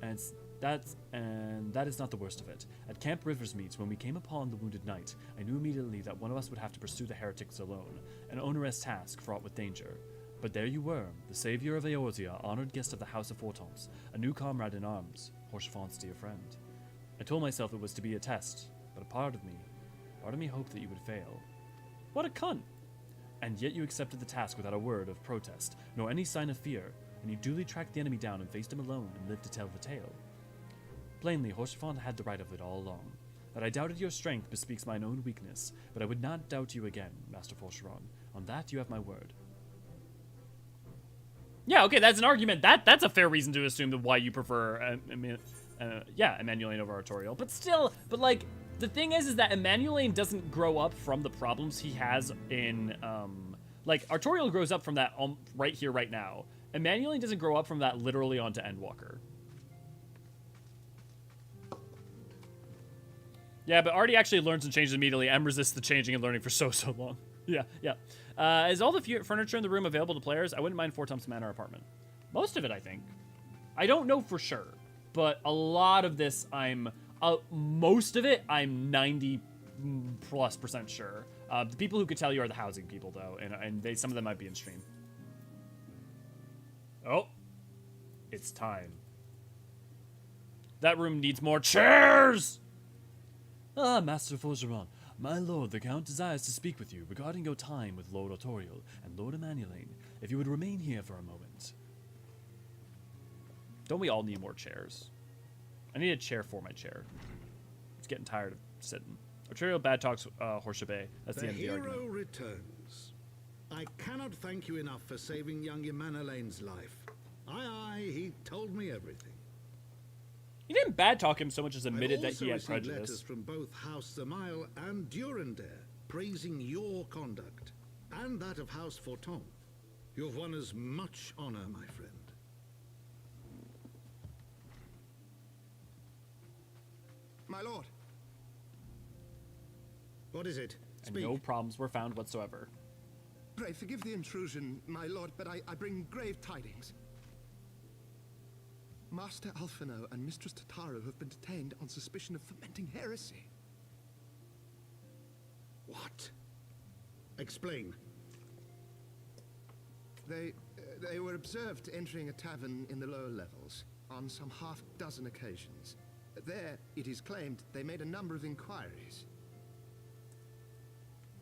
And that is not the worst of it. At Camp Riversmeet, when we came upon the wounded knight, I knew immediately that one of us would have to pursue the heretics alone, an onerous task fraught with danger. But there you were, the savior of Eorzean, honored guest of the House of Hortense, a new comrade in arms, Horsefant's dear friend. I told myself it was to be a test, but a part of me hoped that you would fail. What a cunt! And yet you accepted the task without a word of protest, nor any sign of fear, and you duly tracked the enemy down and faced him alone and lived to tell the tale. Plainly, Horsefant had the right of it all along. That I doubted your strength bespeaks mine own weakness, but I would not doubt you again, Master Forgeron. On that you have my word. Yeah, okay, that's an argument. That's a fair reason to assume that why you prefer, Emmanuel over Artorial. But still, like, the thing is that Emmanuel doesn't grow up from the problems he has in, like, Artorial grows up from that right here, right now. Emmanuel doesn't grow up from that literally onto Endwalker. Yeah, but Artie actually learns and changes immediately. M resists the changing and learning for so long. Yeah. Is all the furniture in the room available to players? I wouldn't mind Four Tumps Manor apartment. Most of it, I think. I don't know for sure, but a lot of this, most of it, I'm 90+% sure. The people who could tell you are the housing people, though, and some of them might be in stream. Oh, it's time. That room needs more chairs! Ah, Master Forgeron, my lord, the Count desires to speak with you regarding your time with Lord Artorial and Lord Emmanuel, if you would remain here for a moment. Don't we all need more chairs? I need a chair for my chair. It's getting tired of sitting. Artorial bad talks Horshabe. That's the end of the argument. The hero returns. I cannot thank you enough for saving young Emmanuel's life. Aye, he told me everything. He didn't bad talk him so much as admitted I that he had also received prejudice. letters from both House Thermail and Durandare praising your conduct, and that of House Forton. You've won as much honor, my friend. My lord. What is it? And Speak. no problems were found whatsoever. Pray forgive the intrusion, my lord, but I bring grave tidings. Master Alphino and Mistress Tataru have been detained on suspicion of fomenting heresy. What? Explain. They were observed entering a tavern in the lower levels on some half-dozen occasions. There, it is claimed, they made a number of inquiries.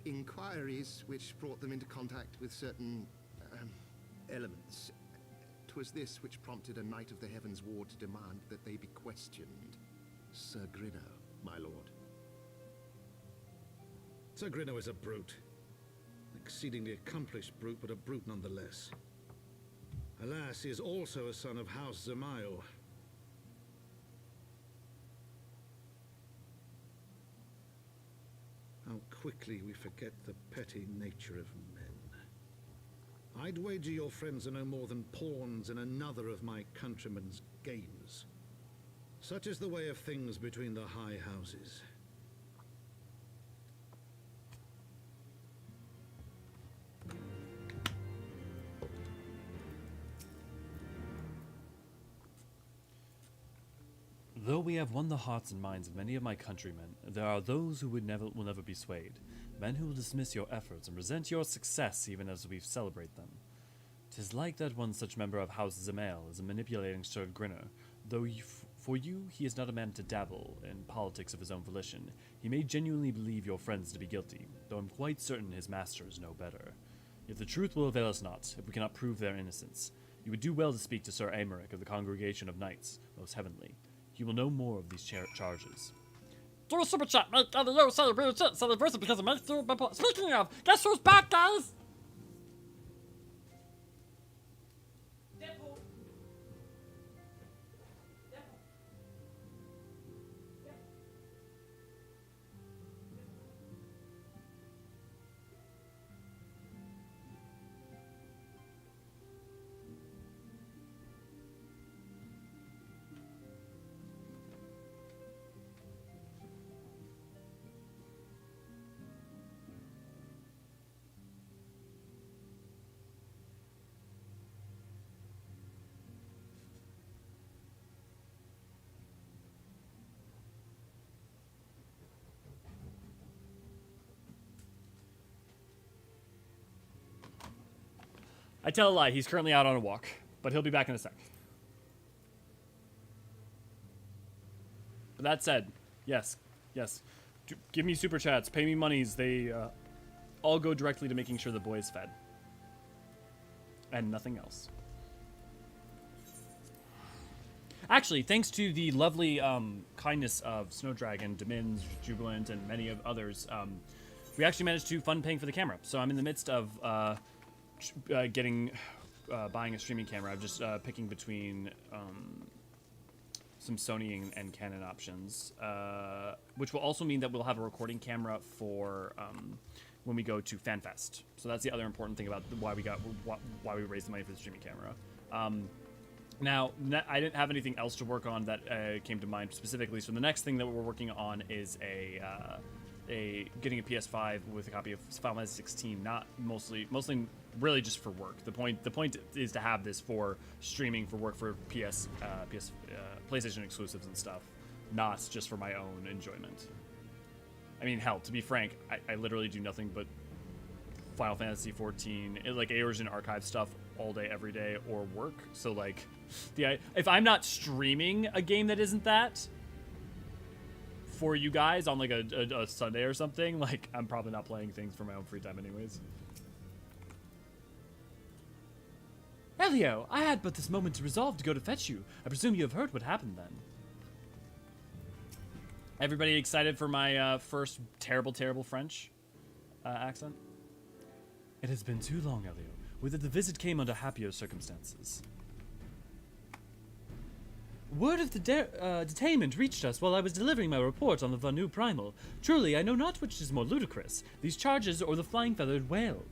Inquiries which brought them into contact with certain elements. 'Twas this which prompted a Knight of the Heavens Ward to demand that they be questioned. Sir Grino, my lord. Sir Grinno is a brute. An exceedingly accomplished brute, but a brute nonetheless. Alas, he is also a son of House Zemayo. How quickly we forget the petty nature of men. I'd wager your friends are no more than pawns in another of my countrymen's games. Such is the way of things between the high houses. Though we have won the hearts and minds of many of my countrymen, there are those who will never be swayed. Men who will dismiss your efforts and resent your success even as we celebrate them. 'Tis like that one such member of House Zemael is a manipulating Sir Grinner. Though for you he is not a man to dabble in politics of his own volition, he may genuinely believe your friends to be guilty, though I'm quite certain his masters know better. Yet the truth will avail us not, if we cannot prove their innocence. You would do well to speak to Sir Aymeric of the Congregation of Knights, most heavenly. He will know more of these charges. Do a super chat, make the yo celebration because it makes you. Speaking of, guess who's back, guys? I tell a lie, he's currently out on a walk, but he'll be back in a sec. But that said, yes, give me super chats, pay me monies, they all go directly to making sure the boy is fed. And nothing else. Actually, thanks to the lovely kindness of Snow Dragon, Demins, Jubilant, and many of others, we actually managed to fund paying for the camera. So I'm in the midst of buying a streaming camera. I'm just picking between some Sony and Canon options, which will also mean that we'll have a recording camera for when we go to FanFest. So that's the other important thing about why we raised the money for the streaming camera. Now, I didn't have anything else to work on that came to mind specifically. So the next thing that we're working on is getting a PS5 with a copy of Final Fantasy 16. Not mostly really just for work. The point is to have this for streaming, for work, for PlayStation exclusives and stuff, not just for my own enjoyment. I mean, hell, to be frank, I literally do nothing but Final Fantasy 14, like Eorzean archive stuff all day, every day, or work. So like, if I'm not streaming a game that isn't that for you guys on like a Sunday or something, like I'm probably not playing things for my own free time anyways. Elio, I had but this moment to resolve to go to fetch you. I presume you have heard what happened then. Everybody excited for my first terrible French accent? It has been too long, Elio. Whether the visit came under happier circumstances. Word of the detainment reached us while I was delivering my report on the Vanu Primal. Truly, I know not which is more ludicrous, these charges or the flying-feathered whale.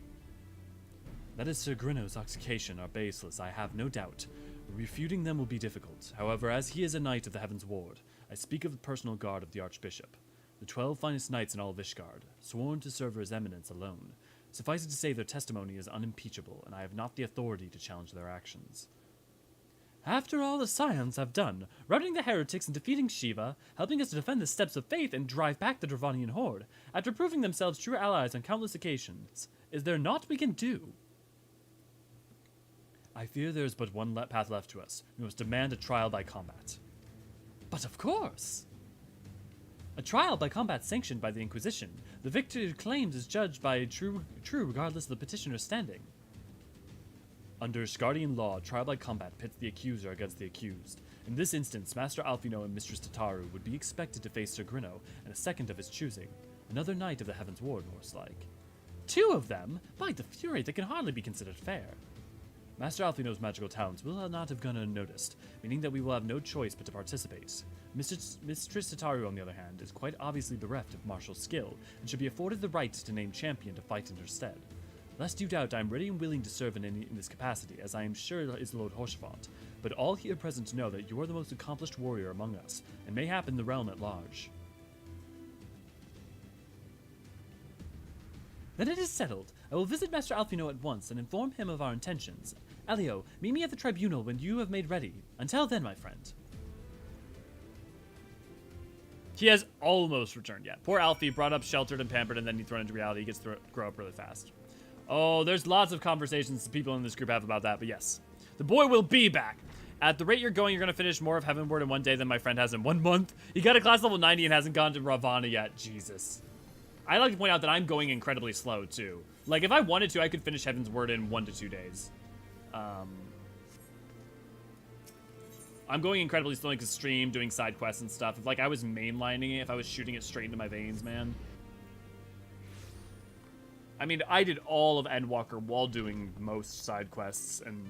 That is Sir Grinno's accusation are baseless, I have no doubt. Refuting them will be difficult. However, as he is a knight of the Heaven's Ward, I speak of the personal guard of the Archbishop. The 12 finest knights in all of Ishgard, sworn to serve His Eminence alone. Suffice it to say their testimony is unimpeachable, and I have not the authority to challenge their actions. After all the Scions have done, routing the heretics and defeating Shiva, helping us to defend the steps of faith and drive back the Dravanian horde, after proving themselves true allies on countless occasions, is there naught we can do? I fear there is but one path left to us. We must demand a trial by combat. But of course! A trial by combat sanctioned by the Inquisition. The victor claims is judged by true regardless of the petitioner's standing. Under Ishgardian law, trial by combat pits the accuser against the accused. In this instance, Master Alfino and Mistress Tataru would be expected to face Sir Grinno and a second of his choosing. Another knight of the Heaven's Ward, most like. 2 of them? By the Fury, that can hardly be considered fair. Master Alfino's magical talents will not have gone unnoticed, meaning that we will have no choice but to participate. Mistress Sitaru, on the other hand, is quite obviously bereft of martial skill, and should be afforded the right to name champion to fight in her stead. Lest you doubt, I am ready and willing to serve in this capacity, as I am sure is Lord Hoshfont, but all here present know that you are the most accomplished warrior among us, and mayhap in the realm at large. Then it is settled. I will visit Master Alfino at once and inform him of our intentions. Elio, meet me at the Tribunal when you have made ready. Until then, my friend. He has almost returned yet. Poor Alfie, brought up, sheltered, and pampered, and then he's thrown into reality. He gets to grow up really fast. Oh, there's lots of conversations people in this group have about that, but yes. The boy will be back. At the rate you're going, you're going to finish more of Heavenward in one day than my friend has in 1 month. He got a class level 90 and hasn't gone to Ravana yet. Jesus. I like to point out that I'm going incredibly slow, too. Like, if I wanted to, I could finish Heavenward in 1 to 2 days. I'm going incredibly slow because stream, doing side quests and stuff. If, like, I was mainlining it, if I was shooting it straight into my veins, man. I mean, I did all of Endwalker while doing most side quests and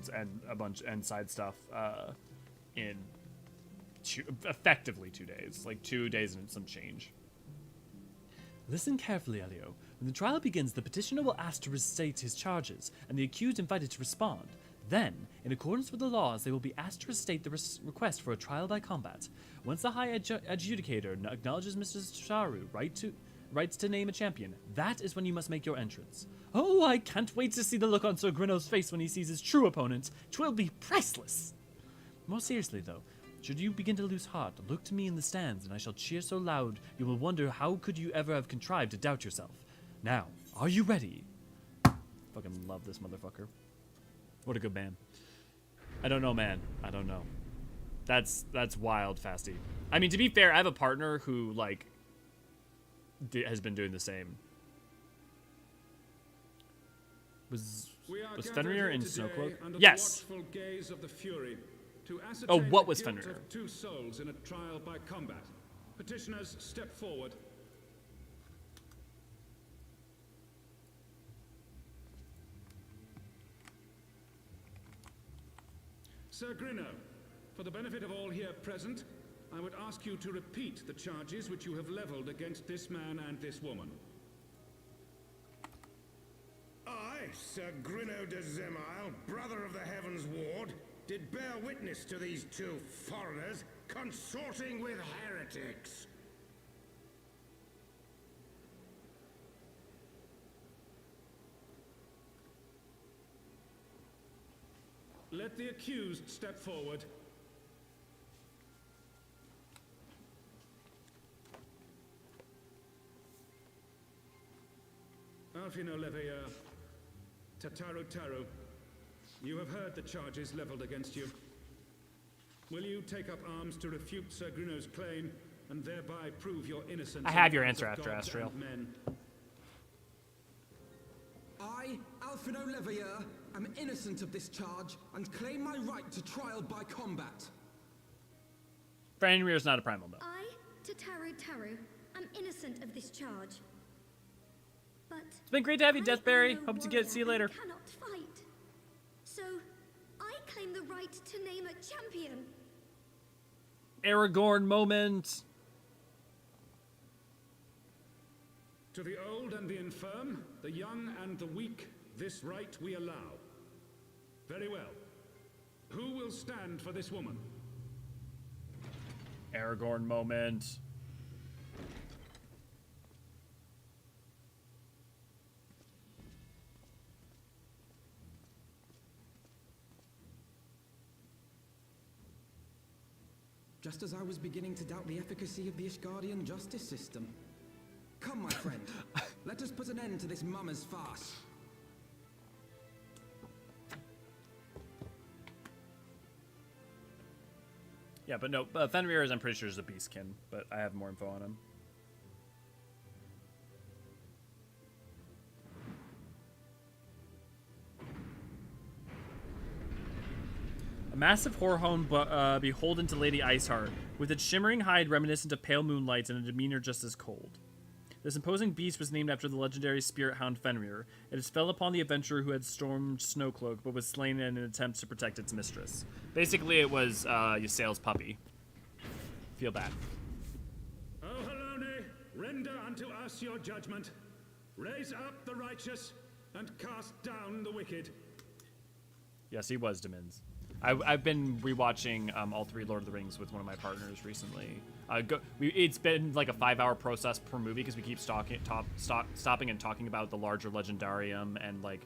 a bunch and side stuff in effectively 2 days. Like, 2 days and some change. Listen carefully, Elio. When the trial begins, the petitioner will ask to restate his charges, and the accused invited to respond. Then, in accordance with the laws, they will be asked to restate the request for a trial by combat. Once the High Adjudicator acknowledges Mr. Saru rights to name a champion, that is when you must make your entrance. Oh, I can't wait to see the look on Sir Grinno's face when he sees his true opponent. 'Twill be priceless! More seriously, though, should you begin to lose heart, look to me in the stands, and I shall cheer so loud you will wonder how could you ever have contrived to doubt yourself. Now, are you ready? Fucking love this motherfucker. What a good man. I don't know, man. I don't know. That's wild, Fasty. I mean, to be fair, I have a partner who, like, has been doing the same. Was Fenrir in Snowcloak? Yes! Oh, what was Fenrir? 2 souls in a trial by combat. Petitioners, step forward. Sir Grinno, for the benefit of all here present, I would ask you to repeat the charges which you have leveled against this man and this woman. I, Sir Grinno de Zemile, brother of the Heaven's Ward, did bear witness to these 2 foreigners consorting with heretics. Let the accused step forward. Alfino Leveilleur, Tataru, you have heard the charges leveled against you. Will you take up arms to refute Sir Grinno's claim and thereby prove your innocence? I have your answer after Astriel. I, Alfino Leveilleur, am innocent of this charge and claim my right to trial by combat. Fenrir is not a primal, though. I, Tataru, am innocent of this charge. But it's been great to have you, Deathberry. Hope to see you later. I cannot fight. So, I claim the right to name a champion. Aragorn moment. To the old and the infirm, the young and the weak, this right we allow. Very well. Who will stand for this woman? Aragorn moment. Just as I was beginning to doubt the efficacy of the Ishgardian justice system. Come, my friend, let us put an end to this mummer's farce. Yeah, but no, Fenrir is, I'm pretty sure, is a beastkin, but I have more info on him. A massive whorehome beholden to Lady Iceheart, with its shimmering hide reminiscent of pale moonlight and a demeanor just as cold. This imposing beast was named after the legendary spirit hound Fenrir. It has fell upon the adventurer who had stormed Snowcloak, but was slain in an attempt to protect its mistress. Basically, it was Ysaele's puppy. Feel bad. O Halone, render unto us your judgment. Raise up the righteous, and cast down the wicked. Yes, he was Demins. I've been rewatching all 3 Lord of the Rings with one of my partners recently. It's been like a 5-hour process per movie because we keep stopping and talking about the larger legendarium and like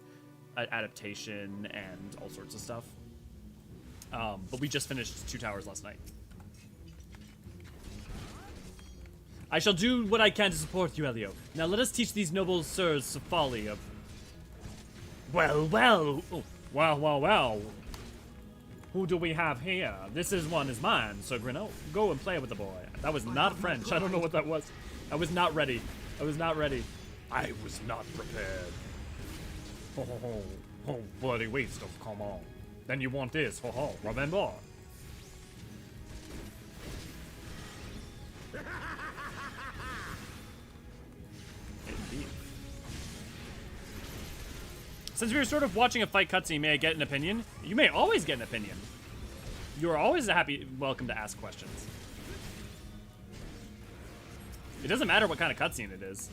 adaptation and all sorts of stuff. But we just finished 2 Towers last night. I shall do what I can to support you, Elio. Now let us teach these noble sirs the folly of... Well, well! Oh, well. Who do we have here? This one is mine, Sir Grino. Go and play with the boy. That was not French. I don't know what that was. I was not ready. I was not prepared. Oh, bloody waste of come on. Then you want this, remember? Indeed. Since we were sort of watching a fight cutscene, may I get an opinion? You may always get an opinion. You are always welcome to ask questions. It doesn't matter what kind of cutscene it is.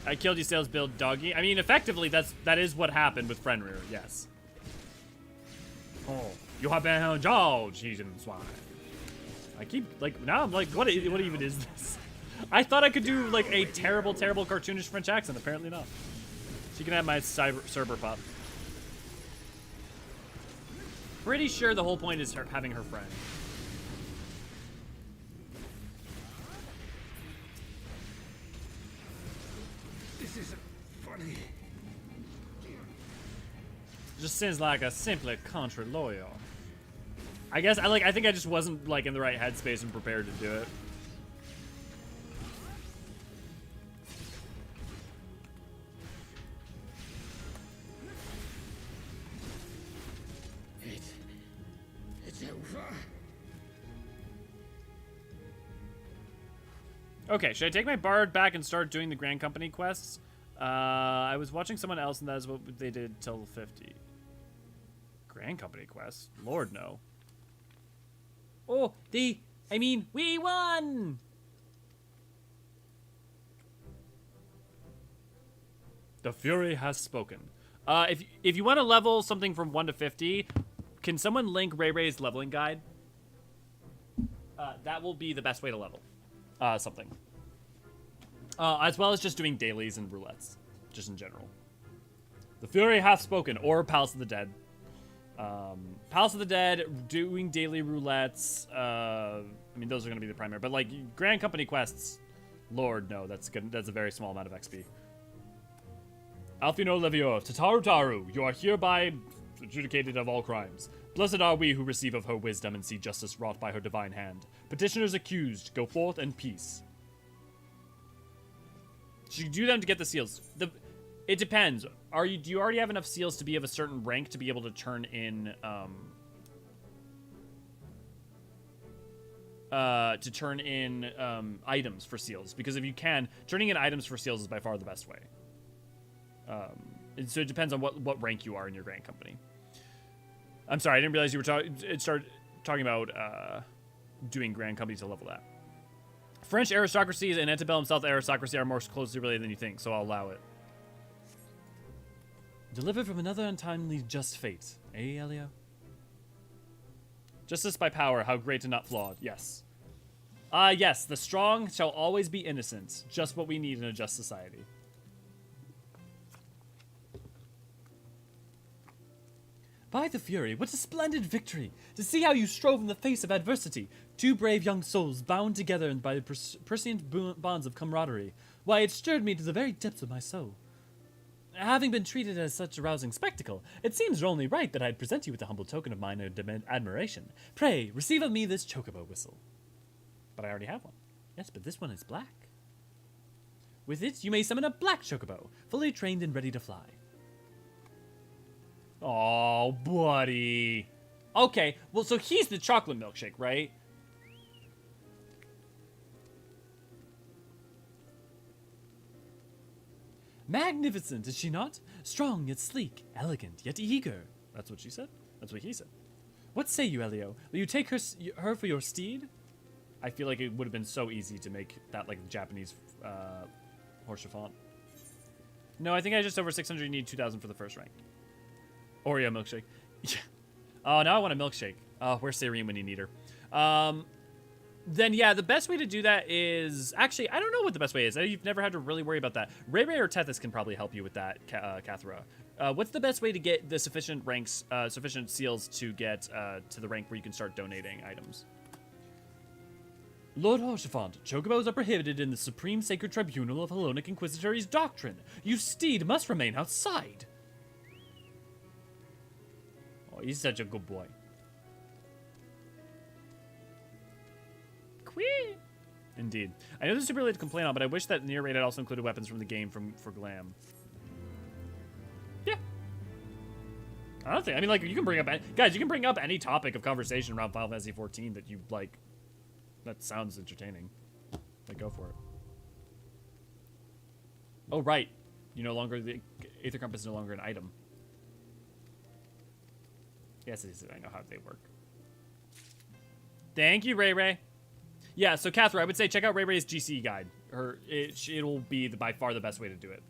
I killed Ysaele's build doggy. I mean, effectively, that is what happened with Fenrir, yes. Oh, you have been George, he's in swine. I keep, like, now I'm like, what even is this? I thought I could do, like, a terrible, terrible cartoonish French accent. Apparently not. She can have my Cerber Pop. Pretty sure the whole point is her having her friend. This isn't funny. Just seems like a simply country lawyer. I guess I think I just wasn't like in the right headspace and prepared to do it. It's over. Okay, should I take my bard back and start doing the Grand Company quests? I was watching someone else and that is what they did till 50. Grand Company quests? Lord, no. Oh, we won! The Fury has spoken. If you want to level something from 1 to 50, can someone link Ray Ray's leveling guide? That will be the best way to level something. As well as just doing dailies and roulettes, just in general. The Fury hath spoken, or Palace of the Dead. Palace of the Dead, doing daily roulettes. I mean, those are going to be the primary. But like Grand Company quests, Lord, no, that's good. That's a very small amount of XP. Alfino Levio, Tataru Taru, you are hereby adjudicated of all crimes. Blessed are we who receive of her wisdom and see justice wrought by her divine hand. Petitioners accused, go forth in peace. Should you do them to get the seals? It depends. Do you already have enough seals to be of a certain rank to be able to turn in items for seals? Because if you can, turning in items for seals is by far the best way. And so it depends on what rank you are in your Grand Company. I'm sorry, I didn't realize you were talking about doing Grand Company to level that. French aristocracy and antebellum South aristocracy are more closely related than you think, so I'll allow it. Delivered from another untimely just fate, eh, Elio? Justice by power, how great and not flawed, yes. Yes, the strong shall always be innocent, just what we need in a just society. By the Fury, what a splendid victory! To see how you strove in the face of adversity. 2 brave young souls bound together by the prescient bonds of camaraderie. Why, it stirred me to the very depths of my soul. Having been treated as such a rousing spectacle, it seems only right that I'd present you with a humble token of mine admiration. Pray, receive of me this Chocobo whistle. But I already have one. Yes, but this one is black. With it, you may summon a black Chocobo, fully trained and ready to fly. Oh, buddy. Okay, well, so he's the chocolate milkshake, right? Magnificent, is she not? Strong yet sleek, elegant yet eager. That's what she said. That's what he said. What say you, Elio? Will you take her for your steed? I feel like it would have been so easy to make that like Japanese horse font. No, I think I just over 600. You need 2,000 for the first rank. Oreo milkshake. Yeah. Oh, now I want a milkshake. Oh, where's Serene when you need her? Then yeah, the best way to do that is actually I don't know what the best way is. You've never had to really worry about that. Ray or Tethys can probably help you with that, Cathra. What's the best way to get the sufficient ranks, sufficient seals to get to the rank where you can start donating items? Lord Horsefant, chocobos are prohibited in the Supreme Sacred Tribunal of Hellenic Inquisitory's doctrine. Your steed must remain outside. Oh, he's such a good boy. Queen. Indeed. I know this is super late to complain on, but I wish that near raid had also included weapons from the game for glam. Yeah. I don't think. I mean, like, you can bring up guys. You can bring up any topic of conversation around Final Fantasy XIV that you like. That sounds entertaining. Like, go for it. Oh right, you no longer the Aether Compass is no longer an item. Yes, I know how they work. Thank you, Ray. Yeah, so Cathra, I would say check out Ray's GC guide. It'll be by far the best way to do it.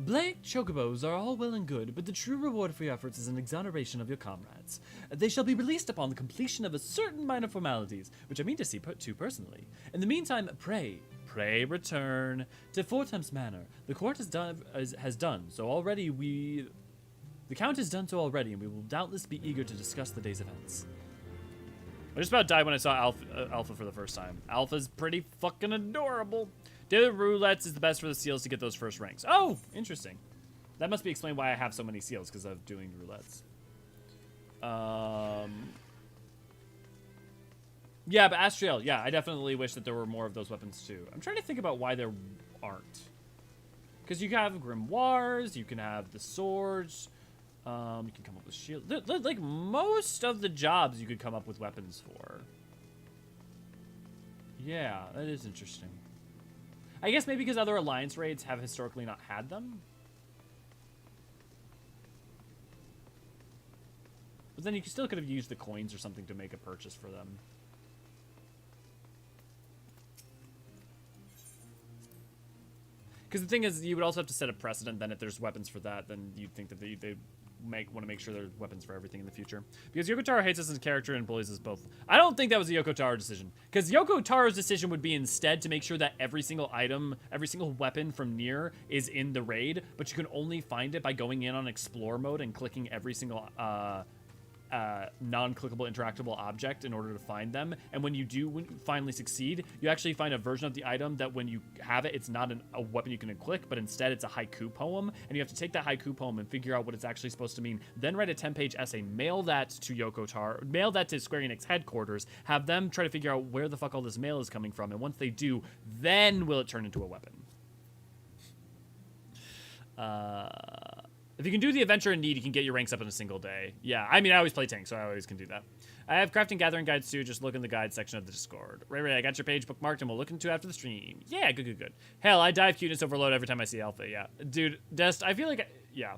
Blake, chocobos are all well and good, but the true reward for your efforts is an exoneration of your comrades. They shall be released upon the completion of a certain minor formalities, which I mean to see put to personally. In the meantime, pray return to Fortemps Manor. The court has done so already. The count has done so already, and we will doubtless be eager to discuss the day's events. I just about died when I saw Alpha for the first time. Alpha's pretty fucking adorable. Daily roulettes is the best for the seals to get those first ranks. Oh, interesting. That must be explained why I have so many seals, because of doing roulettes. Yeah, but Astriel, yeah, I definitely wish that there were more of those weapons too. I'm trying to think about why there aren't. Because you can have grimoires, you can have the swords, you can come up with shields. Like most of the jobs you could come up with weapons for. Yeah, that is interesting. I guess maybe because other Alliance raids have historically not had them. But then you still could have used the coins or something to make a purchase for them. Because the thing is, you would also have to set a precedent then if there's weapons for that, then you'd think that they want to make sure there's weapons for everything in the future. Because Yoko Taro hates us as a character and bullies us both. I don't think that was a Yoko Taro decision. Because Yoko Taro's decision would be instead to make sure that every single item, every single weapon from Nier is in the raid, but you can only find it by going in on explore mode and clicking every single non-clickable interactable object in order to find them. And when you finally succeed, you actually find a version of the item that when you have it, it's not a weapon you can click, but instead it's a haiku poem, and you have to take that haiku poem and figure out what it's actually supposed to mean, then write a 10-page essay, mail that to Yoko Taro, mail that to Square Enix headquarters, have them try to figure out where the fuck all this mail is coming from, and once they do, then will it turn into a weapon. If you can do the adventure in need, you can get your ranks up in a single day. Yeah, I mean, I always play tank, so I always can do that. I have crafting gathering guides too. Just look in the guide section of the Discord. Ray, I got your page bookmarked, and we'll look into it after the stream. Yeah, good. Hell, I die of cuteness overload every time I see Alpha. Yeah, dude, Dest, I feel like, yeah.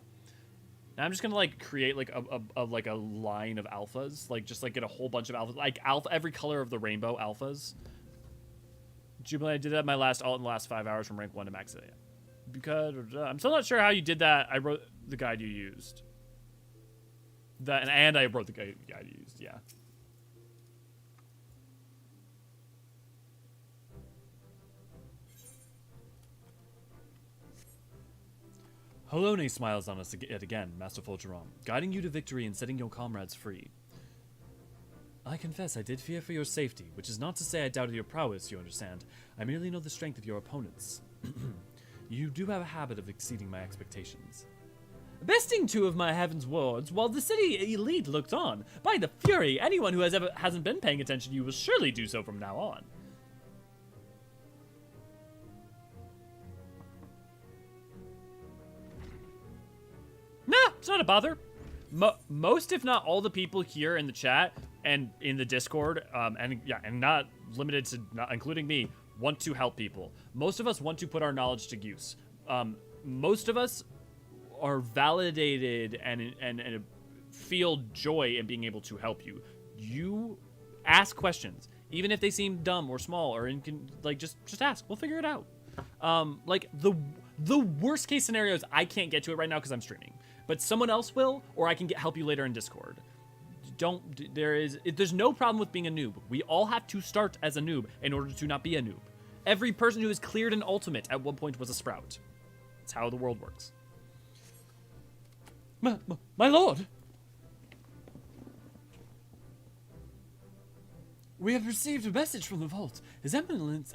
I'm just gonna like create like a line of alphas, like just like get a whole bunch of alphas, like every color of the rainbow alphas. Jubilee, I did that in my last alt in the last 5 hours from rank 1 to max. Yeah. Because I'm still not sure how you did that. I wrote the guide you used. And I wrote the guide you used, yeah. Halone smiles on us yet again, Masterful Jerome, guiding you to victory and setting your comrades free. I confess I did fear for your safety, which is not to say I doubted your prowess, you understand. I merely know the strength of your opponents. You do have a habit of exceeding my expectations. Besting two of my heaven's wards while the city elite looked on. By the fury, anyone who hasn't been paying attention to you will surely do so from now on. it's not a bother. Most, if not all, the people here in the chat and in the Discord, and not limited to, not including me, want to help people. Most of us want to put our knowledge to use. Most of us are validated and feel joy in being able to help you. You ask questions, even if they seem dumb or small or just ask. We'll figure it out. Like the worst case scenario is I can't get to it right now because I'm streaming, but someone else will, or I can help you later in Discord. There's no problem with being a noob. We all have to start as a noob in order to not be a noob. Every person who has cleared an ultimate at one point was a sprout. That's how the world works. My lord! We have received a message from the vault. His Eminence,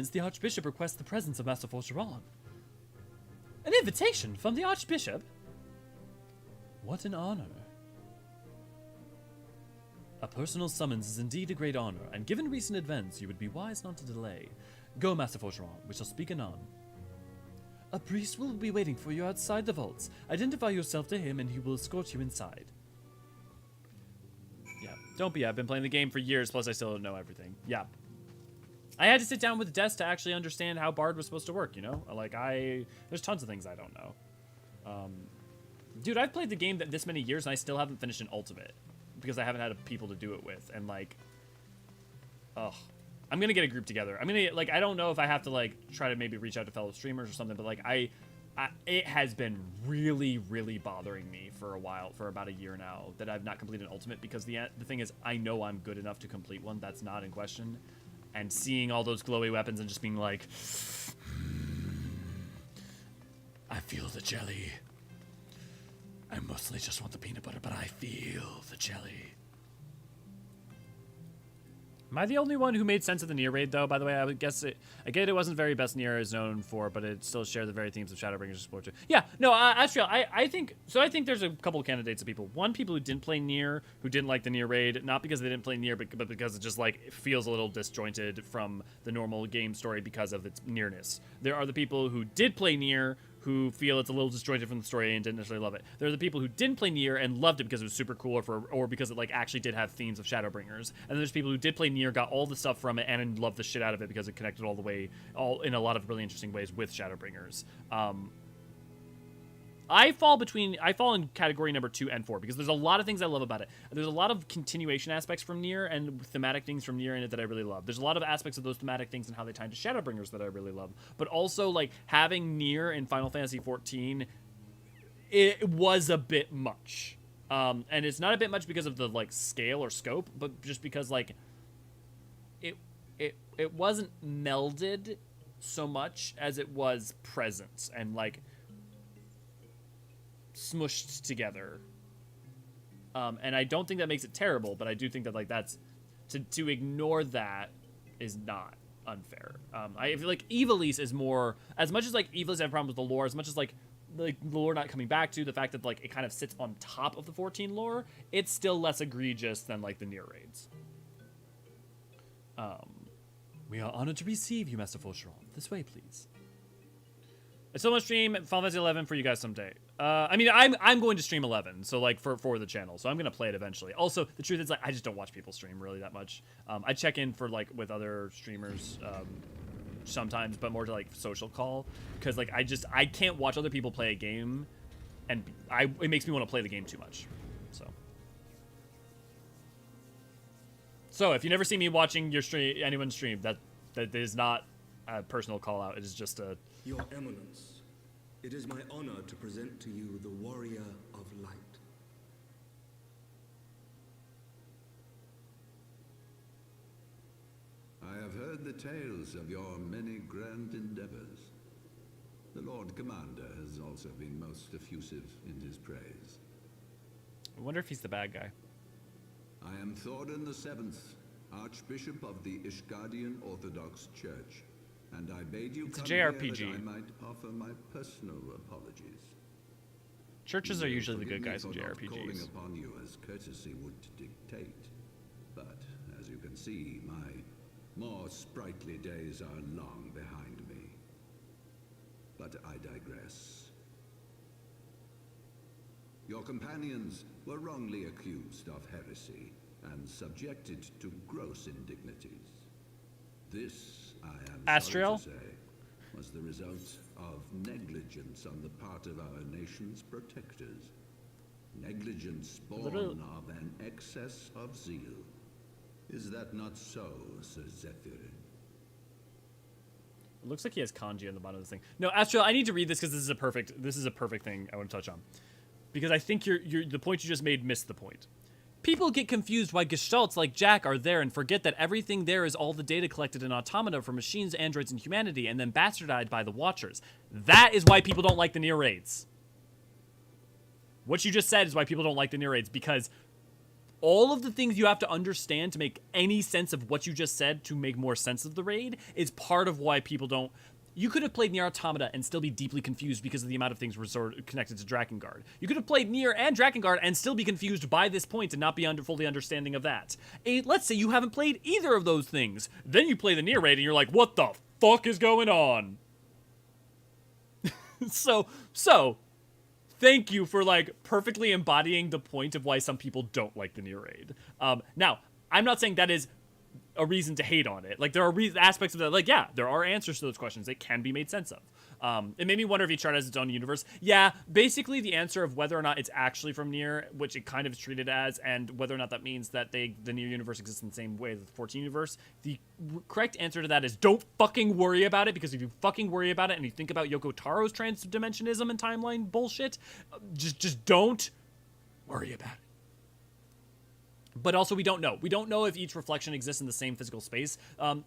the Archbishop requests the presence of Master Eorzean. An invitation from the Archbishop? What an honor. A personal summons is indeed a great honor, and given recent events, you would be wise not to delay. Go, Master Eorzean, we shall speak anon. A priest will be waiting for you outside the vaults. Identify yourself to him, and he will escort you inside. Yeah, don't be. I've been playing the game for years, plus I still don't know everything. Yeah. I had to sit down with Des to actually understand how Bard was supposed to work, you know? Like, there's tons of things I don't know. Dude, I've played the game this many years, and I still haven't finished an ultimate. Because I haven't had people to do it with, and like, ugh. I'm gonna get a group together. I'm gonna, like, I don't know if I have to, like, try to maybe reach out to fellow streamers or something, but, like, it has been really, really bothering me for a while, for about a year now, that I've not completed an ultimate, because the thing is, I know I'm good enough to complete one. That's not in question. And seeing all those glowy weapons and just being like, I feel the jelly. I mostly just want the peanut butter, but I feel the jelly. Am I the only one who made sense of the Nier raid, though? By the way, I would guess I get it wasn't very best Nier is known for, but it still shared the very themes of Shadowbringers Explorer 2. Yeah, no, actually, I think there's a couple of candidates of people. One, people who didn't play Nier, who didn't like the Nier raid, not because they didn't play Nier, but because it just, like, it feels a little disjointed from the normal game story because of its nearness. There are the people who did play Nier, who feel it's a little disjointed from the story and didn't necessarily love it. There are the people who didn't play Nier and loved it because it was super cool, or because it, like, actually did have themes of Shadowbringers. And then there's people who did play Nier, got all the stuff from it, and loved the shit out of it because it connected all the way, all in a lot of really interesting ways with Shadowbringers. I fall in category number 2 and 4 because there's a lot of things I love about it. There's a lot of continuation aspects from Nier and thematic things from Nier in it that I really love. There's a lot of aspects of those thematic things and how they tie into Shadowbringers that I really love. But also, like, having Nier in Final Fantasy XIV, it was a bit much. And it's not a bit much because of the, like, scale or scope, but just because, like, it wasn't melded so much as it was present and, like, smushed together. And I don't think that makes it terrible, but I do think that, like, that's to ignore that is not unfair. I feel like Ivalice is more, as much as, like, Ivalice have problems with the lore, as much as, like the lore not coming back to the fact that, like, it kind of sits on top of the 14 lore, it's still less egregious than, like, the Nier raids. We are honored to receive you, Master Eorzean. This way, please. I still want to stream Final Fantasy 11 for you guys someday. I mean, I'm going to stream 11, so, like, for the channel, so I'm going to play it eventually. Also, the truth is, like, I just don't watch people stream really that much. I check in for, like, with other streamers sometimes, but more to, like, social call, because, like, I can't watch other people play a game, and it makes me want to play the game too much, So if you never see me watching your stream, anyone's stream, that is not a personal call out. It is just a... Your Eminence, it is my honor to present to you the Warrior of Light. I have heard the tales of your many grand endeavors. The Lord Commander has also been most effusive in his praise. I wonder if he's the bad guy. I am Thordan VII, Archbishop of the Ishgardian Orthodox Church, and I bade you come here that I might offer my personal apologies. Churches are usually the good guys in JRPGs. Calling upon you as courtesy would dictate, but as you can see, my more sprightly days are long behind me. but I digress. Your companions were wrongly accused of heresy and subjected to gross indignities. This, I am Astriel? sorry to say, was the result of negligence on the part of our nation's protectors. Negligence born of an excess of zeal. Is that not so, Sir Zephyrin? It looks like he has kanji on the bottom of this thing. No, Astriel, I need to read this because this is a perfect thing I want to touch on. Because I think the point you just made missed the point. People get confused why gestalts like Jack are there and forget that everything there is all the data collected in automata from machines, androids, and humanity, and then bastardized by the Watchers. That is why people don't like the near raids. What you just said is why people don't like the near raids, because all of the things you have to understand to make any sense of what you just said to make more sense of the raid is part of why people don't. You could have played Nier Automata and still be deeply confused because of the amount of things connected to Drakengard. You could have played Nier and Drakengard and still be confused by this point and not be fully understanding of that. Let's say you haven't played either of those things. Then you play the Nier raid and you're like, what the fuck is going on? So, thank you for, like, perfectly embodying the point of why some people don't like the Nier raid. Now, I'm not saying that is a reason to hate on it. Like, there are aspects of that, like, yeah, there are answers to those questions that can be made sense of. It made me wonder if each chart has its own universe. Yeah, basically the answer of whether or not it's actually from Nier, which it kind of is treated as, and whether or not that means that the Nier universe exists in the same way as the 14 universe, the correct answer to that is don't fucking worry about it, because if you fucking worry about it and you think about Yoko Taro's transdimensionism and timeline bullshit, just don't worry about it. But also, we don't know. We don't know if each reflection exists in the same physical space.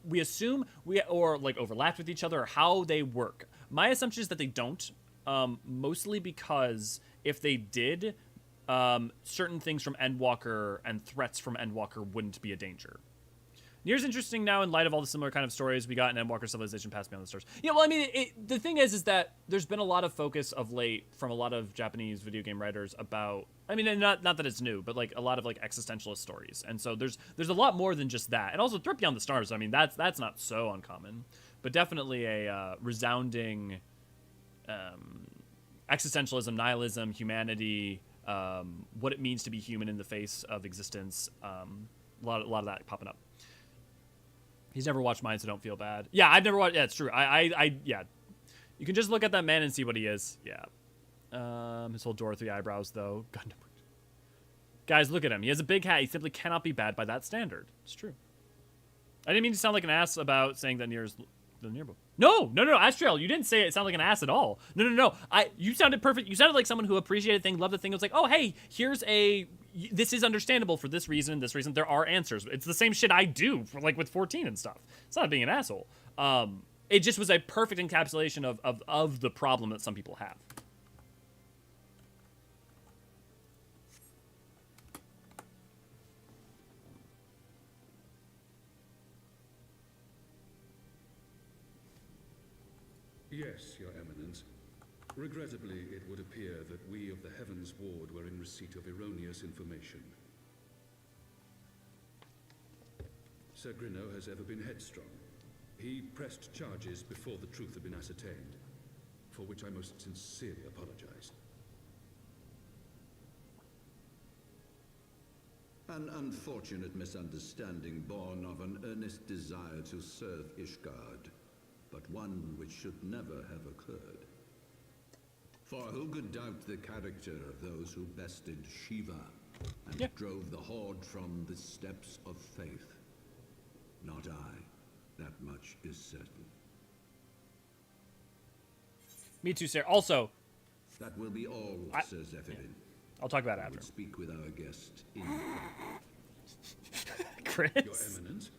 We assume or like overlap with each other, or how they work. My assumption is that they don't, mostly because if they did, certain things from Endwalker and threats from Endwalker wouldn't be a danger. Nier's interesting now in light of all the similar kind of stories we got in Endwalker Civilization Past Beyond the Stars. Yeah, well, I mean, the thing is that there's been a lot of focus of late from a lot of Japanese video game writers about, I mean, and not that it's new, but like a lot of like existentialist stories. And so there's a lot more than just that. And also Threat Beyond the Stars, I mean, that's not so uncommon, but definitely a resounding existentialism, nihilism, humanity, what it means to be human in the face of existence. A lot of that popping up. He's never watched mine, so don't feel bad. Yeah, I've never watched. Yeah, it's true. Yeah. You can just look at that man and see what he is. Yeah. His whole Dorothy eyebrows, though. God, guys, look at him. He has a big hat. He simply cannot be bad by that standard. It's true. I didn't mean to sound like an ass about saying that Nier's the Nier book. No, Astriel, you didn't say it sounded like an ass at all. No. You sounded perfect. You sounded like someone who appreciated things, loved the thing. It was like, oh, hey, this is understandable for this reason, this reason. There are answers. It's the same shit I do for, like, with 14 and stuff. It's not being an asshole. It just was a perfect encapsulation of the problem that some people have. Yes, Your Eminence. Regrettably, it would appear that we of the Heavens Ward were in receipt of erroneous information. Sir Grinno has ever been headstrong. He pressed charges before the truth had been ascertained, for which I most sincerely apologize. An unfortunate misunderstanding born of an earnest desire to serve Ishgard, but one which should never have occurred. For who could doubt the character of those who bested Shiva and drove the Horde from the steps of faith? Not I. That much is certain. Me too, sir. Also, that will be all, Sir Zephyrin. Yeah. I'll talk about it after. Speak with our guest in Chris? Your Eminence,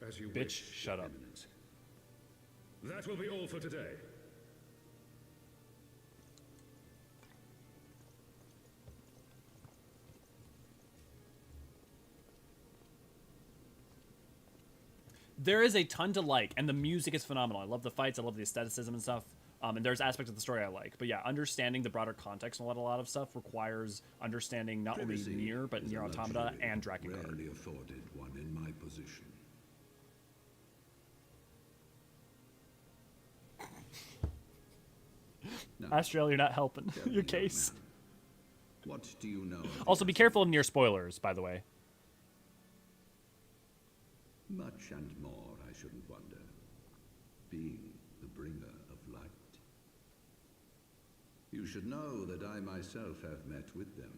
As you Bitch, wish, shut up. Eminence. That will be all for today. There is a ton to like, and the music is phenomenal. I love the fights, I love the aestheticism and stuff. And there's aspects of the story I like. But yeah, understanding the broader context and a lot of stuff requires understanding not only Nier, but Nier Automata and Drakengard. Rarely afforded one in my position. Astriel, you're not helping Tell your me, case. man, what do you know? of Also, the be careful near spoilers, by the way. Much and more, I shouldn't wonder. Being the bringer of light. You should know that I myself have met with them.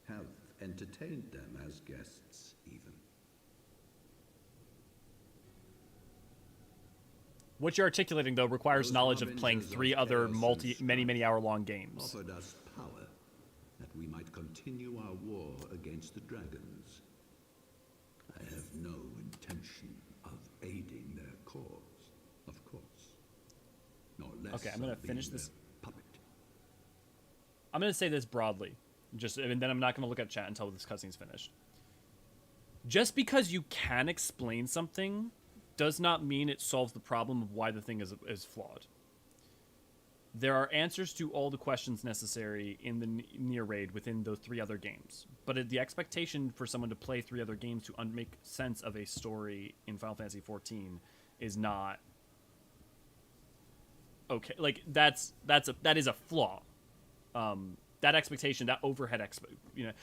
Have entertained them as guests, even. What you're articulating, though, requires Those knowledge of playing harbingers 3 of other chaos and many hour-long games. Offered us power that we might continue our war against the dragons. I have no intention of aiding their cause, of course. Nor less Okay, I'm gonna of being finish their this. puppet. I'm going to say this broadly, and then I'm not going to look at chat until this cutscene's finished. Just because you can explain something does not mean it solves the problem of why the thing is flawed. There are answers to all the questions necessary in the Nier raid within those 3 other games. But the expectation for someone to play 3 other games to make sense of a story in Final Fantasy XIV is not okay. Like that is a flaw. That expectation, that overhead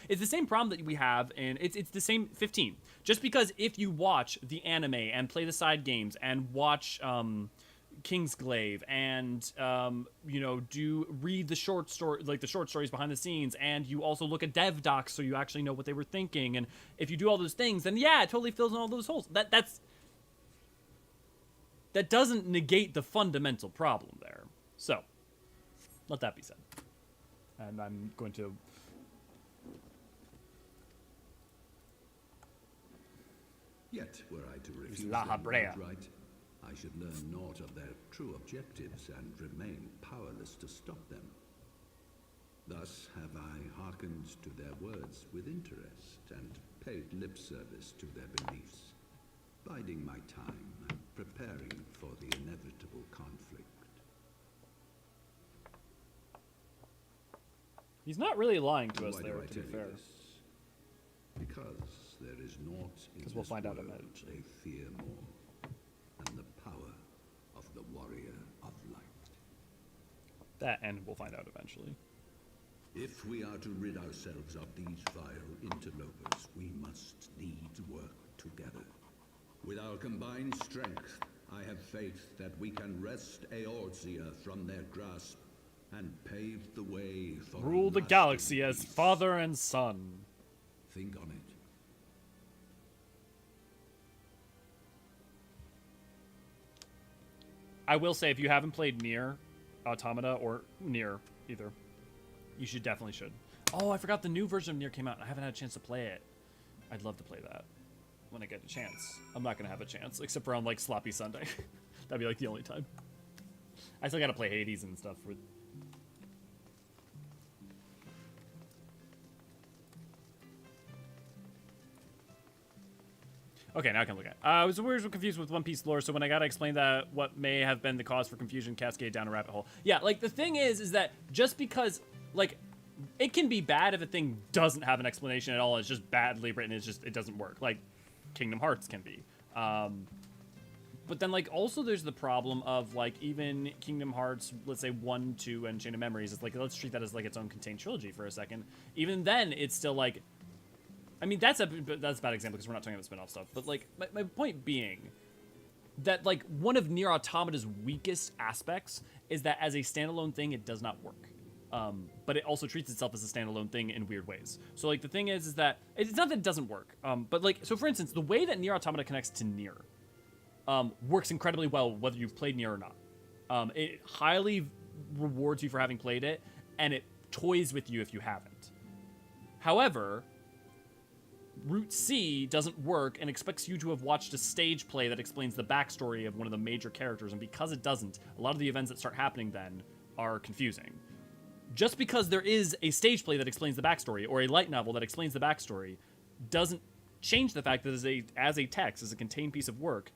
it's the same problem that we have, and it's the same 15. Just because if you watch the anime and play the side games and watch Kingsglaive and read the short story, like the short stories behind the scenes, and you also look at dev docs so you actually know what they were thinking, and if you do all those things, then yeah, it totally fills in all those holes. That doesn't negate the fundamental problem there. So, let that be said. And I'm going to... Yet, were I to refuse La them Habrea. outright, I should learn naught of their true objectives and remain powerless to stop them. Thus have I hearkened to their words with interest and paid lip service to their beliefs, biding my time and preparing for the inevitable conflict. He's not really lying to us Why there, do I to be tell you fair. this? Because there is naught in Because we'll this find out world eventually. they fear more than the power of the warrior of light. That, and we'll find out eventually. If we are to rid ourselves of these vile interlopers, we must needs work together. With our combined strength, I have faith that we can wrest Eorzean from their grasp and pave the way for a Rule the lasting galaxy as peace. father and son. Think on it. I will say, if you haven't played Nier Automata or Nier either, you should. Oh, I forgot the new version of Nier came out. I haven't had a chance to play it. I'd love to play that when I get a chance. I'm not gonna have a chance, except for on like Sloppy Sunday. That'd be like the only time. I still gotta play Hades and stuff with. Okay, now I can look at it. I was always confused with One Piece lore, so when I gotta explain that, what may have been the cause for confusion cascade down a rabbit hole. Yeah, like, the thing is that just because, like, it can be bad if a thing doesn't have an explanation at all, it's just badly written, it doesn't work. Like, Kingdom Hearts can be. But then, like, also there's the problem of, like, even Kingdom Hearts, let's say 1, 2, and Chain of Memories, it's like, let's treat that as, like, its own contained trilogy for a second. Even then, it's still, like, I mean, that's a bad example because we're not talking about spin-off stuff. But, like, my point being that, like, one of Nier Automata's weakest aspects is that as a standalone thing, it does not work. But it also treats itself as a standalone thing in weird ways. So, like, the thing is that it's not that it doesn't work. But, like, so for instance, the way that Nier Automata connects to Nier works incredibly well whether you've played Nier or not. It highly rewards you for having played it, and it toys with you if you haven't. However, Route C doesn't work and expects you to have watched a stage play that explains the backstory of one of the major characters, and because it doesn't, a lot of the events that start happening then are confusing. Just because there is a stage play that explains the backstory, or a light novel that explains the backstory, doesn't change the fact that as a text, as a contained piece of work,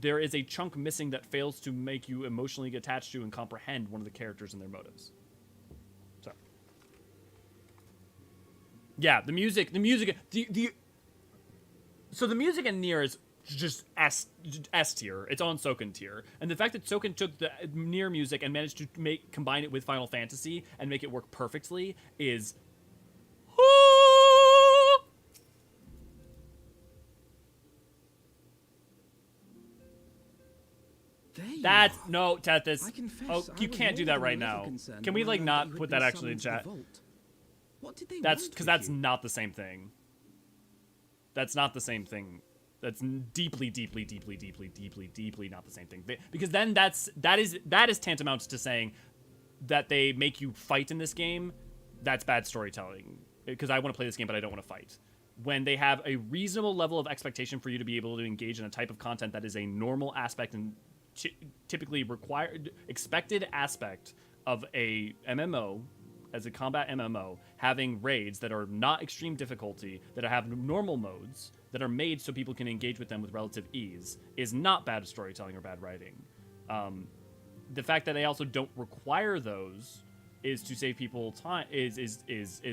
there is a chunk missing that fails to make you emotionally attached to and comprehend one of the characters and their motives. So, yeah, the music, so the music in Nier is just S tier. It's on Soken tier. And the fact that Soken took the Nier music and managed to combine it with Final Fantasy and make it work perfectly is... That's no, Tethys. Oh, you can't do that right now. Can we like not put that actually in chat? That's because that's not the same thing. That's not the same thing. That's deeply not the same thing. Because then that is tantamount to saying that they make you fight in this game. That's bad storytelling. Because I want to play this game, but I don't want to fight. When they have a reasonable level of expectation for you to be able to engage in a type of content that is a normal aspect and typically expected aspect of a MMO, as a combat MMO, having raids that are not extreme difficulty, that have normal modes, that are made so people can engage with them with relative ease, is not bad storytelling or bad writing. The fact that they also don't require those is to save people time, is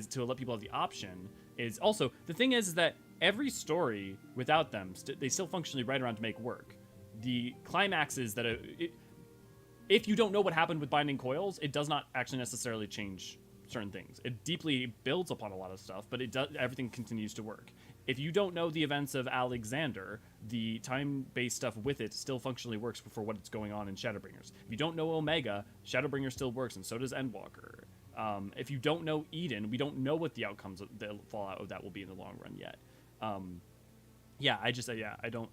to let people have the option. Is also, the thing is that every story without them, they still functionally right around to make work. The climaxes that if you don't know what happened with Binding Coils, it does not actually necessarily change certain things. It deeply builds upon a lot of stuff, but everything continues to work. If you don't know the events of Alexander, the time-based stuff with it still functionally works for what's going on in Shadowbringers. If you don't know Omega, Shadowbringer still works, and so does Endwalker. If you don't know Eden, we don't know what the outcomes of the fallout of that will be in the long run yet. I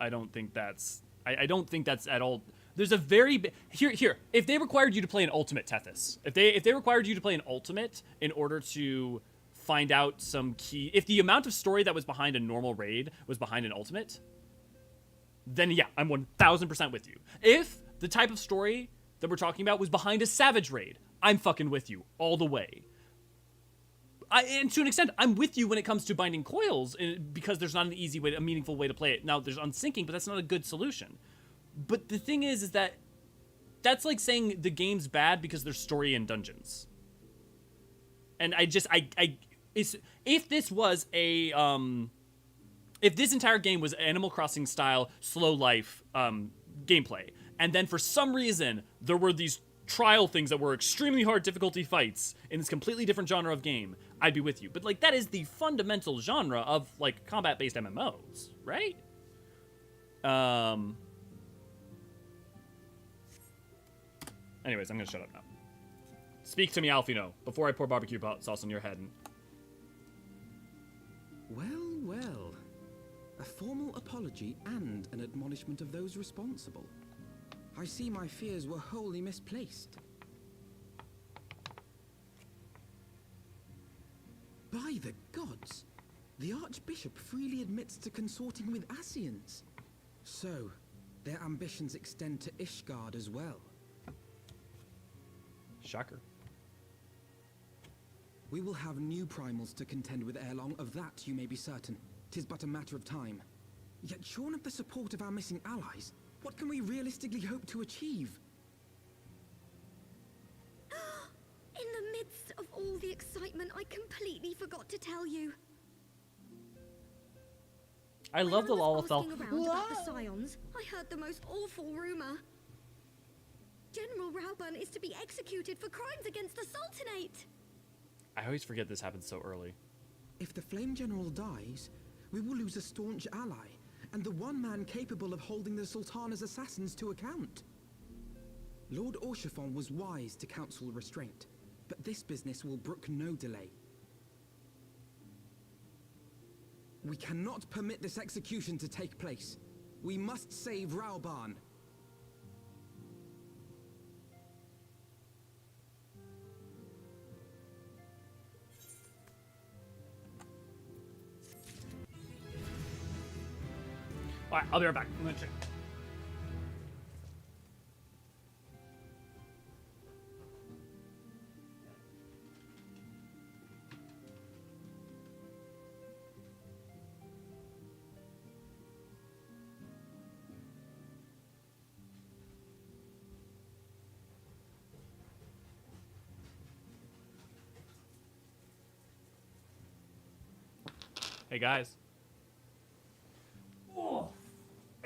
don't think that's... I don't think that's at all... There's a very... Here. If they required you to play an Ultimate, Tethys, if they required you to play an Ultimate in order to find out some key... If the amount of story that was behind a normal raid was behind an Ultimate, then yeah, I'm 1000% with you. If the type of story that we're talking about was behind a Savage raid, I'm fucking with you all the way. And to an extent, I'm with you when it comes to Binding Coils, because there's not an easy way, a meaningful way to play it. Now, there's unsyncing, but that's not a good solution. But the thing is that that's like saying the game's bad because there's story in dungeons. And if this was a, if this entire game was Animal Crossing style slow life gameplay, and then for some reason there were these trial things that were extremely hard difficulty fights in this completely different genre of game, I'd be with you. But like, that is the fundamental genre of like combat-based MMOs, right? Anyways, I'm gonna shut up now. Speak to me, Alfino, before I pour barbecue sauce on your head. Well. A formal apology and an admonishment of those responsible. I see my fears were wholly misplaced. By the gods! The Archbishop freely admits to consorting with Ascians. So, their ambitions extend to Ishgard as well. Shocker. We will have new primals to contend with ere long, of that you may be certain. 'Tis but a matter of time. Yet shorn of the support of our missing allies, what can we realistically hope to achieve? In the midst of all the excitement, I completely forgot to tell you. I love the Lalafell. Around about the Scions, I heard the most awful rumor. General Rauban is to be executed for crimes against the Sultanate. I always forget this happens so early. If the Flame General dies, we will lose a staunch ally, and the one man capable of holding the Sultana's assassins to account. Lord Orshafon was wise to counsel restraint, but this business will brook no delay. We cannot permit this execution to take place. We must save Rauban. All right, I'll be right back. I'm gonna check. Hey guys. Oh.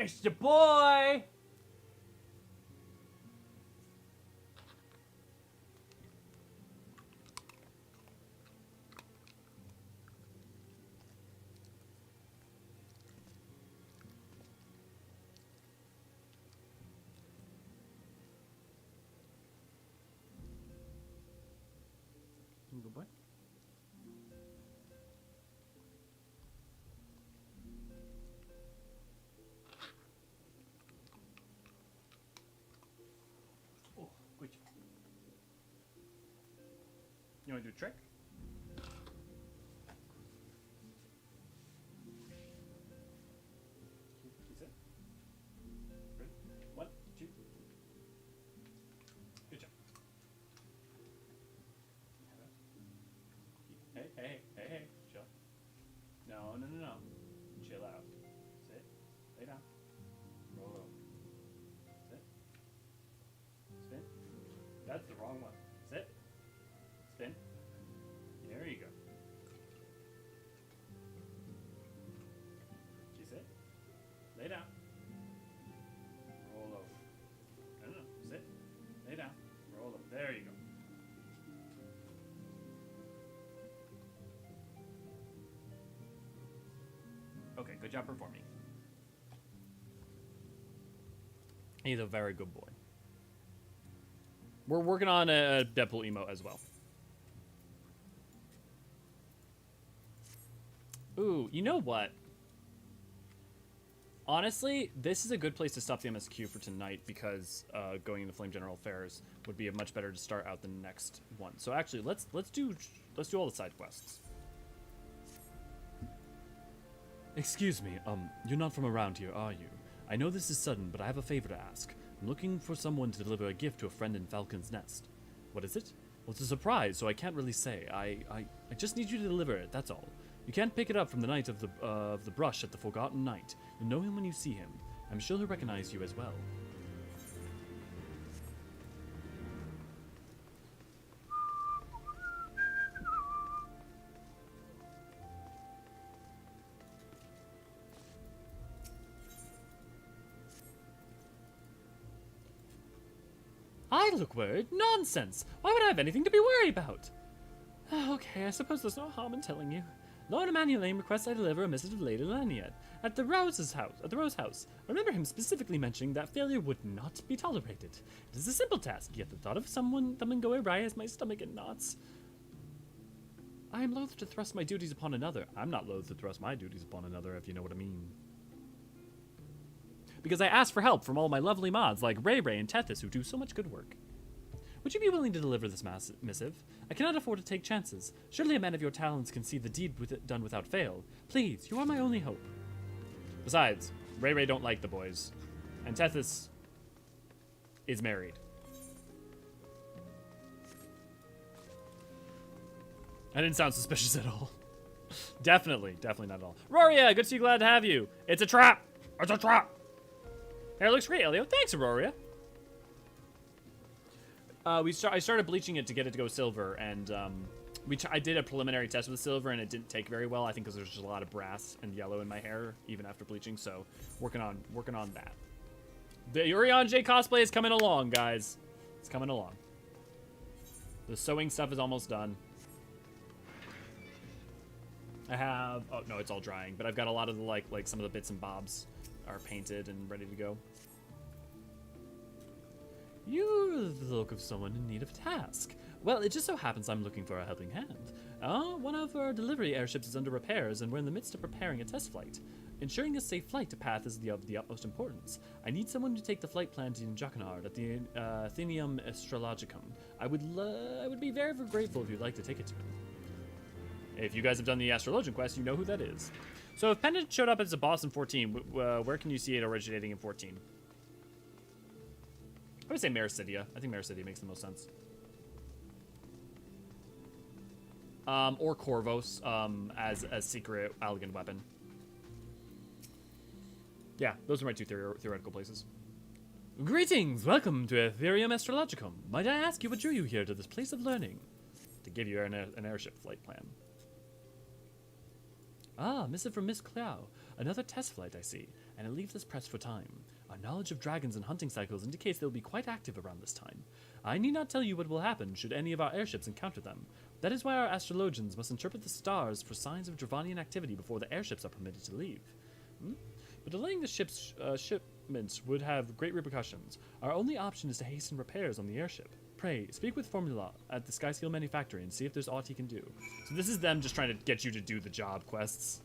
It's your boy! Good boy. Oh, good job. You want to do a trick? Is it? Ready? 1, 2. Good job. Hey, chill. No. Chill out. Sit. Lay down. Roll over. Sit. Spin. That's the wrong one. Sit. Spin. There you go. Did you sit? Lay down. Roll over. No. Sit. Lay down. Roll over. There you go. Okay, good job performing. He's a very good boy. We're working on a Deadpool emote as well. Ooh, you know what? Honestly, this is a good place to stop the MSQ for tonight because going into Flame General Affairs would be a much better to start out the next one. So actually, let's do all the side quests. Excuse me, you're not from around here, are you? I know this is sudden, but I have a favor to ask. I'm looking for someone to deliver a gift to a friend in Falcon's Nest. What is it? Well, it's a surprise, so I can't really say. I just need you to deliver it, that's all. You can't pick it up from the Knight of the Brush at the Forgotten Night. You'll know him when you see him. I'm sure he'll recognize you as well. I look worried? Nonsense! Why would I have anything to be worried about? Okay, I suppose there's no harm in telling you. Lord Emmanuel requests I deliver a missive to Lady Laniet at the Rose House. I remember him specifically mentioning that failure would not be tolerated. It is a simple task, yet the thought of someone go awry has my stomach in knots. I am loath to thrust my duties upon another. I'm not loath to thrust my duties upon another, if you know what I mean. Because I asked for help from all my lovely mods like Ray and Tethys who do so much good work. Would you be willing to deliver this missive? I cannot afford to take chances. Surely a man of your talents can see the deed done without fail. Please, you are my only hope. Besides, Ray don't like the boys. And Tethys is married. I didn't sound suspicious at all. Definitely not at all. Roria, good to see you, glad to have you. It's a trap! It's a trap! Hair looks great, Elio. Thanks, Auroria. I started bleaching it to get it to go silver, and I did a preliminary test with silver, and it didn't take very well. I think because there's just a lot of brass and yellow in my hair, even after bleaching. So working on that. The Eorzean J cosplay is coming along, guys. It's coming along. The sewing stuff is almost done. I have, oh no, it's all drying, but I've got a lot of the like some of the bits and bobs are painted and ready to go. You're the look of someone in need of a task. Well, it just so happens I'm looking for a helping hand. One of our delivery airships is under repairs, and we're in the midst of preparing a test flight. Ensuring a safe flight to path is of the utmost importance. I need someone to take the flight plan to Jacanard at the Athenaeum Astrologicum. I would be very, very grateful if you'd like to take it to him. If you guys have done the Astrologian quest, you know who that is. So if Pendant showed up as a boss in 14, where can you see it originating in 14? I would say Mericidia. I think Mericidia makes the most sense. Or Corvos as a secret elegant weapon. Yeah, those are my two theoretical places. Greetings! Welcome to Aetherium Astrologicum. Might I ask you what drew you here to this place of learning? To give you an airship flight plan. Ah, missive from Miss Clow. Another test flight, I see. and it leaves us pressed for time. Our knowledge of dragons and hunting cycles indicates they will be quite active around this time. I need not tell you what will happen should any of our airships encounter them. That is why our astrologians must interpret the stars for signs of Dravanian activity before the airships are permitted to leave. But delaying the shipments would have great repercussions. Our only option is to hasten repairs on the airship. Pray, speak with Formula at the Skyscale Manufactory and see if there's aught he can do. So this is them just trying to get you to do the job quests.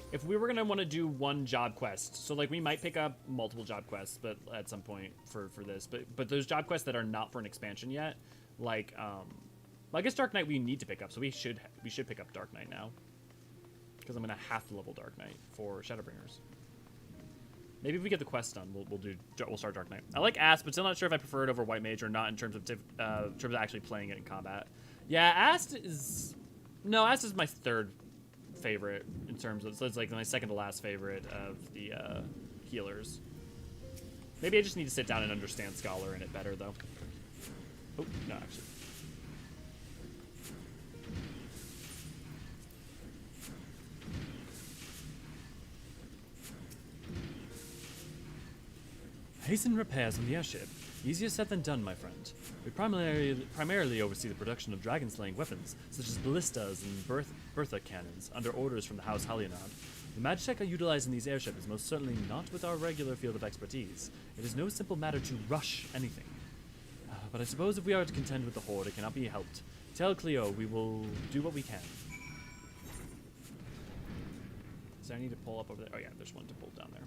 If we were gonna want to do one job quest, so like we might pick up multiple job quests, but at some point for this, but those job quests that are not for an expansion yet, like well, I guess Dark Knight we need to pick up, so we should pick up Dark Knight now, because I'm gonna have to level Dark Knight for Shadowbringers. Maybe if we get the quest done, we'll start Dark Knight. I like Ast, but still not sure if I prefer it over White Mage or not in terms of actually playing it in combat. Yeah, Ast is my third favorite in terms of, so it's like my second to last favorite of the healers. Maybe I just need to sit down and understand Scholar in it better though. Oh, no, actually. Hasten repairs on the airship. Easier said than done, my friend. We primarily oversee the production of dragon-slaying weapons, such as ballistas and Bertha cannons, under orders from the House Halionad. The magitech I utilize in these airships is most certainly not with our regular field of expertise. It is no simple matter to rush anything. But I suppose if we are to contend with the Horde, it cannot be helped. Tell Cleo we will do what we can. So I need to pull up over there. Oh yeah, there's one to pull down there.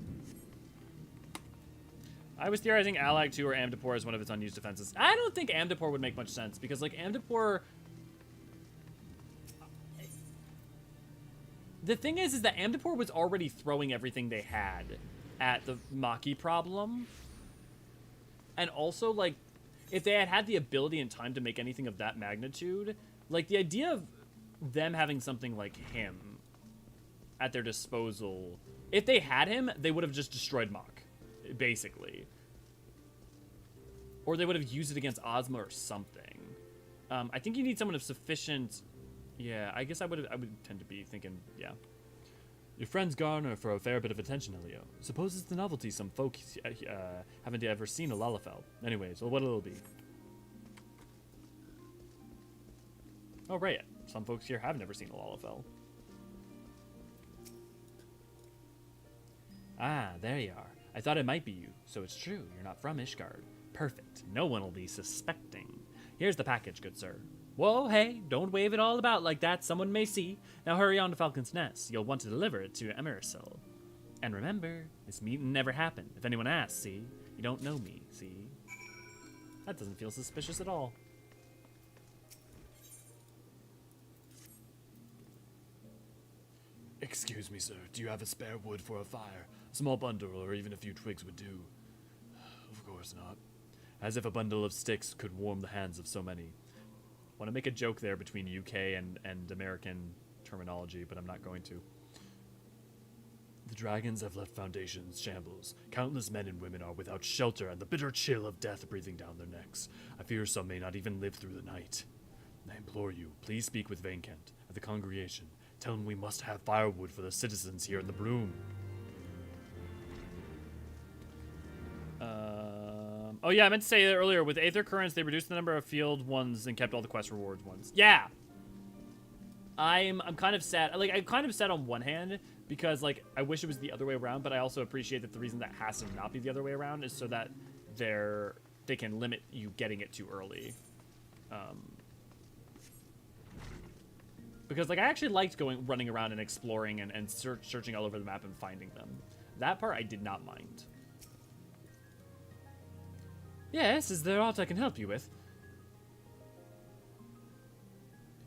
I was theorizing Alag 2 or Amdapor as one of its unused defenses. I don't think Amdapor would make much sense, because, like, Amdapor... The thing is that Amdapor was already throwing everything they had at the Maki problem. And also, like, if they had had the ability and time to make anything of that magnitude, like, the idea of them having something like him at their disposal... If they had him, they would have just destroyed Mach. Basically, or they would have used it against Ozma or something. I think you need someone of sufficient. Yeah, I guess I would tend to be thinking. Yeah, your friends garner for a fair bit of attention, Elio. Suppose it's the novelty some folk haven't ever seen a Lalafell. Anyways, well, what'll it be? Oh right, some folks here have never seen a Lalafell. Ah, there you are. I thought it might be you, so it's true, you're not from Ishgard. Perfect, no one will be suspecting. Here's the package, good sir. Whoa, hey, don't wave it all about like that, someone may see. Now hurry on to Falcon's Nest, you'll want to deliver it to Emersil. And remember, this meeting never happened. If anyone asks, see? You don't know me, see? That doesn't feel suspicious at all. Excuse me, sir, do you have a spare wood for a fire? A small bundle, or even a few twigs would do. Of course not. As if a bundle of sticks could warm the hands of so many. Want to make a joke there between UK and American terminology, but I'm not going to. The dragons have left Foundation's shambles. Countless men and women are without shelter, and the bitter chill of death breathing down their necks. I fear some may not even live through the night. I implore you, please speak with Vainkent at the congregation. Tell him we must have firewood for the citizens here in the Bloom. Oh yeah, I meant to say that earlier. With Aether Currents, they reduced the number of field ones and kept all the quest rewards ones. Yeah! I'm kind of sad. Like, I'm kind of sad on one hand, because, like, I wish it was the other way around, but I also appreciate that the reason that has to not be the other way around is so that they can limit you getting it too early. Because, like, I actually liked running around and exploring and searching all over the map and finding them. That part I did not mind. Yes, is there aught I can help you with?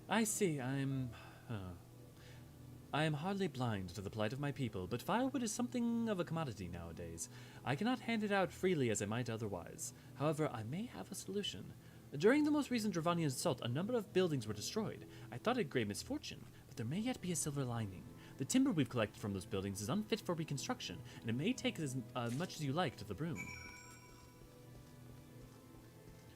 I see, I am hardly blind to the plight of my people, but firewood is something of a commodity nowadays. I cannot hand it out freely as I might otherwise. However, I may have a solution. During the most recent Dravanian assault, a number of buildings were destroyed. I thought it great misfortune, but there may yet be a silver lining. The timber we've collected from those buildings is unfit for reconstruction, and it may take as much as you like to the broom.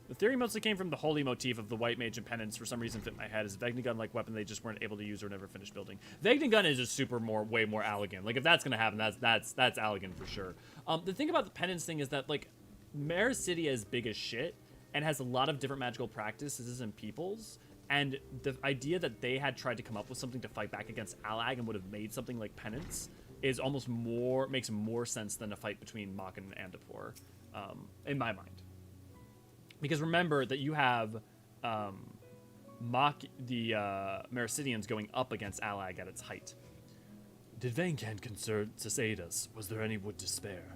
The theory mostly came from the holy motif of the white mage and penance. For some reason, fit in my head as a Vegnagun-like weapon they just weren't able to use or never finished building. Vegnagun is just way more elegant. Like, if that's gonna happen, that's elegant for sure. The thing about the penance thing is that, like, Mare City is big as shit and has a lot of different magical practices and peoples. And the idea that they had tried to come up with something to fight back against Alag and would have made something like penance is almost makes more sense than a fight between Mach and Andapor, in my mind. Because remember that you have the Mericidians going up against Alag at its height. Did Vancan concern to aid us? Was there any would to spare?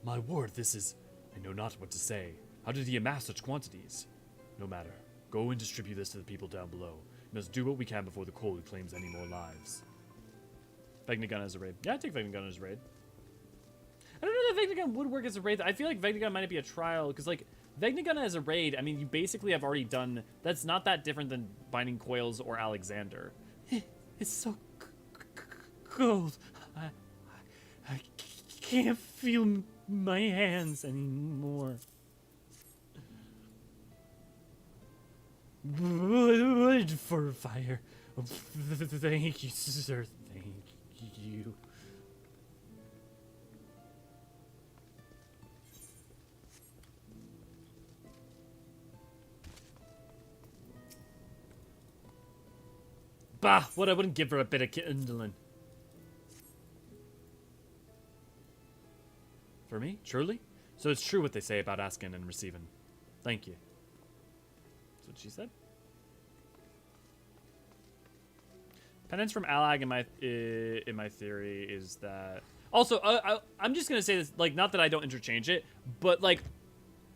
My word, I know not what to say. How did he amass such quantities? No matter. Go and distribute this to the people down below. We must do what we can before the cold claims any more lives. Vegnagun as a raid. Yeah, I'd take Vegnagun as a raid. I don't know that Vegnagun would work as a raid. I feel like Vegnagun might be a trial, because, like, Vegnagun as a raid, I mean, you basically have already done... That's not that different than Binding Coils or Alexander. It's so cold. I can't feel my hands anymore. Wood for fire. Oh, thank you, sir. Thank you. Bah! What I wouldn't give for a bit of kindling. For me? Truly? So it's true what they say about asking and receiving. Thank you. That's what she said. Penance from Alag in my theory is that... Also, I'm just going to say this, like, not that I don't interchange it, but, like,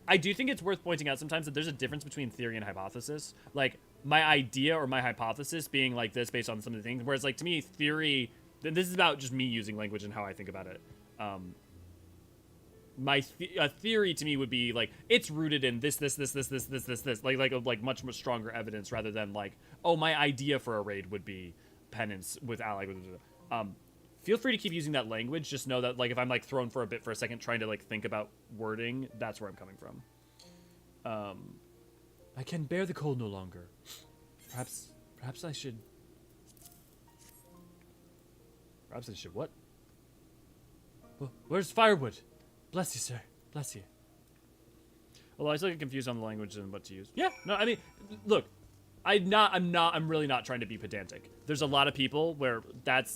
I do think it's worth pointing out sometimes that there's a difference between theory and hypothesis. Like, my idea or my hypothesis being like this based on some of the things, whereas, like, to me, theory... This is about just me using language and how I think about it. A theory to me would be like it's rooted in this, like much stronger evidence rather than like, oh, my idea for a raid would be penance with Alag. Feel free to keep using that language. Just know that, like, if I'm like thrown for a bit for a second trying to like think about wording, that's where I'm coming from. I can bear the cold no longer. Perhaps I should. Perhaps I should what? Where's firewood? Bless you, sir. Bless you. Although I still get confused on the language and what to use. Yeah, no, I mean, look, I'm really not trying to be pedantic. There's a lot of people where that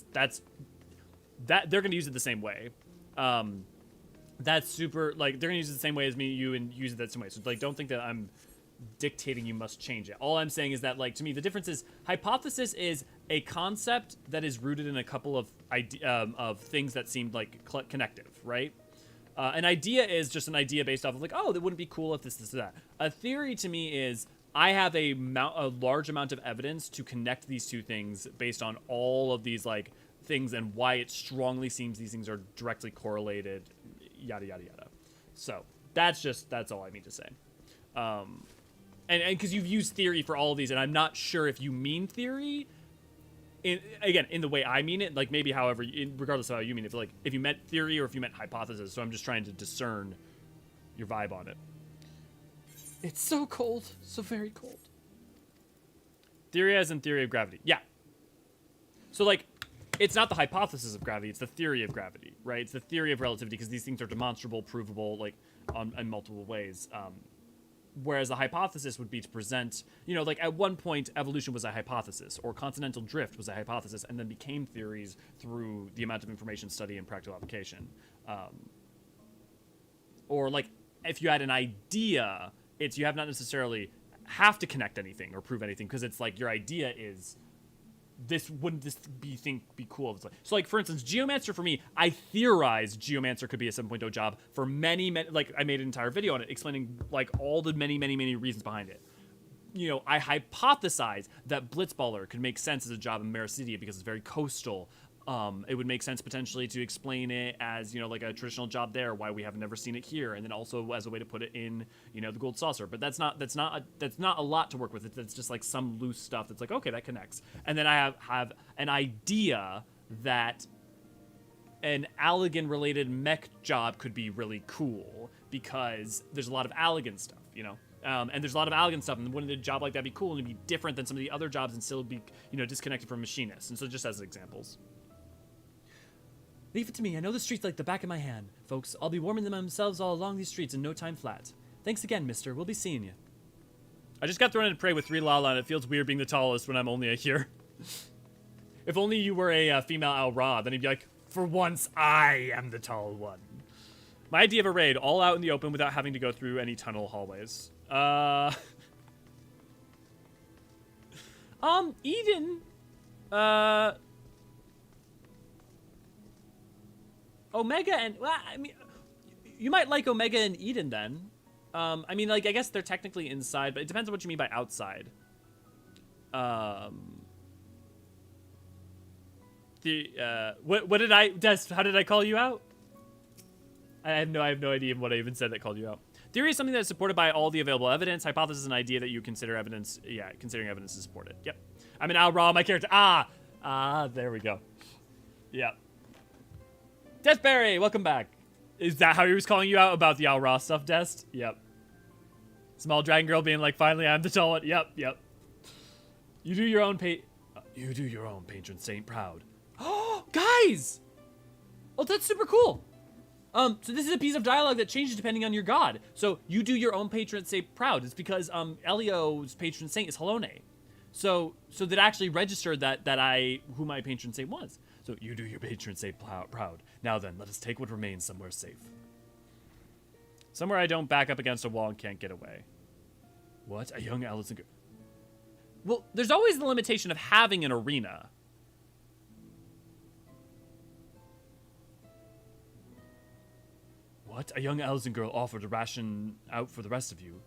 they're gonna use it the same way. That's super, like, they're gonna use it the same way as me, you, and use it that same way. So, like, don't think that I'm dictating you must change it. All I'm saying is that, like, to me, the difference is hypothesis is a concept that is rooted in a couple of things that seemed like connective, right? An idea is just an idea based off of like, oh, that wouldn't be cool if this, that. A theory to me is I have a large amount of evidence to connect these two things based on all of these like things and why it strongly seems these things are directly correlated, yada, yada, yada. So that's all I mean to say. And because you've used theory for all of these, and I'm not sure if you mean theory in the way I mean it, like maybe however, regardless of how you mean it, if you meant theory or if you meant hypothesis. So I'm just trying to discern your vibe on it. It's so cold, so very cold. Theory as in theory of gravity. Yeah. So like, it's not the hypothesis of gravity, it's the theory of gravity, right? It's the theory of relativity because these things are demonstrable, provable, like in multiple ways. Whereas the hypothesis would be to present, you know, like at one point evolution was a hypothesis or continental drift was a hypothesis and then became theories through the amount of information study and practical application. Or like if you had an idea, you have not necessarily have to connect anything or prove anything because it's like your idea is wouldn't this be cool? So like for instance, Geomancer for me, I theorized Geomancer could be a 7.0 job for many, like I made an entire video on it explaining like all the many reasons behind it. You know, I hypothesized that Blitzballer could make sense as a job in Mericidia because it's very coastal. It would make sense potentially to explain it as, you know, like a traditional job there, why we have never seen it here, and then also as a way to put it in, you know, the gold saucer. But that's not a lot to work with. It's just like some loose stuff that's like, okay, that connects. And then I have an idea that an Allagan related mech job could be really cool because there's a lot of Allagan stuff, you know. And there's a lot of Allagan stuff, and wouldn't a job like that be cool and be different than some of the other jobs and still be, you know, disconnected from machinists? And so just as examples. Leave it to me. I know the streets like the back of my hand. Folks, I'll be warming them themselves all along these streets in no time flat. Thanks again, mister. We'll be seeing you. I just got thrown into prey with 3 Lala, and it feels weird being the tallest when I'm only a here. If only you were a female Al Ra, then he'd be like, for once, I am the tall one. My idea of a raid, all out in the open without having to go through any tunnel hallways. Eden, Omega and, well, I mean, you might like Omega and Eden then. I mean, like, I guess they're technically inside, but it depends on what you mean by outside. What did Des, how did I call you out? I have no idea what I even said that called you out. Theory is something that is supported by all the available evidence. Hypothesis is an idea that you consider evidence. Yeah, considering evidence to support it. Yep. I'm an Al Ra, my character. There we go. Yep. Deathberry, welcome back. Is that how he was calling you out about the Al Ra stuff, Dest? Yep. Small dragon girl being like, finally, I'm the tall one. Yep. You do your own patron saint proud. Oh, guys! Oh, that's super cool. So this is a piece of dialogue that changes depending on your god. So you do your own patron saint proud. It's because Elio's patron saint is Halone. So that actually registered that who my patron saint was. So you do your patron saint proud. Now then, let us take what remains somewhere safe. Somewhere I don't back up against a wall and can't get away. What? A young Allison girl? Well, there's always the limitation of having an arena. What? A young Allison girl offered a ration out for the rest of you.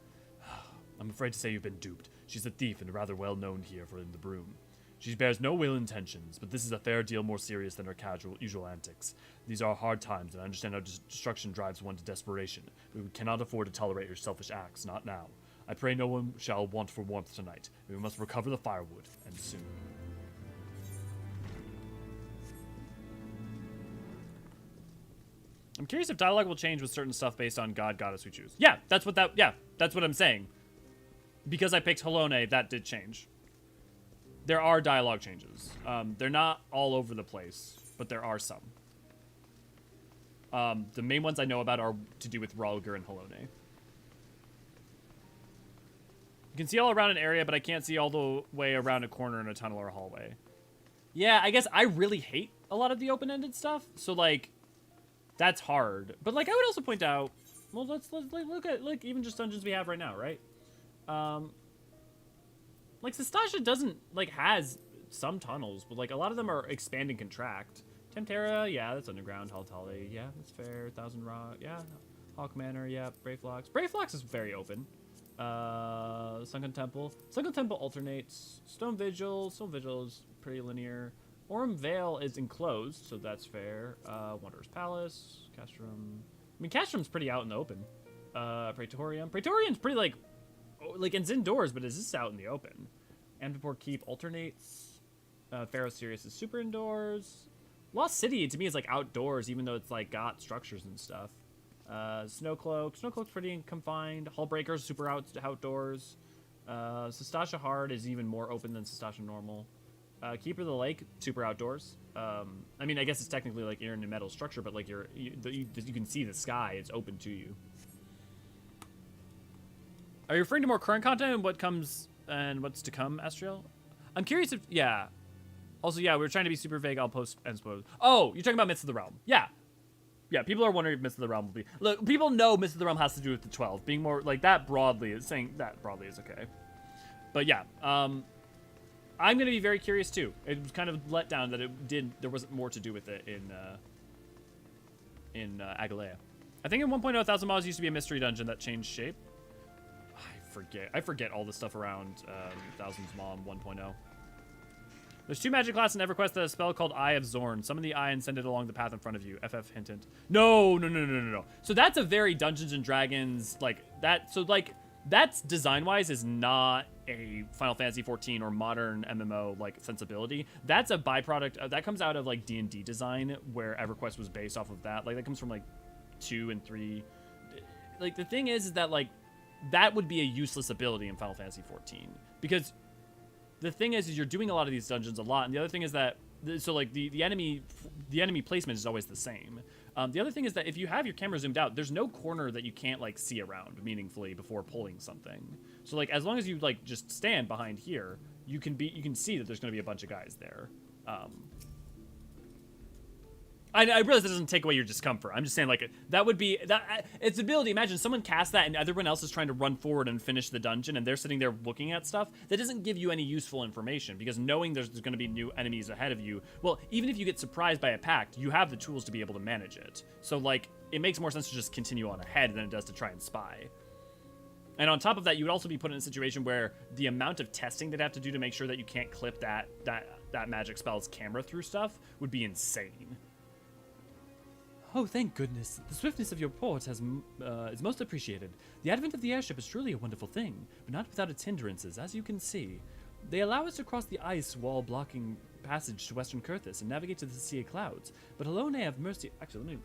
I'm afraid to say you've been duped. She's a thief and rather well known here for in the broom. She bears no ill intentions, but this is a fair deal more serious than her usual antics. These are hard times, and I understand how destruction drives one to desperation, but we cannot afford to tolerate your selfish acts, not now. I pray no one shall want for warmth tonight. We must recover the firewood, and soon. I'm curious if dialogue will change with certain stuff based on god, goddess we choose. Yeah, that's what I'm saying. Because I picked Halone, that did change. There are dialogue changes. They're not all over the place, but there are some. The main ones I know about are to do with Ralger and Halone. You can see all around an area, but I can't see all the way around a corner in a tunnel or a hallway. Yeah, I guess I really hate a lot of the open-ended stuff, so, like, that's hard. But, like, I would also point out, well, let's look at, like, even just dungeons we have right now, right? Like, Sastasha doesn't, like, has some tunnels, but, like, a lot of them are expand and contract. Tempterra, yeah, that's underground. Haltali, yeah, that's fair. Thousand Rock, yeah. Hawk Manor, yeah. Brayflox. Brayflox is very open. Sunken Temple. Sunken Temple alternates. Stone Vigil. Stone Vigil is pretty linear. Orem Vale is enclosed, so that's fair. Wanderer's Palace. Castrum. I mean, Castrum's pretty out in the open. Praetorium. Praetorium's pretty, like it's indoors, but it's just out in the open. Ampleport Keep alternates. Pharaoh Sirius is super indoors. Lost City, to me, is, like, outdoors, even though it's, like, got structures and stuff. Snowcloak. Snowcloak's pretty confined. Hullbreaker's super outdoors. Sastasha Hard is even more open than Sastasha Normal. Keeper of the Lake, super outdoors. I mean, I guess it's technically, like, you're in a metal structure, but, like, you can see the sky. It's open to you. Are you referring to more current content and what comes and what's to come, Astriel? I'm curious if, yeah. Also, yeah, we were trying to be super vague. I'll post and spoil. Oh, you're talking about Myths of the Realm. Yeah. Yeah, people are wondering if Myths of the Realm will be. Look, people know Myths of the Realm has to do with the 12. Being more, like, that broadly is saying that broadly is okay. But yeah, I'm going to be very curious too. It was kind of let down that there wasn't more to do with it in Agalea. I think in 1.0, 1,000 Miles used to be a mystery dungeon that changed shape. I forget all the stuff around Thousands Maw 1.0. There's 2 magic classes in EverQuest that have a spell called Eye of Zorn. Summon the eye and send it along the path in front of you. FF hint hint. No. So that's a very Dungeons and Dragons, like, that, so, like, that's design-wise is not a Final Fantasy 14 or modern MMO, like, sensibility. That's a byproduct, that comes out of, like, D&D design, where EverQuest was based off of that. Like, that comes from, like, 2 and 3. Like, the thing is that, like, that would be a useless ability in Final Fantasy 14. Because the thing is you're doing a lot of these dungeons a lot, and the other thing is that, so, like, the enemy placement is always the same. The other thing is that if you have your camera zoomed out, there's no corner that you can't, like, see around meaningfully before pulling something. So, like, as long as you, like, just stand behind here, you can see that there's going to be a bunch of guys there. I realize that doesn't take away your discomfort. I'm just saying, like, that would be, it's ability. Imagine someone casts that and everyone else is trying to run forward and finish the dungeon and they're sitting there looking at stuff. That doesn't give you any useful information, because knowing there's going to be new enemies ahead of you, well, even if you get surprised by a pact, you have the tools to be able to manage it. So, like, it makes more sense to just continue on ahead than it does to try and spy. And on top of that, you would also be put in a situation where the amount of testing they'd have to do to make sure that you can't clip that magic spell's camera through stuff would be insane. Oh, thank goodness. The swiftness of your port is most appreciated. The advent of the airship is truly a wonderful thing, but not without its hindrances, as you can see. They allow us to cross the ice wall blocking passage to Western Kurthus and navigate to the Sea of Clouds. But Helone have mercy... Actually, let me...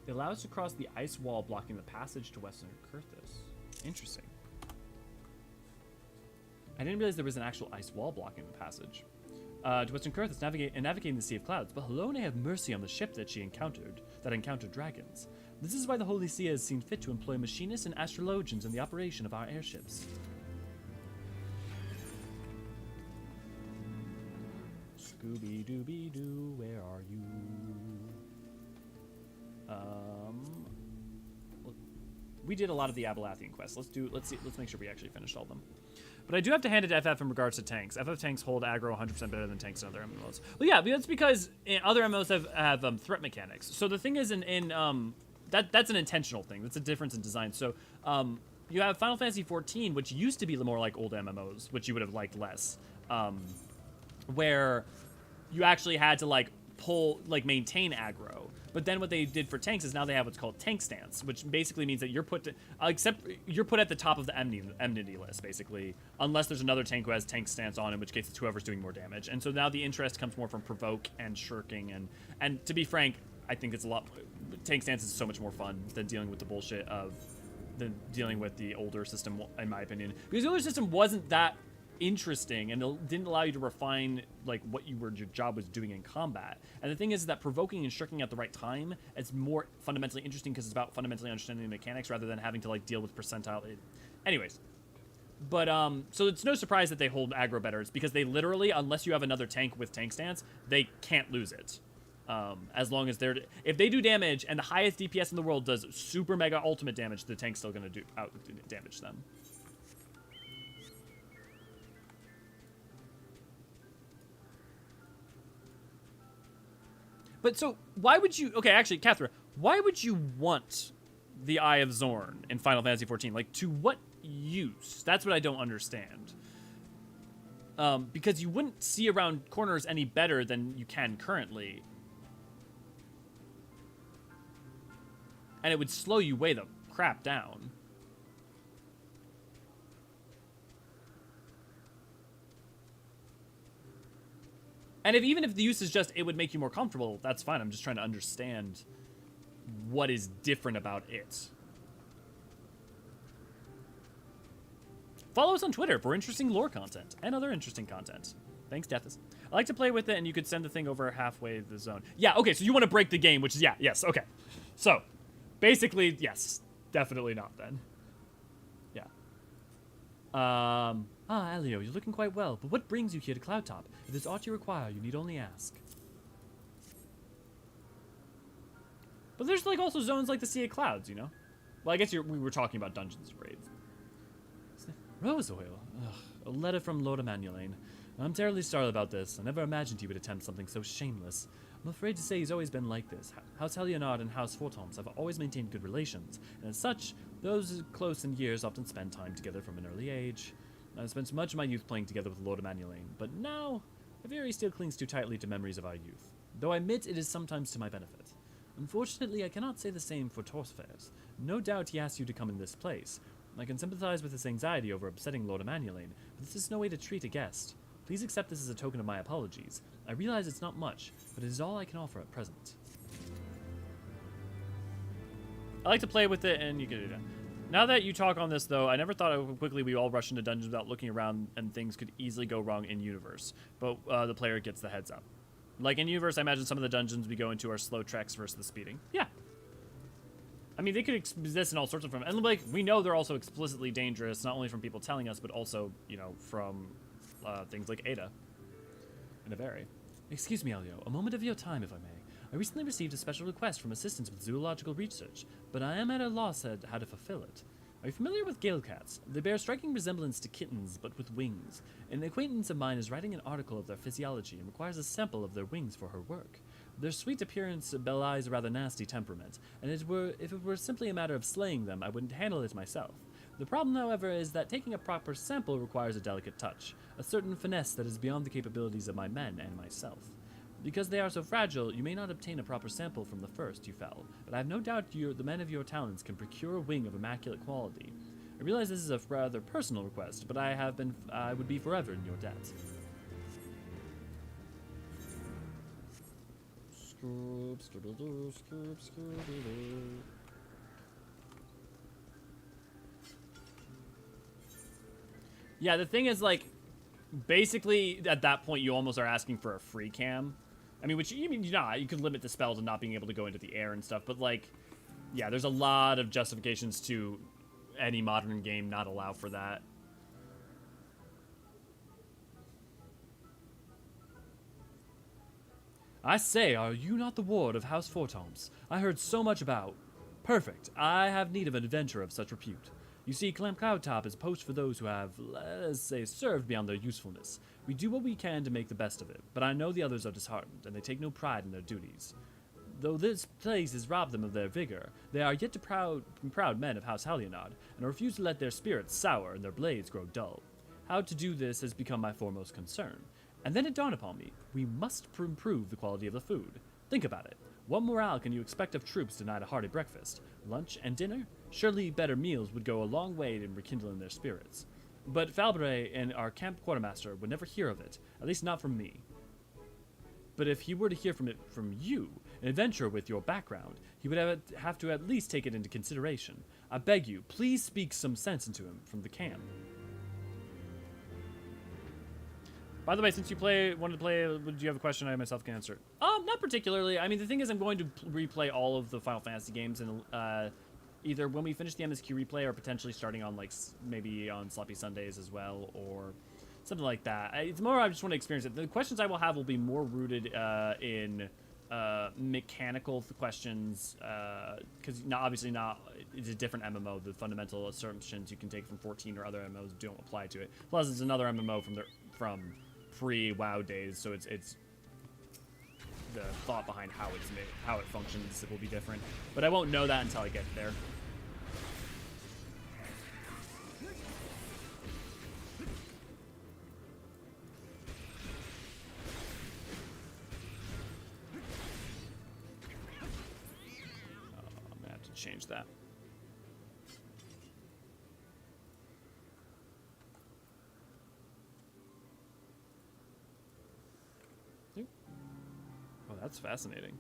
They allow us to cross the ice wall blocking the passage to Western Kurthus. Interesting. I didn't realize there was an actual ice wall blocking the passage. To Western Kurthus, navigating the Sea of Clouds, but Helone have mercy on the ship that encountered dragons. This is why the Holy See has seen fit to employ machinists and astrologians in the operation of our airships. Scooby-Dooby-Doo, where are you? We did a lot of the Abelathian quests. Let's make sure we actually finished all of them. But I do have to hand it to FF in regards to tanks. FF tanks hold aggro 100% better than tanks in other MMOs. Well, yeah, that's because other MMOs have threat mechanics. So the thing is, that's an intentional thing. That's a difference in design. So you have Final Fantasy 14, which used to be more like old MMOs, which you would have liked less, where you actually had to maintain aggro. But then what they did for tanks is now they have what's called tank stance, which basically means that you're put at the top of the enmity list, basically, unless there's another tank who has tank stance on, in which case it's whoever's doing more damage. And so now the interest comes more from provoke and shirking, and to be frank, I think it's tank stance is so much more fun than dealing with the bullshit than dealing with the older system, in my opinion, because the older system wasn't that interesting and it didn't allow you to refine like what your job was doing in combat. And the thing is that provoking and shirking at the right time is more fundamentally interesting because it's about fundamentally understanding the mechanics rather than having to like deal with percentile. Anyways, but so it's no surprise that they hold aggro better. It's because they literally, unless you have another tank with tank stance, they can't lose it. As long as if they do damage and the highest DPS in the world does super mega ultimate damage, the tank's still gonna damage them. But so, why would you... Okay, actually, Catherine, why would you want the Eye of Zorn in Final Fantasy XIV? Like, to what use? That's what I don't understand. Because you wouldn't see around corners any better than you can currently. And it would slow you way the crap down. And even if the use is just, it would make you more comfortable, that's fine. I'm just trying to understand what is different about it. Follow us on Twitter for interesting lore content and other interesting content. Thanks, Deathis. I like to play with it, and you could send the thing over halfway the zone. Yeah, okay, so you want to break the game, which is, yeah, yes, okay. So, basically, yes, definitely not then. Yeah. Alio, you're looking quite well, but what brings you here to Cloudtop? If there's aught you require, you need only ask. But there's, like, also zones like the Sea of Clouds, you know? Well, I guess we were talking about dungeons and raids. Rose oil. Ugh, a letter from Lord Emanuelane. I'm terribly sorry about this. I never imagined he would attempt something so shameless. I'm afraid to say he's always been like this. House Helionard and House Fortons have always maintained good relations, and as such, those close in years often spend time together from an early age. I spent much of my youth playing together with Lord Emmanuel, but now Avery still clings too tightly to memories of our youth, though I admit it is sometimes to my benefit. Unfortunately, I cannot say the same for Torsfairs. No doubt he asked you to come in this place. I can sympathize with his anxiety over upsetting Lord Emmanuel, but this is no way to treat a guest. Please accept this as a token of my apologies. I realize it's not much, but it is all I can offer at present. I like to play with it, and you can do that. Now that you talk on this, though, I never thought how quickly we all rush into dungeons without looking around, and things could easily go wrong in universe. But the player gets the heads up. Like in universe, I imagine some of the dungeons we go into are slow treks versus the speeding. Yeah. I mean, they could exist in all sorts of forms. And like, we know they're also explicitly dangerous, not only from people telling us, but also, you know, from things like Ada and Avery. Excuse me, Elio. A moment of your time, if I may. I recently received a special request from assistance with zoological research, but I am at a loss at how to fulfill it. Are you familiar with gale cats? They bear striking resemblance to kittens, but with wings. An acquaintance of mine is writing an article of their physiology and requires a sample of their wings for her work. Their sweet appearance belies a rather nasty temperament, and if it were simply a matter of slaying them, I wouldn't handle it myself. The problem, however, is that taking a proper sample requires a delicate touch, a certain finesse that is beyond the capabilities of my men and myself. Because they are so fragile, you may not obtain a proper sample from the first you fell, but I have no doubt the men of your talents can procure a wing of immaculate quality. I realize this is a rather personal request, but I would be forever in your debt. Yeah, the thing is, like, basically, at that point, you almost are asking for a free cam. I mean, which, you could limit the spell to not being able to go into the air and stuff, but, like, yeah, there's a lot of justifications to any modern game not allow for that. I say, are you not the ward of House Fortoms? I heard so much about. Perfect. I have need of an adventurer of such repute. You see, Clam Cloudtop is a post for those who have, let's say, served beyond their usefulness. We do what we can to make the best of it, but I know the others are disheartened, and they take no pride in their duties. Though this place has robbed them of their vigor, they are yet proud men of House Hydaelyn, and refuse to let their spirits sour and their blades grow dull. How to do this has become my foremost concern. And then it dawned upon me, we must improve the quality of the food. Think about it. What morale can you expect of troops denied a hearty breakfast, lunch, and dinner? Surely better meals would go a long way in rekindling their spirits. But Falbray and our camp quartermaster would never hear of it, at least not from me. But if he were to hear from it from you, an adventurer with your background, he would have to at least take it into consideration. I beg you, please speak some sense into him from the camp. By the way, since you wanted to play, do you have a question I myself can answer? Not particularly. I mean, the thing is, I'm going to replay all of the Final Fantasy games, and either when we finish the MSQ replay, or potentially starting on, like, maybe on Sloppy Sundays as well, or something like that. It's more I just want to experience it. The questions I will have will be more rooted in mechanical questions, because obviously it's a different MMO. The fundamental assumptions you can take from 14 or other MMOs don't apply to it. Plus, it's another MMO from pre-WoW days, so it's the thought behind how it's made, how it functions, will be different. But I won't know that until I get there. I'm gonna have to change that. Oh, that's fascinating.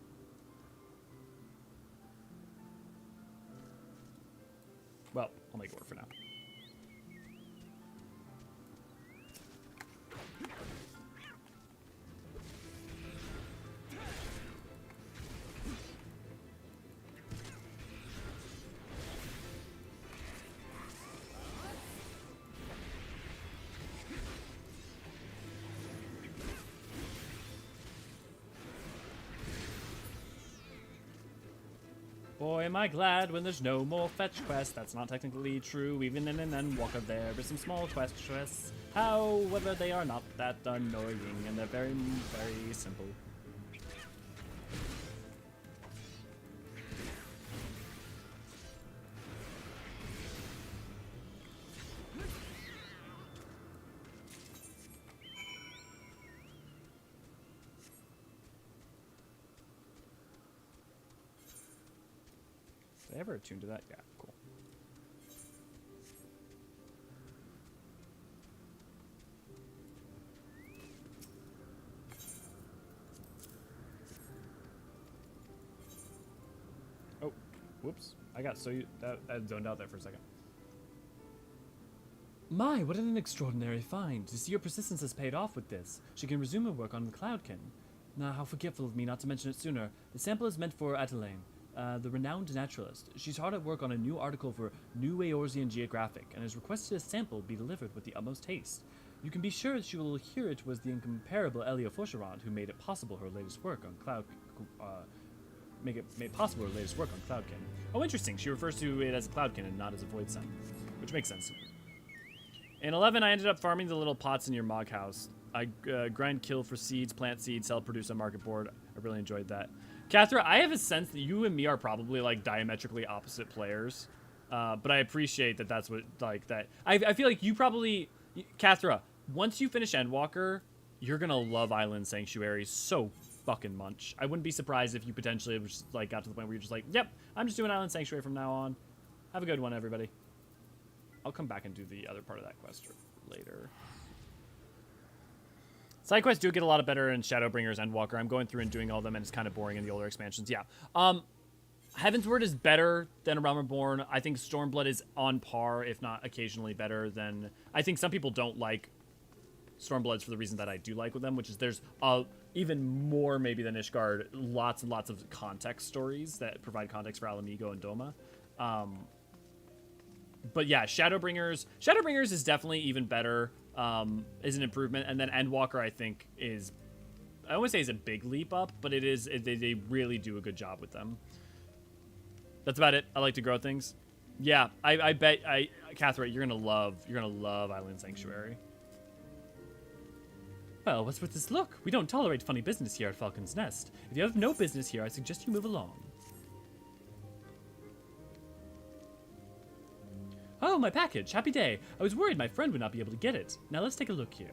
Well, I'll make it work for now. Boy, am I glad when there's no more fetch quests. That's not technically true. Even in an Endwalker there are some small quests. However, they are not that annoying, and they're very, very simple. Did I ever attune to that? Yeah, cool. Oh, whoops. I got so I zoned out there for a second. My, what an extraordinary find. To see your persistence has paid off with this. She can resume her work on the Cloudkin. Now, how forgetful of me not to mention it sooner. The sample is meant for Hydaelyn, the renowned naturalist. She's hard at work on a new article for New Eorzean Geographic, and has requested a sample be delivered with the utmost haste. You can be sure she will hear it was the incomparable Eorzean who made it possible her latest work on made possible her latest work on Cloudkin. Oh, interesting. She refers to it as a Cloudkin and not as a Void Sun, which makes sense. In 11, I ended up farming the little pots in your mog house. I grind kill for seeds, plant seeds, sell produce on market board. I really enjoyed that. Kathra, I have a sense that you and me are probably like diametrically opposite players, but I appreciate that that's what like that. I feel like you probably, Kathra, once you finish Endwalker, you're gonna love Island Sanctuary so fucking much. I wouldn't be surprised if you potentially just, like got to the point where you're just like, yep, I'm just doing Island Sanctuary from now on. Have a good one, everybody. I'll come back and do the other part of that quest later. Side quests do get a lot better in Shadowbringers and Endwalker. I'm going through and doing all of them, and it's kind of boring in the older expansions. Yeah. Heavensward is better than A Realm Reborn. I think Stormblood is on par, if not occasionally better than... I think some people don't like Stormbloods for the reason that I do like with them, which is there's even more maybe than Ishgard, lots and lots of context stories that provide context for Alamigo and Doma. But yeah, Shadowbringers is definitely even better, is an improvement, and then Endwalker I think is, I wouldn't say is a big leap up, but it is, they really do a good job with them. That's about it. I like to grow things. Yeah, I bet, Kathra, you're gonna love Island Sanctuary. Well, what's with this look? We don't tolerate funny business here at Falcon's Nest. If you have no business here, I suggest you move along. Oh, my package. Happy day. I was worried my friend would not be able to get it. Now let's take a look here.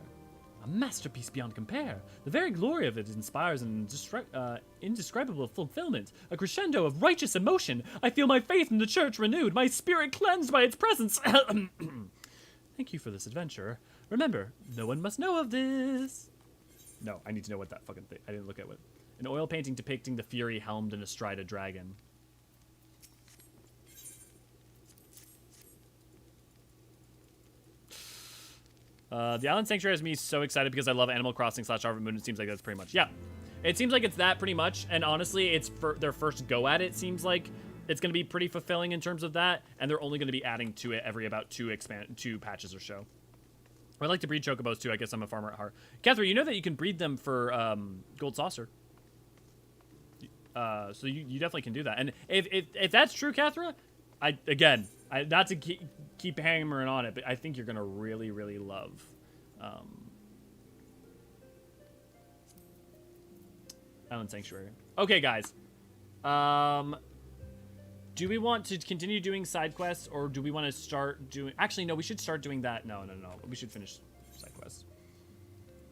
A masterpiece beyond compare. The very glory of it inspires an indescribable fulfillment, a crescendo of righteous emotion. I feel my faith in the church renewed, my spirit cleansed by its presence. Thank you for this adventure. Remember, no one must know of this. No, I need to know what that fucking thing... I didn't look at what... An oil painting depicting the Fury helmed and astride a dragon. The Island Sanctuary has me so excited because I love Animal Crossing / Harvest Moon. It seems like that's pretty much... Yeah. It seems like it's that pretty much. And honestly, it's for their first go at it. Seems like it's going to be pretty fulfilling in terms of that. And they're only going to be adding to it every about two patches or so. I like to breed Chocobos too. I guess I'm a farmer at heart. Catherine, you know that you can breed them for Gold Saucer. So you definitely can do that. And if that's true, Catherine, not to keep hammering on it, but I think you're going to really, really love Island Sanctuary. Okay, guys. Do we want to continue doing side quests, or do we want to start doing... Actually, no, we should start doing that. No. We should finish side quests.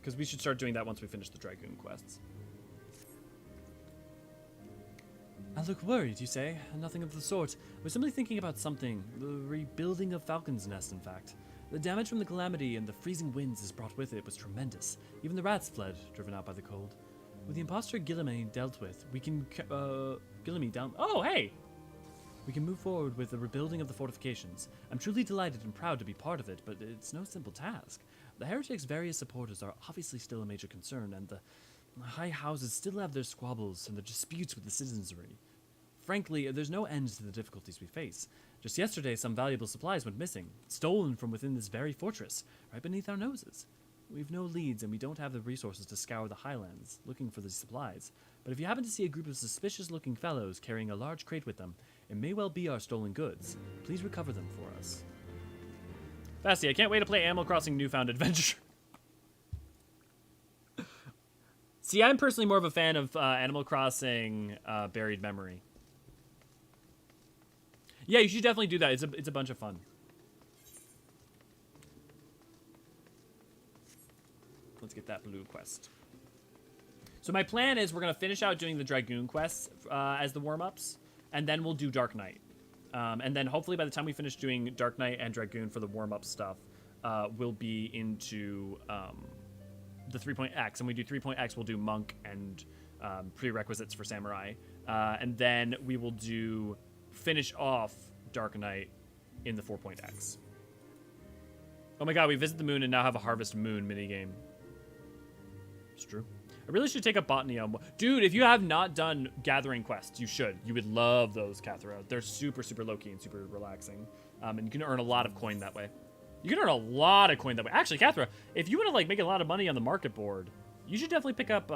Because we should start doing that once we finish the Dragoon quests. I look worried, you say? Nothing of the sort. We're simply thinking about something. The rebuilding of Falcon's Nest, in fact. The damage from the calamity and the freezing winds this brought with it was tremendous. Even the rats fled, driven out by the cold. With the imposter Guillemay dealt with, we can... Guillemay down... Oh, hey! We can move forward with the rebuilding of the fortifications. I'm truly delighted and proud to be part of it, but it's no simple task. The Heretic's various supporters are obviously still a major concern, and the high houses still have their squabbles and their disputes with the citizenry. Frankly, there's no end to the difficulties we face. Just yesterday, some valuable supplies went missing, stolen from within this very fortress, right beneath our noses. We've no leads, and we don't have the resources to scour the highlands, looking for these supplies. But if you happen to see a group of suspicious-looking fellows carrying a large crate with them, it may well be our stolen goods. Please recover them for us. Basti, I can't wait to play Animal Crossing Newfound Adventure. See, I'm personally more of a fan of Animal Crossing Buried Memory. Yeah, you should definitely do that. It's a bunch of fun. Let's get that blue quest. So my plan is we're going to finish out doing the Dragoon quests as the warm-ups, and then we'll do Dark Knight. And then hopefully by the time we finish doing Dark Knight and Dragoon for the warm-up stuff, we'll be into the 3.X. And we do 3.X, we'll do Monk and prerequisites for Samurai. And then we will finish off Dark Knight in the 4.X. Oh my god, we visit the moon and now have a Harvest Moon minigame. It's true. I really should take up botany on... Dude, if you have not done gathering quests, you should. You would love those, Cathra. They're super, super low-key and super relaxing. And you can earn a lot of coin that way. You can earn a lot of coin that way. Actually, Cathra, if you want to like make a lot of money on the market board, you should definitely pick up...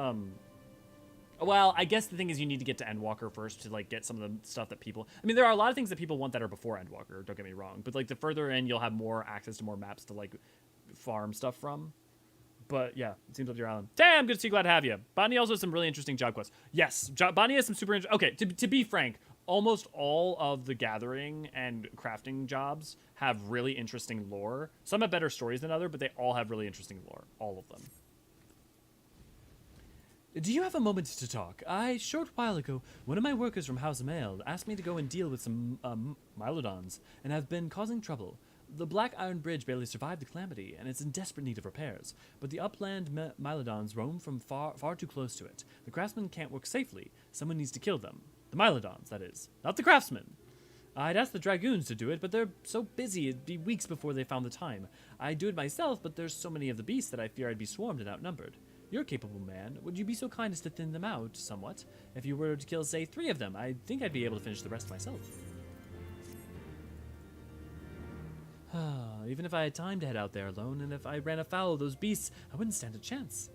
Well, I guess the thing is you need to get to Endwalker first to like get some of the stuff that people... I mean, there are a lot of things that people want that are before Endwalker, don't get me wrong. But like the further in, you'll have more access to more maps to like farm stuff from. But yeah, it seems like your island. Damn, good to see you. Glad to have you. Botany also has some really interesting job quests. Yes, Botany has some super interesting... Okay, to be frank, almost all of the gathering and crafting jobs have really interesting lore. Some have better stories than others, but they all have really interesting lore. All of them. Do you have a moment to talk? A short while ago, one of my workers from House Mail asked me to go and deal with some Mylodons, and have been causing trouble. The Black Iron Bridge barely survived the calamity, and it's in desperate need of repairs. But the upland Mylodons roam from far too close to it. The craftsmen can't work safely. Someone needs to kill them. The Mylodons, that is. Not the craftsmen. I'd ask the Dragoons to do it, but they're so busy it'd be weeks before they found the time. I'd do it myself, but there's so many of the beasts that I fear I'd be swarmed and outnumbered. You're a capable man. Would you be so kind as to thin them out somewhat? If you were to kill, say, 3 of them, I think I'd be able to finish the rest myself. Even if I had time to head out there alone, and if I ran afoul of those beasts, I wouldn't stand a chance.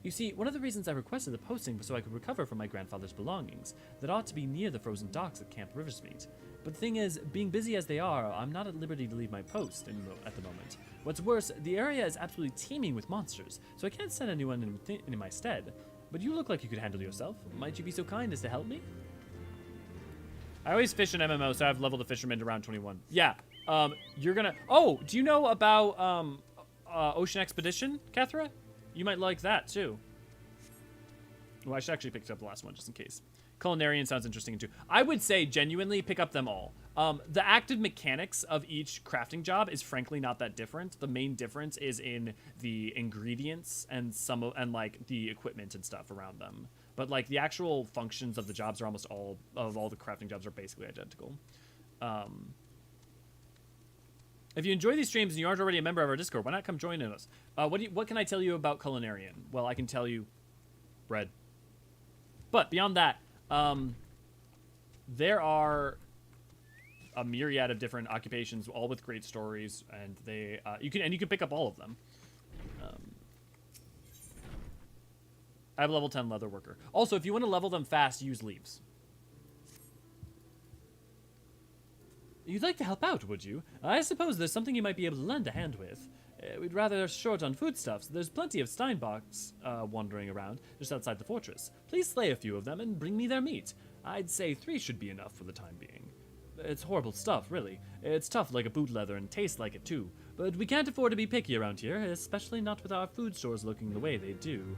You see, one of the reasons I requested the posting was so I could recover from my grandfather's belongings, that ought to be near the frozen docks at Camp Riversmeet. But the thing is, being busy as they are, I'm not at liberty to leave my post at the moment. What's worse, the area is absolutely teeming with monsters, so I can't send anyone in my stead. But you look like you could handle yourself. Might you be so kind as to help me? I always fish in MMO, so I've leveled the fisherman to round 21. Yeah, you're gonna... Oh, do you know about Ocean Expedition, Cathra? You might like that, too. Well, I should actually pick up the last one, just in case. Culinarian sounds interesting, too. I would say, genuinely, pick up them all. The active mechanics of each crafting job is frankly not that different. The main difference is in the ingredients and like the equipment and stuff around them. But like the actual functions of the jobs are almost all the crafting jobs are basically identical. If you enjoy these streams and you aren't already a member of our Discord, why not come join us? What can I tell you about Culinarian? Well, I can tell you bread. But beyond that, there are a myriad of different occupations, all with great stories, and you can pick up all of them. I have a level 10 leather worker. Also, if you want to level them fast, use leaves. You'd like to help out, would you? I suppose there's something you might be able to lend a hand with. We'd rather short on foodstuffs. There's plenty of Steinbocks wandering around just outside the fortress. Please slay a few of them and bring me their meat. I'd say 3 should be enough for the time being. It's horrible stuff, really. It's tough like a boot leather and tastes like it too. But we can't afford to be picky around here, especially not with our food stores looking the way they do.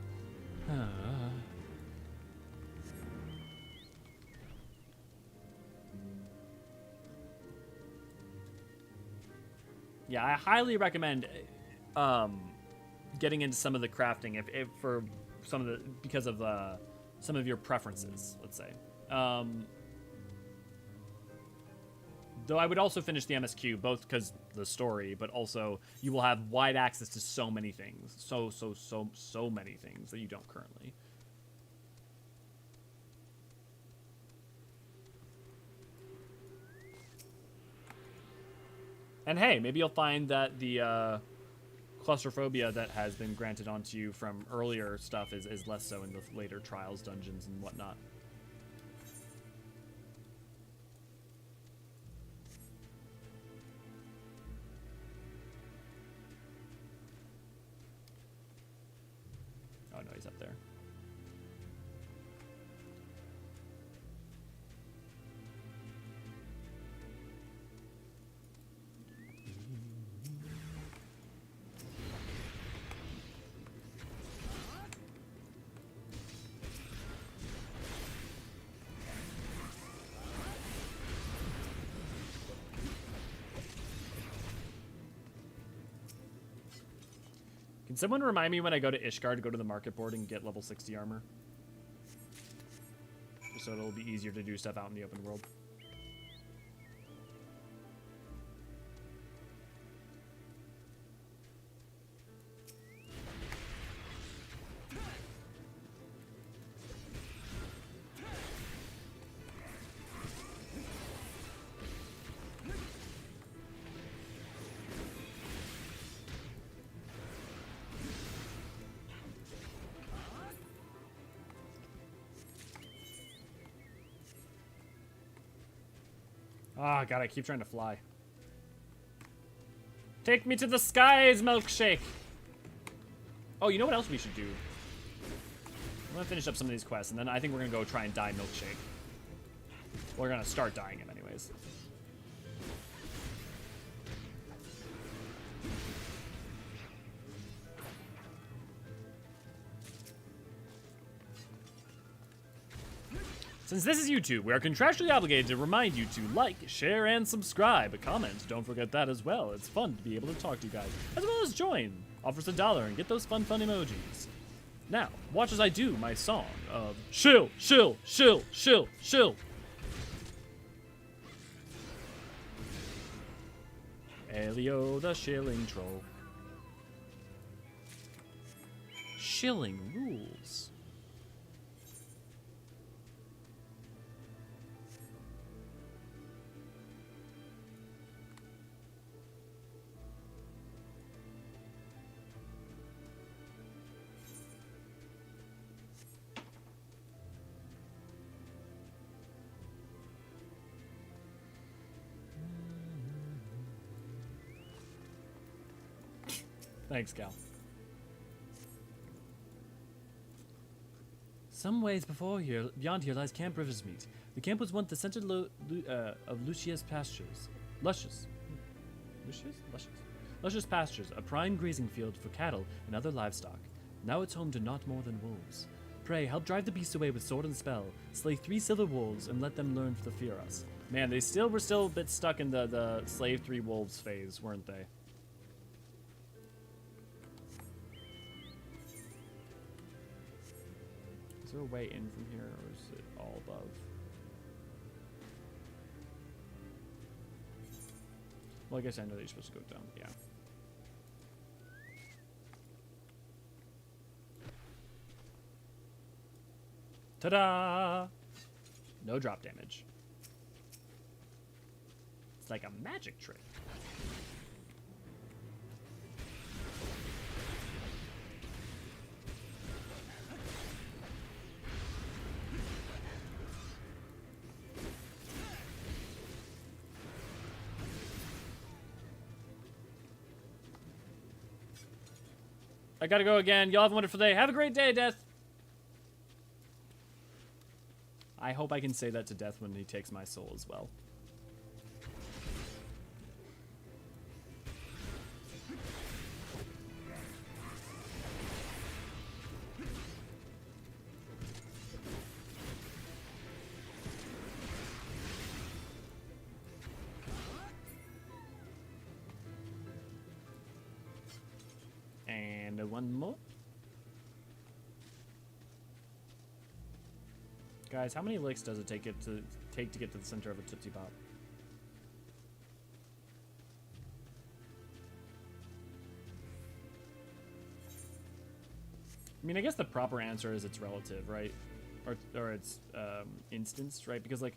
Yeah, I highly recommend getting into some of the crafting if for because of some of your preferences, let's say. Though I would also finish the MSQ, both because the story, but also you will have wide access to so many things. So many things that you don't currently. And hey, maybe you'll find that the claustrophobia that has been granted onto you from earlier stuff is less so in the later trials, dungeons, and whatnot. Oh no, he's up there. Can someone remind me when I go to Ishgard to go to the market board and get level 60 armor? Just so it'll be easier to do stuff out in the open world. Oh, God, I keep trying to fly. Take me to the skies, milkshake! Oh, you know what else we should do? I'm gonna finish up some of these quests, and then I think we're gonna go try and dye milkshake. We're gonna start dyeing him anyways. Since this is YouTube, we are contractually obligated to remind you to like, share, and subscribe. Comment, don't forget that as well. It's fun to be able to talk to you guys, as well as join. Offer us $1 and get those fun emojis. Now, watch as I do my song of shill, shill, shill, shill, shill. Elio the shilling troll. Shilling rules. Thanks, Cal. Some ways beyond here lies Camp Riversmeet. The camp was once the center of Lucia's pastures. Luscious pastures, a prime grazing field for cattle and other livestock. Now it's home to not more than wolves. Pray, help drive the beast away with sword and spell. Slay 3 silver wolves and let them learn to fear us. Man, they were still a bit stuck in the slay 3 wolves phase, weren't they? Is there a way in from here, or is it all above? Well, I guess I know that you're supposed to go down. Yeah. Ta-da! No drop damage. It's like a magic trick. I gotta go again. Y'all have a wonderful day. Have a great day, Death. I hope I can say that to Death when he takes my soul as well. And one more. Guys, how many licks does it take to get to the center of a Tootsie Pop? I mean, I guess the proper answer is it's relative, right? Or it's instanced, right? Because, like,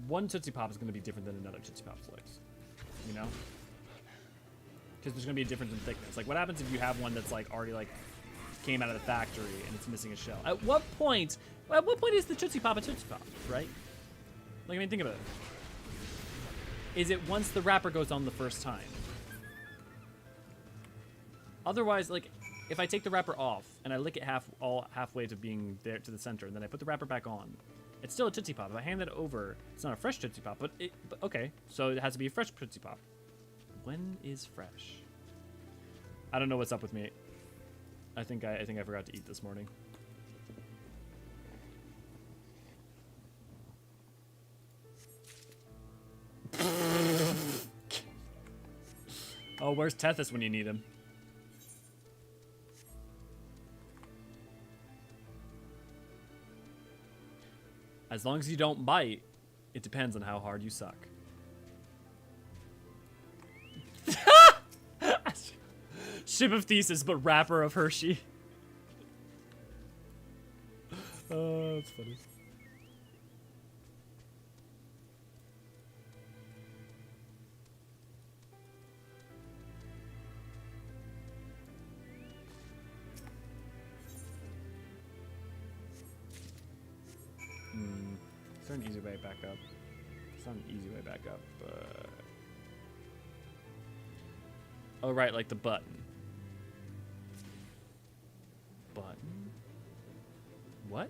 one Tootsie Pop is going to be different than another Tootsie Pop licks, you know? Because there's going to be a difference in thickness. Like, what happens if you have one that's, like, already, like, came out of the factory and it's missing a shell? At what point is the Tootsie Pop a Tootsie Pop, right? Like, I mean, think about it. Is it once the wrapper goes on the first time? Otherwise, like, if I take the wrapper off and I lick it halfway to being there to the center, and then I put the wrapper back on, it's still a Tootsie Pop. If I hand that over, it's not a fresh Tootsie Pop, but okay, so it has to be a fresh Tootsie Pop. When is fresh? I don't know what's up with me. I think I forgot to eat this morning. Oh, where's Tethys when you need him? As long as you don't bite, it depends on how hard you suck. Ship of Thesis, but wrapper of Hershey. Oh, that's funny. Is there an easy way back up? It's not an easy way back up, but... Oh, right, like the button. Button? What?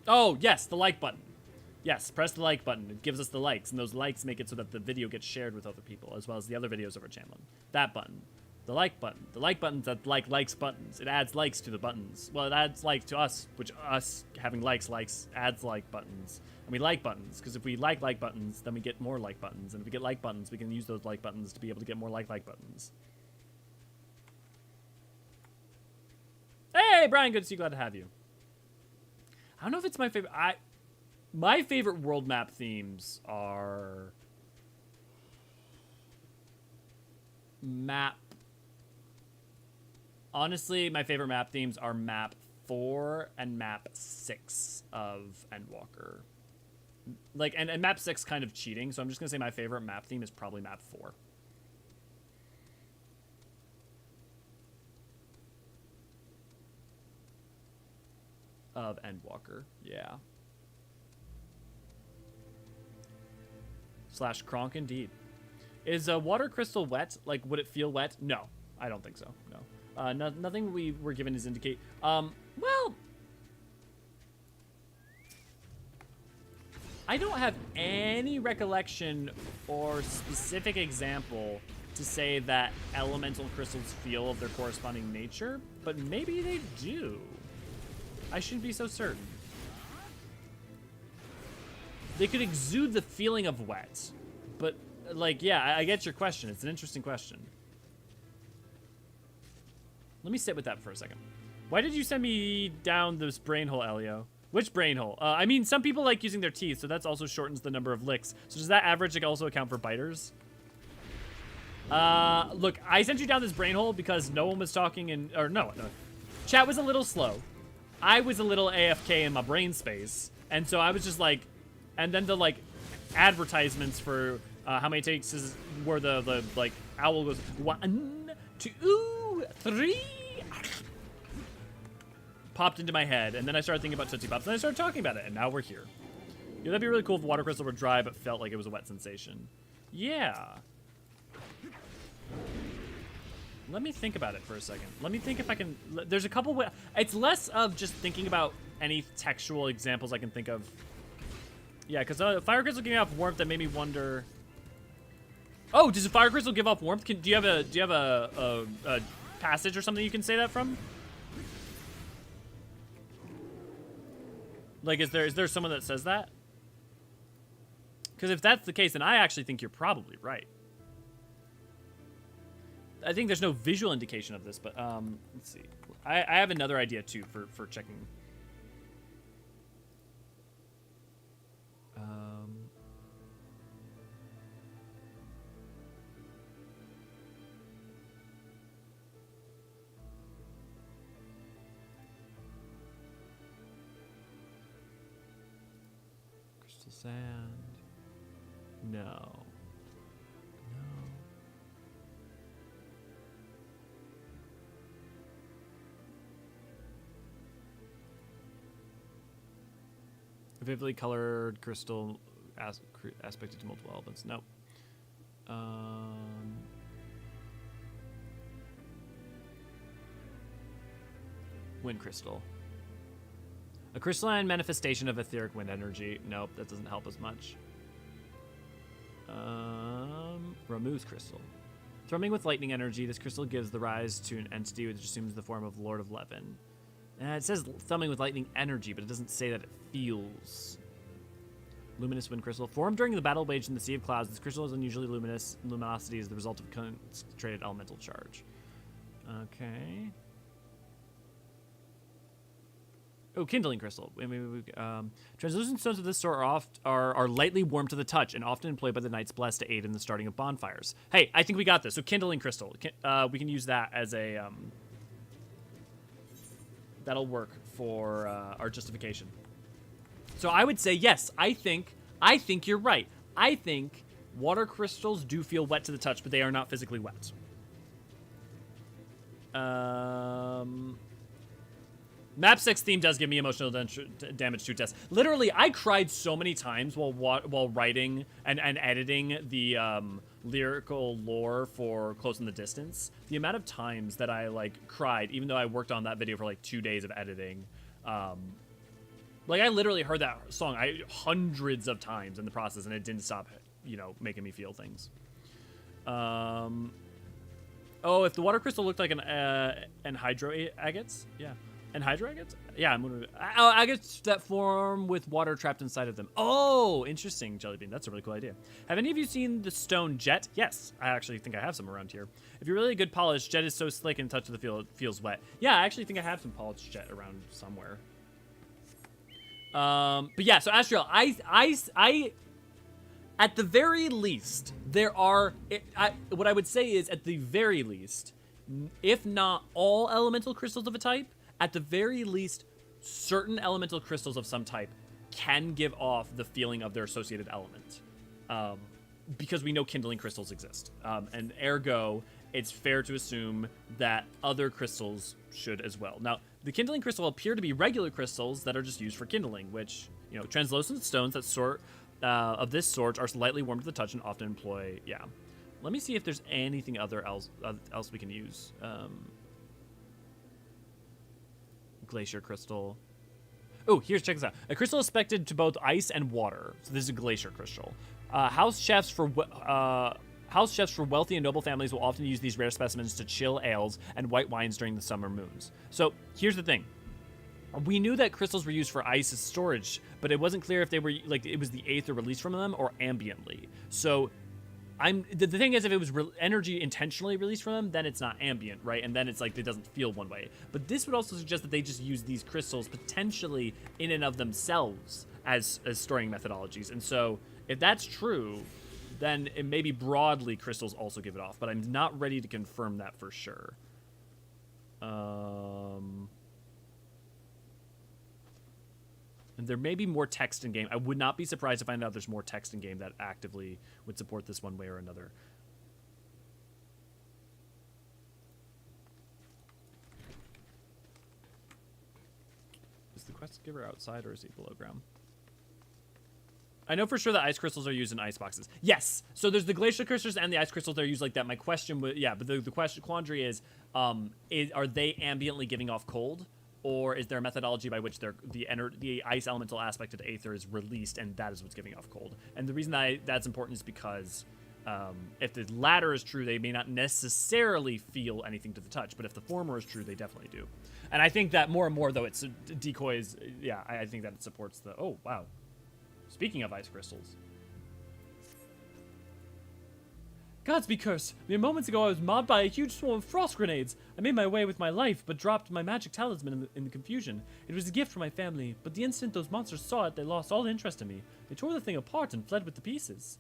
Oh, yes, the like button. Yes, press the like button. It gives us the likes, and those likes make it so that the video gets shared with other people, as well as the other videos of our channel. That button. The like button. The like button's that likes buttons. It adds likes to the buttons. Well, it adds like to us, which us having likes adds like buttons. And we like buttons, because if we like buttons, then we get more like buttons. And if we get like buttons, we can use those like buttons to be able to get more like buttons. Hey, Brian, good to see you. Glad to have you. I don't know if it's my favorite. My favorite world map themes are map. Honestly, my favorite map themes are map 4 and map 6 of Endwalker. Like, and map 6 kind of cheating, so I'm just gonna say my favorite map theme is probably map 4. Of Endwalker, yeah. / Kronk, indeed. Is a water crystal wet? Like, would it feel wet? No, I don't think so. No. Nothing we were given is indicate. Well, I don't have any recollection or specific example to say that elemental crystals feel of their corresponding nature, but maybe they do. I shouldn't be so certain. They could exude the feeling of wet, but like, yeah, I get your question. It's an interesting question. Let me sit with that for a second. Why did you send me down this brain hole, Elio? Which brain hole? I mean, some people like using their teeth, so that also shortens the number of licks. So does that average like, also account for biters? Look, I sent you down this brain hole because no one was talking and... Or no. Chat was a little slow. I was a little AFK in my brain space. And so I was just like... And then the, like, advertisements for how many takes were the like, owl goes... 1, 2, 3... Popped into my head, and then I started thinking about Tootsie Pops, and I started talking about it, and now we're here. Yeah, that'd be really cool if water crystal were dry, but felt like it was a wet sensation. Yeah. Let me think about it for a second. Let me think if I can... There's a couple ways... It's less of just thinking about any textual examples I can think of. Yeah, because fire crystal giving off warmth, that made me wonder... Oh, does a fire crystal give off warmth? Do you have a passage or something you can say that from? Like, is there someone that says that? Because if that's the case, then I actually think you're probably right. I think there's no visual indication of this, but let's see. I have another idea too for checking. Crystal sand. No. Vividly colored crystal aspected to multiple elements. Nope. Wind crystal. A crystalline manifestation of etheric wind energy. Nope, that doesn't help as much. Ramu's crystal. Thrumming with lightning energy, this crystal gives the rise to an entity which assumes the form of Lord of Levin. It says thumbing with lightning energy, but it doesn't say that it feels. Luminous wind crystal. Formed during the battle waged in the Sea of Clouds, this crystal is unusually luminous. Luminosity is the result of concentrated elemental charge. Okay. Oh, kindling crystal. Translucent stones of this sort are lightly warm to the touch and often employed by the Knights Blessed to aid in the starting of bonfires. Hey, I think we got this. So kindling crystal. We can use that as a... that'll work for our justification. So I would say, yes, I think you're right. I think water crystals do feel wet to the touch, but they are not physically wet. Map 6 theme does give me emotional damage to test. Literally, I cried so many times while writing and editing the lyrical lore for Close in the Distance. The amount of times that I like cried, even though I worked on that video for like 2 days of editing. Like I literally heard that song hundreds of times in the process, and it didn't stop, making me feel things. Oh, if the water crystal looked like an hydroagates, yeah. And hydroagates? Yeah, agates that form with water trapped inside of them. Oh, interesting, Jellybean. That's a really cool idea. Have any of you seen the stone jet? Yes, I actually think I have some around here. If you're really a good polish, jet is so slick and touch of the feel, it feels wet. Yeah, I actually think I have some polished jet around somewhere. But yeah, so Astriel, I at the very least, there are, what I would say is, at the very least, if not all elemental crystals of a type, at the very least, certain elemental crystals of some type can give off the feeling of their associated element. Because we know kindling crystals exist. And ergo, it's fair to assume that other crystals should as well. Now, the kindling crystal appear to be regular crystals that are just used for kindling, which, translucent stones that of this sort are slightly warm to the touch and often employ, yeah. Let me see if there's anything else we can use. Glacier crystal. Oh, check this out. A crystal is expected to both ice and water. So this is a glacier crystal. House chefs for wealthy and noble families will often use these rare specimens to chill ales and white wines during the summer moons. So here's the thing. We knew that crystals were used for ice as storage, but it wasn't clear if they were it was the aether released from them or ambiently. So the thing is, if it was energy intentionally released from them, then it's not ambient, right? And then it's like it doesn't feel one way. But this would also suggest that they just use these crystals potentially in and of themselves as storing methodologies. And so if that's true, then it maybe broadly crystals also give it off. But I'm not ready to confirm that for sure. And there may be more text in game. I would not be surprised to find out there's more text in game that actively would support this one way or another. Is the quest giver outside or is he below ground? I know for sure that ice crystals are used in ice boxes. Yes. So there's the glacial crystals and the ice crystals that are used like that. My question would, yeah, but the quandary is, are they ambiently giving off cold? Or is there a methodology by which the ice elemental aspect of the aether is released, and that is what's giving off cold? And the reason that's important is because if the latter is true, they may not necessarily feel anything to the touch, but if the former is true, they definitely do. And I think that more and more, though, it's decoys. Yeah, I think that it supports the. Oh wow! Speaking of ice crystals. Gods be cursed! Mere moments ago I was mobbed by a huge swarm of frost grenades. I made my way with my life, but dropped my magic talisman in the confusion. It was a gift from my family, but the instant those monsters saw it, they lost all interest in me. They tore the thing apart and fled with the pieces.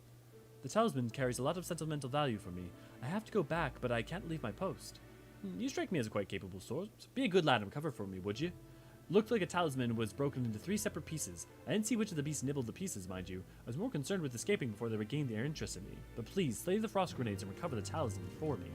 The talisman carries a lot of sentimental value for me. I have to go back, but I can't leave my post. You strike me as a quite capable sword. Be a good lad and cover for me, would you? Looked like a talisman was broken into 3 separate pieces. I didn't see which of the beasts nibbled the pieces, mind you. I was more concerned with escaping before they regained their interest in me. But please, slay the frost grenades and recover the talisman for me.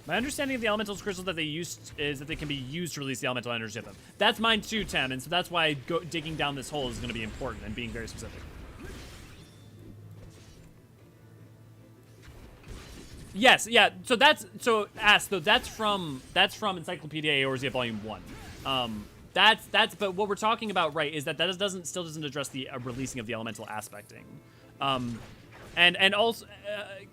My understanding of the elemental crystals that they used is that they can be used to release the elemental energy of them. That's mine too, Tam, and so that's why digging down this hole is going to be important and being very specific. Yes, yeah. So that's from Encyclopedia Eorzea Volume 1. But what we're talking about, right, is that still doesn't address the releasing of the elemental aspecting. And also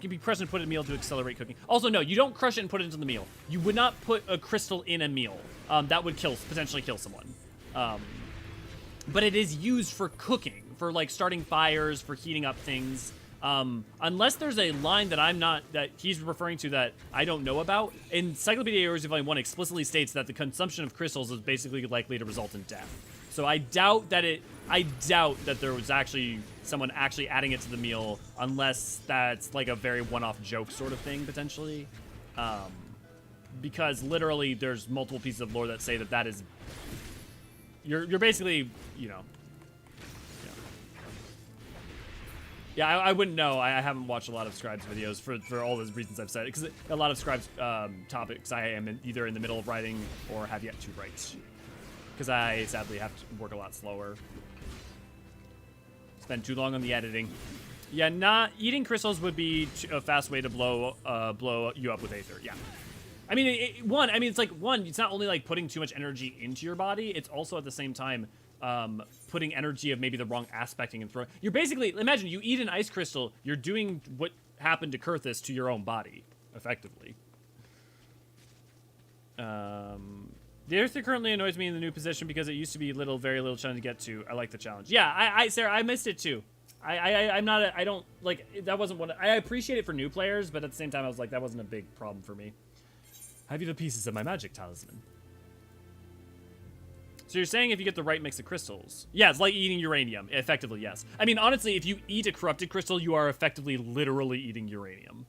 can be crushed and put in a meal to accelerate cooking. Also, no, you don't crush it and put it into the meal. You would not put a crystal in a meal. That would potentially kill someone. But it is used for cooking, for like starting fires, for heating up things. Unless there's a line that he's referring to that I don't know about. Encyclopedia Eorzean Volume 1 explicitly states that the consumption of crystals is basically likely to result in death. So I doubt that there was actually someone actually adding it to the meal, unless that's like a very one-off joke sort of thing, potentially. Because literally there's multiple pieces of lore that say that is... You're basically, you know... Yeah, I wouldn't know. I haven't watched a lot of Scribes videos for all those reasons I've said. Because a lot of Scribes topics I am either in the middle of writing or have yet to write. Because I sadly have to work a lot slower. Spend too long on the editing. Yeah, not eating crystals would be a fast way to blow you up with Aether. Yeah. I mean, it's like, it's not only like putting too much energy into your body, it's also at the same time putting energy of maybe the wrong aspecting and throwing. You're basically, imagine you eat an ice crystal, you're doing what happened to Kurthus to your own body, effectively. The Aether currently annoys me in the new position because it used to be very little challenge to get to. I like the challenge. Yeah, Sarah, I missed it too. I don't, like, that wasn't one, I appreciate it for new players, but at the same time I was like, that wasn't a big problem for me. Have you the pieces of my magic talisman? So you're saying if you get the right mix of crystals. Yeah, it's like eating uranium. Effectively, yes. I mean, honestly, if you eat a corrupted crystal, you are effectively literally eating uranium.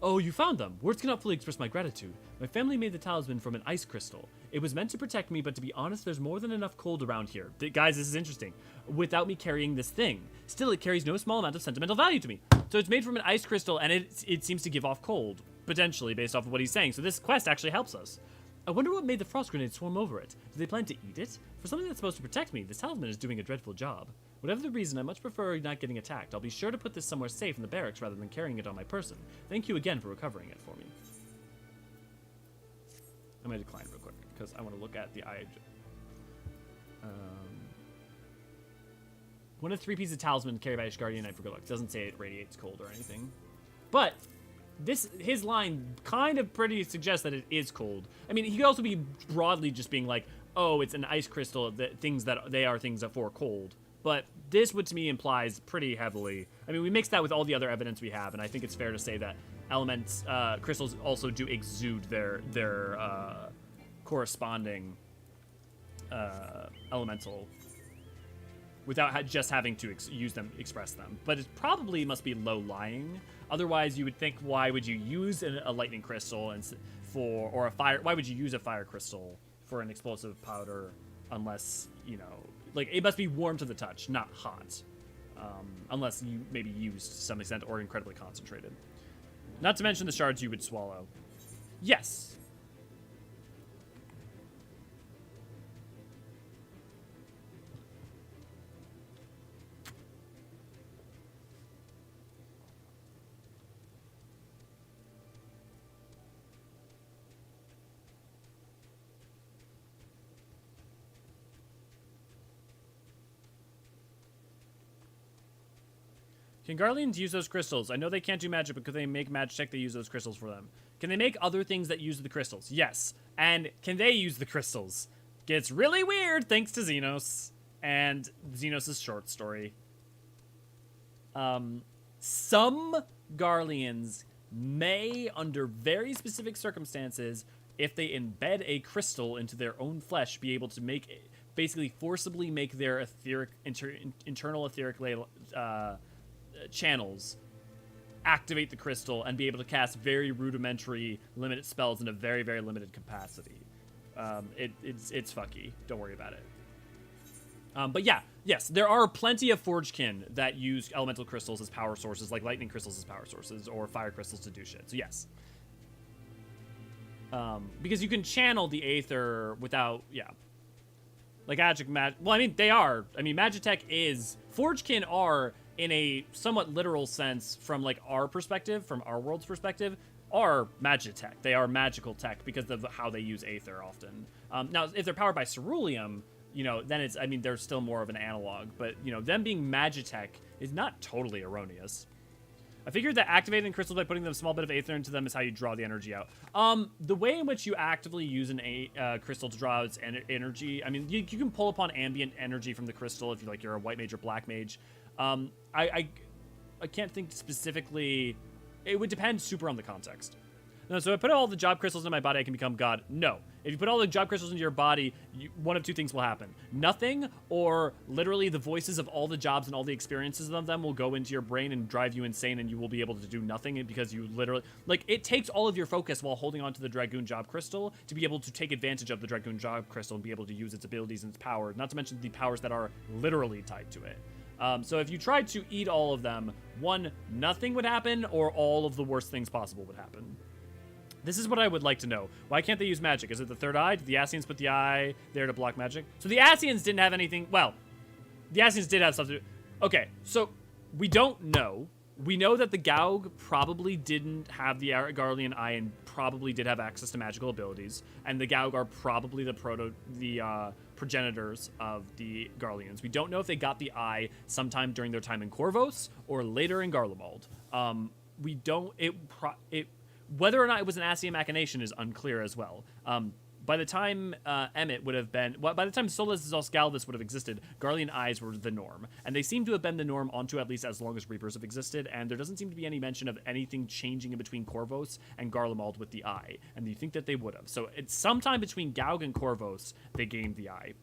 Oh, you found them. Words cannot fully express my gratitude. My family made the talisman from an ice crystal. It was meant to protect me, but to be honest, there's more than enough cold around here. Guys, this is interesting. Without me carrying this thing. Still, it carries no small amount of sentimental value to me. So it's made from an ice crystal, and it seems to give off cold. Potentially, based off of what he's saying. So this quest actually helps us. I wonder what made the frost grenade swarm over it. Do they plan to eat it? For something that's supposed to protect me, this talisman is doing a dreadful job. Whatever the reason, I much prefer not getting attacked. I'll be sure to put this somewhere safe in the barracks rather than carrying it on my person. Thank you again for recovering it for me. I'm going to decline real quick, because I want to look at the eye. One of 3 pieces of talisman carried by Ishgardian Knight for good luck. It doesn't say it radiates cold or anything. But his line kind of pretty suggests that it is cold. I mean, he could also be broadly just being like, oh, it's an ice crystal, things that for cold. But this would, to me, implies pretty heavily. I mean, we mix that with all the other evidence we have, and I think it's fair to say that crystals also do exude their corresponding elemental without just having to use them, express them. But it probably must be low-lying. Otherwise, you would think, why would you use a lightning crystal or a fire? Why would you use a fire crystal for an explosive powder, unless, you know, like, it must be warm to the touch, not hot, unless you maybe used to some extent or incredibly concentrated. Not to mention the shards you would swallow. Yes. Can Guardians use those crystals? I know they can't do magic, but could they make Magitech they use those crystals for them? Can they make other things that use the crystals? Yes. And can they use the crystals? Gets really weird thanks to Xenos and Xenos' short story. Some Garleans may, under very specific circumstances, if they embed a crystal into their own flesh, be able to basically forcibly make their etheric internal etheric channels activate the crystal and be able to cast very rudimentary limited spells in a very, very limited capacity. It's fucky. Don't worry about it. But yeah, yes, there are plenty of Forgekin that use elemental crystals as power sources, like lightning crystals as power sources, or fire crystals to do shit. So yes. Because you can channel the Aether without, yeah. Like well, I mean, they are. I mean, Magitech is... Forgekin are, in a somewhat literal sense, from, like, our perspective, from our world's perspective, are Magitech. They are magical tech because of how they use Aether often. Now, if they're powered by ceruleum, you know, then it's... I mean, there's still more of an analog. But, you know, them being Magitech is not totally erroneous. I figured that activating crystals by putting a small bit of Aether into them is how you draw the energy out. The way in which you actively use an crystal to draw its energy, I mean, you can pull upon ambient energy from the crystal if you're a white mage or black mage. can't think specifically. It would depend super on the context. No, so if I put all the job crystals in my body, I can become God. No. If you put all the job crystals into your body, one of two things will happen. Nothing, or literally the voices of all the jobs and all the experiences of them will go into your brain and drive you insane, and you will be able to do nothing because you literally... Like, it takes all of your focus while holding onto the Dragoon job crystal to be able to take advantage of the Dragoon job crystal and be able to use its abilities and its power, not to mention the powers that are literally tied to it. So if you tried to eat all of them, one, nothing would happen, or all of the worst things possible would happen. This is what I would like to know. Why can't they use magic? Is it the third eye? Did the Ascians put the eye there to block magic? So the Ascians didn't have anything... Well, the Ascians did have something... Okay, so we don't know. We know that the Gaug probably didn't have the Garlean eye and probably did have access to magical abilities. And the Gaug are probably the progenitors of the Garleans. We don't know if they got the eye sometime during their time in Corvos or later in Garlemald. We don't... Whether or not it was an Ascian machination is unclear as well. By the time Emmett would have been... By the time Solus Zoscaldus would have existed, Garlean eyes were the norm. And they seem to have been the norm onto at least as long as Reapers have existed, and there doesn't seem to be any mention of anything changing in between Corvos and Garlemald with the eye. And you think that they would have. So it's sometime between Gaug and Corvos they gained the eye.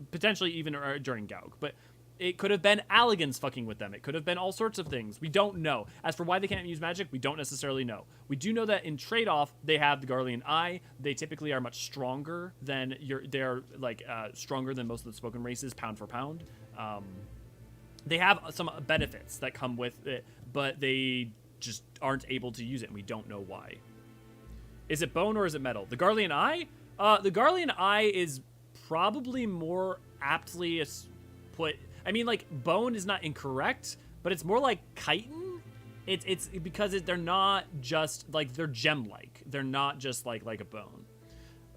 Potentially even during Gaug. But... It could have been Alligans fucking with them. It could have been all sorts of things. We don't know. As for why they can't use magic, we don't necessarily know. We do know that in trade-off, they have the Garlean eye. They typically are much stronger than they're like stronger than most of the spoken races, pound for pound. They have some benefits that come with it, but they just aren't able to use it, and we don't know why. Is it bone or is it metal? The Garlean eye? The Garlean eye is probably more aptly put... I mean, like, bone is not incorrect, but it's more like chitin. It's because they're not just, like, they're gem-like. They're not just, like a bone.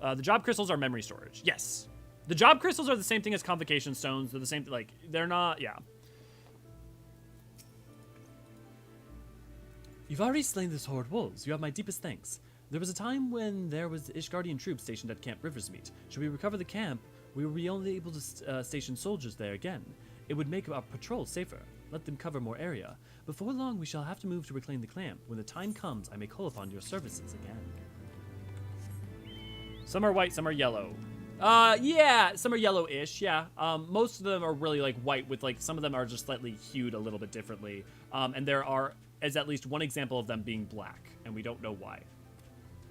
The job crystals are memory storage. Yes. The job crystals are the same thing as convocation stones. They're the same, like, they're not, yeah. You've already slain those horde wolves. You have my deepest thanks. There was a time when there was Ishgardian troops stationed at Camp Riversmeet. Should we recover the camp, we will be only able to station soldiers there again. It would make our patrol safer. Let them cover more area. Before long, we shall have to move to reclaim the camp. When the time comes, I may call upon your services again. Some are white, some are yellow. Yeah, some are yellow-ish, yeah. Most of them are really, like, white with, like, some of them are just slightly hued a little bit differently. And there is at least one example of them being black, and we don't know why.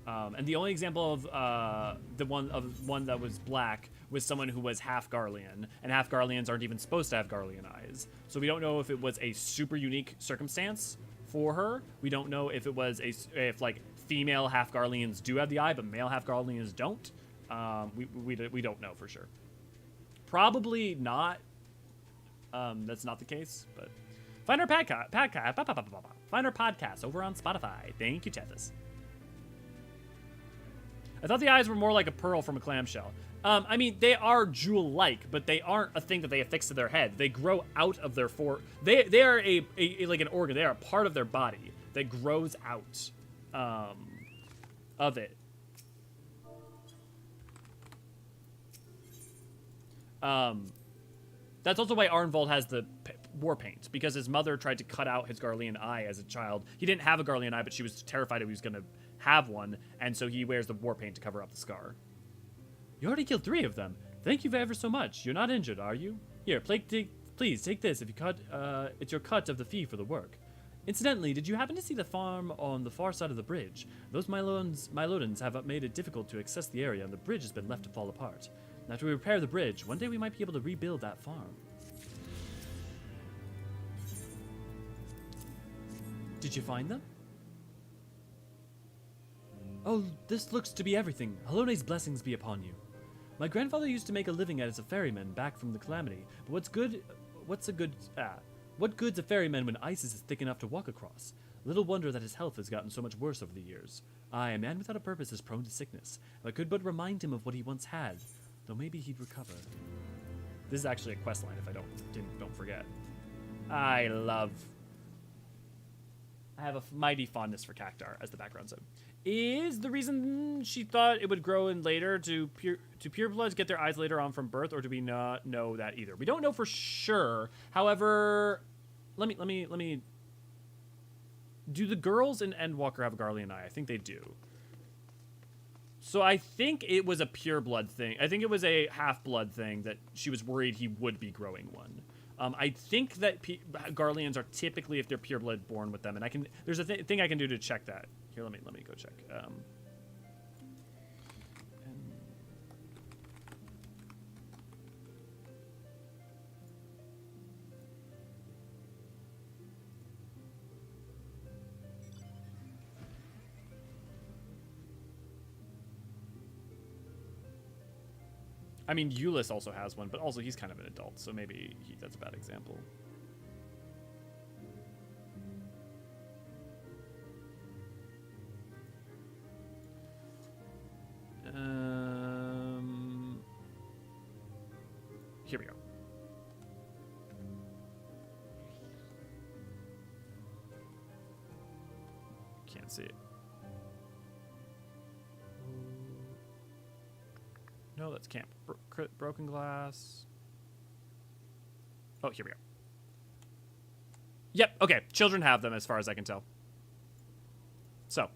And the only example of one that was black was someone who was half Garlean, and half Garleans aren't even supposed to have Garlean eyes. So we don't know if it was a super unique circumstance for her. We don't know if it was if like female half Garleans do have the eye, but male half Garleans don't. We don't know for sure. Probably not. That's not the case, but find our find our podcast over on Spotify. Thank you, Tethys. I thought the eyes were more like a pearl from a clamshell. I mean, they are jewel-like, but they aren't a thing that they affix to their head. They grow out of their They are a like an organ. They are a part of their body that grows out of it. That's also why Arnvald has the war paint, because his mother tried to cut out his Garlean eye as a child. He didn't have a Garlean eye, but she was terrified he was going to have one, and so he wears the war paint to cover up the scar. You already killed 3 of them. Thank you ever so much. You're not injured, are you? Here, please take this if you cut. It's your cut of the fee for the work. Incidentally, did you happen to see the farm on the far side of the bridge? Those Mylodons have made it difficult to access the area, and the bridge has been left to fall apart. After we repair the bridge, one day we might be able to rebuild that farm. Did you find them? Oh, this looks to be everything. Halone's blessings be upon you. My grandfather used to make a living as a ferryman back from the Calamity, but what good's a ferryman when ice is thick enough to walk across? Little wonder that his health has gotten so much worse over the years. Aye, a man without a purpose is prone to sickness. If I could but remind him of what he once had, though maybe he'd recover. This is actually a quest line if I don't forget. I have a mighty fondness for Cactar, as the background said. Is the reason she thought it would grow in later to purebloods get their eyes later on from birth, or do we not know that either? We don't know for sure. However, let me do the girls in Endwalker have a Garlean eye? I think they do. So I think it was a pure blood thing. I think it was a half-blood thing that she was worried he would be growing one. I think that Garleans are typically, if they're pure blood, born with them, and I can. There's a thing I can do to check that. Here, let me go check. I mean, Euless also has one, but also he's kind of an adult, so maybe that's a bad example. Here we go. Can't see it. No, that's camp. Broken glass. Oh, here we go. Yep, okay. Children have them as far as I can tell. So,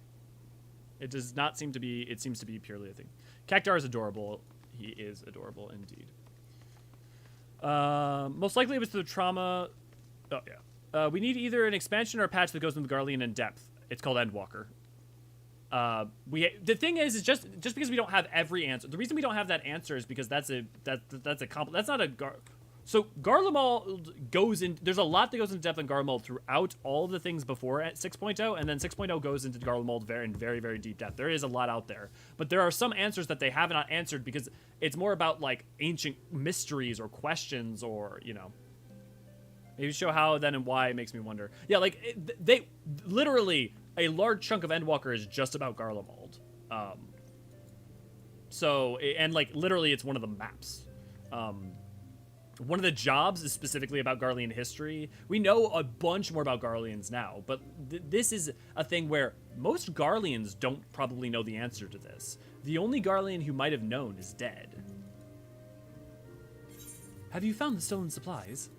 it does not seem to be, it seems to be purely a thing. Cactar is adorable. He is adorable indeed. Most likely it was through trauma. Oh, yeah. We need either an expansion or a patch that goes into the Garlean in depth. It's called Endwalker. The thing is just because we don't have every answer. The reason we don't have that answer is because that's not a so Garlemald goes in. There's a lot that goes into depth in Garlemald throughout all of the things before at 6.0, and then 6.0 goes into Garlemald in very, very deep depth. There is a lot out there, but there are some answers that they have not answered because it's more about like ancient mysteries or questions, or maybe show how, then, and why. It makes me wonder. Yeah, like they literally. A large chunk of Endwalker is just about Garlemald. And like literally it's one of the maps. One of the jobs is specifically about Garlean history. We know a bunch more about Garleans now, but this is a thing where most Garleans don't probably know the answer to this. The only Garlean who might have known is dead. Have you found the stolen supplies?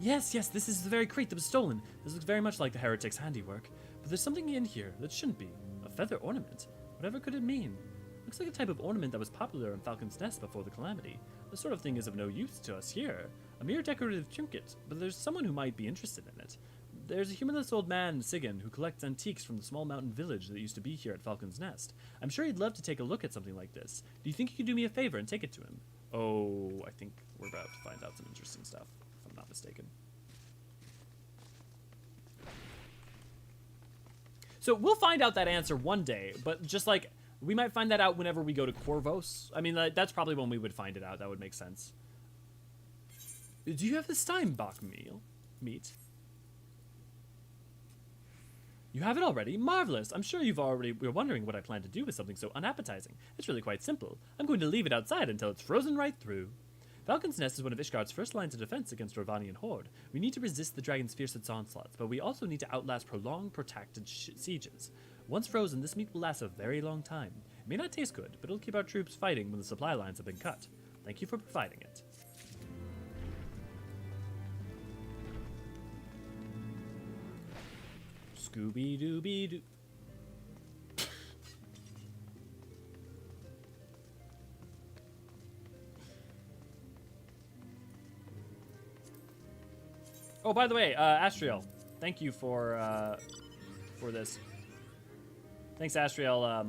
Yes, this is the very crate that was stolen. This looks very much like the Heretic's handiwork. But there's something in here that shouldn't be. A feather ornament. Whatever could it mean? Looks like a type of ornament that was popular in Falcon's Nest before the Calamity. This sort of thing is of no use to us here. A mere decorative trinket, but there's someone who might be interested in it. There's a humorless old man, Sigan, who collects antiques from the small mountain village that used to be here at Falcon's Nest. I'm sure he'd love to take a look at something like this. Do you think you could do me a favor and take it to him? Oh, I think we're about to find out some interesting stuff. Not mistaken. So we'll find out that answer one day, but just like we might find that out whenever we go to Corvos. I mean, that's probably when we would find it out. That would make sense. Do you have the Steinbach meat? You have it already? Marvelous. I'm sure you're wondering what I plan to do with something so unappetizing. It's really quite simple. I'm going to leave it outside until it's frozen right through. Falcon's Nest is one of Ishgard's first lines of defense against Ravanian horde. We need to resist the dragon's fiercest onslaughts, but we also need to outlast prolonged, protracted sieges. Once frozen, this meat will last a very long time. It may not taste good, but it'll keep our troops fighting when the supply lines have been cut. Thank you for providing it. Scooby-Dooby-Doo. Oh, by the way, Astriel, thank you for this. Thanks, Astriel.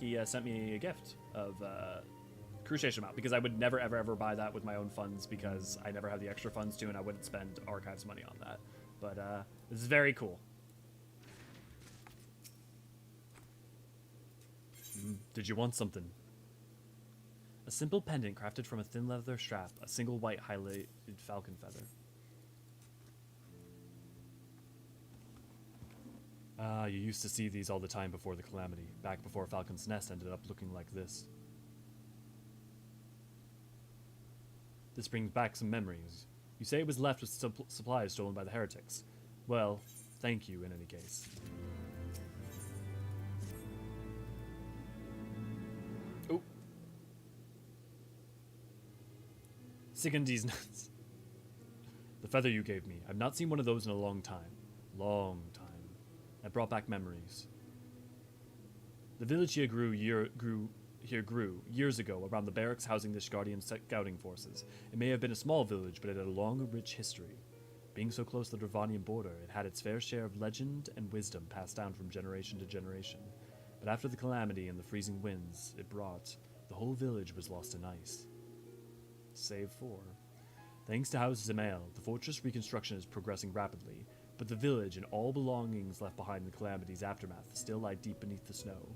He sent me a gift of Cruciation Mount, because I would never, ever buy that with my own funds, because I never have the extra funds to, and I wouldn't spend Archives money on that. But this is very cool. Did you want something? A simple pendant crafted from a thin leather strap, a single white highlighted falcon feather. You used to see these all the time before the Calamity, back before Falcon's Nest ended up looking like this. This brings back some memories. You say it was left with supplies stolen by the Heretics. Well, thank you in any case. Oh. Sigandi's nuts. The feather you gave me. I've not seen one of those in a long time. Long time. It brought back memories. The village here grew years ago around the barracks housing the Ishgardian scouting forces. It may have been a small village, but it had a long and rich history. Being so close to the Dravanian border, it had its fair share of legend and wisdom passed down from generation to generation. But after the calamity and the freezing winds it brought, the whole village was lost in ice. Save for. Thanks to House Zemael, the fortress reconstruction is progressing rapidly, but the village and all belongings left behind in the calamity's aftermath still lie deep beneath the snow.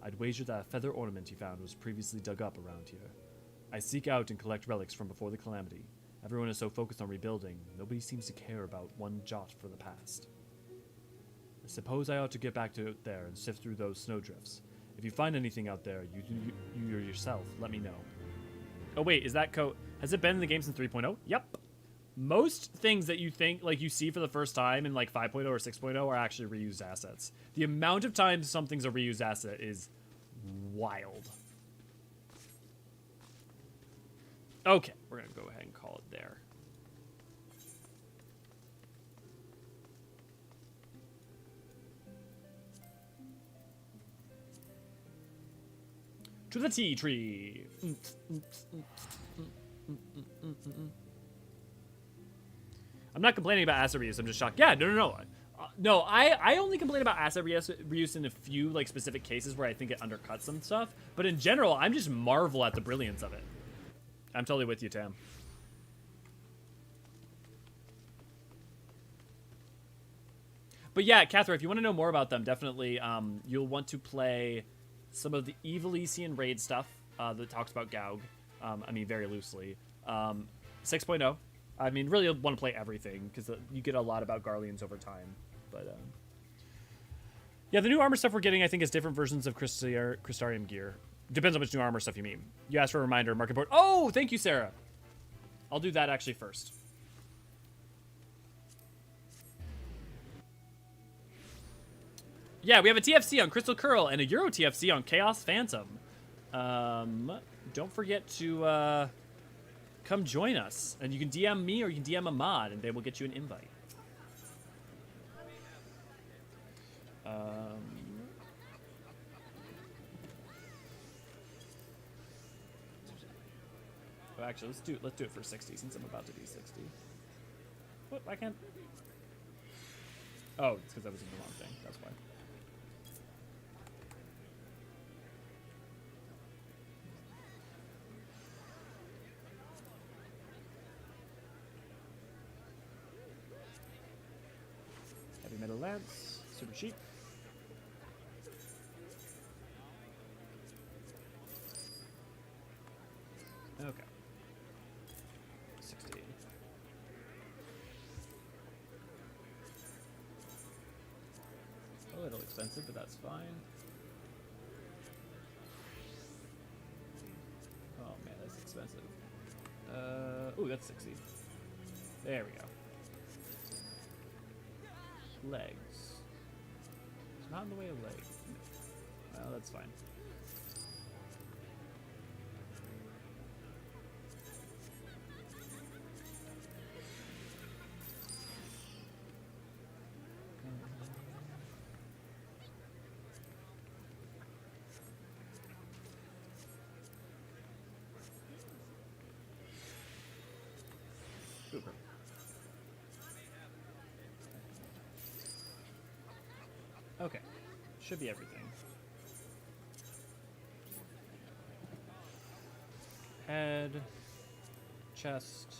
I'd wager that a feather ornament you found was previously dug up around here. I seek out and collect relics from before the calamity. Everyone is so focused on rebuilding, nobody seems to care about one jot for the past. I suppose I ought to get back to there and sift through those snowdrifts. If you find anything out there, you yourself, let me know. Oh wait, is that has it been in the game since 3.0? Yep. Most things that you think, like, you see for the first time in, like, 5.0 or 6.0 are actually reused assets. The amount of times something's a reused asset is wild. Okay, we're going to go ahead and call it there. To the tea tree. I'm not complaining about asset reuse. I'm just shocked. Yeah, no. No, I only complain about asset reuse in a few, like, specific cases where I think it undercuts some stuff. But in general, I'm just marvel at the brilliance of it. I'm totally with you, Tam. But yeah, Catherine, if you want to know more about them, definitely you'll want to play some of the Eorzean raid stuff that talks about Gaug. I mean, very loosely. 6.0. I mean, really, you'll want to play everything, because you get a lot about Garleans over time. But, yeah, the new armor stuff we're getting, I think, is different versions of Crystarium gear. Depends on which new armor stuff you mean. You asked for a reminder, market board. Oh, thank you, Sarah. I'll do that, actually, first. Yeah, we have a TFC on Crystal Curl and a Euro TFC on Chaos Phantom. Don't forget to come join us. And you can DM me or you can DM Ahmad, and they will get you an invite. Oh, actually, let's do it for 60 since I'm about to do 60. What? I can't. Oh, it's because I was in the wrong thing. That's why. Heavy metal lance, super cheap. Okay. 60. A little expensive, but that's fine. Oh man, that's expensive. Ooh, that's 60. There we go. Legs. It's not in the way of legs. Well, that's fine. Super. Okay, should be everything. Head, chest,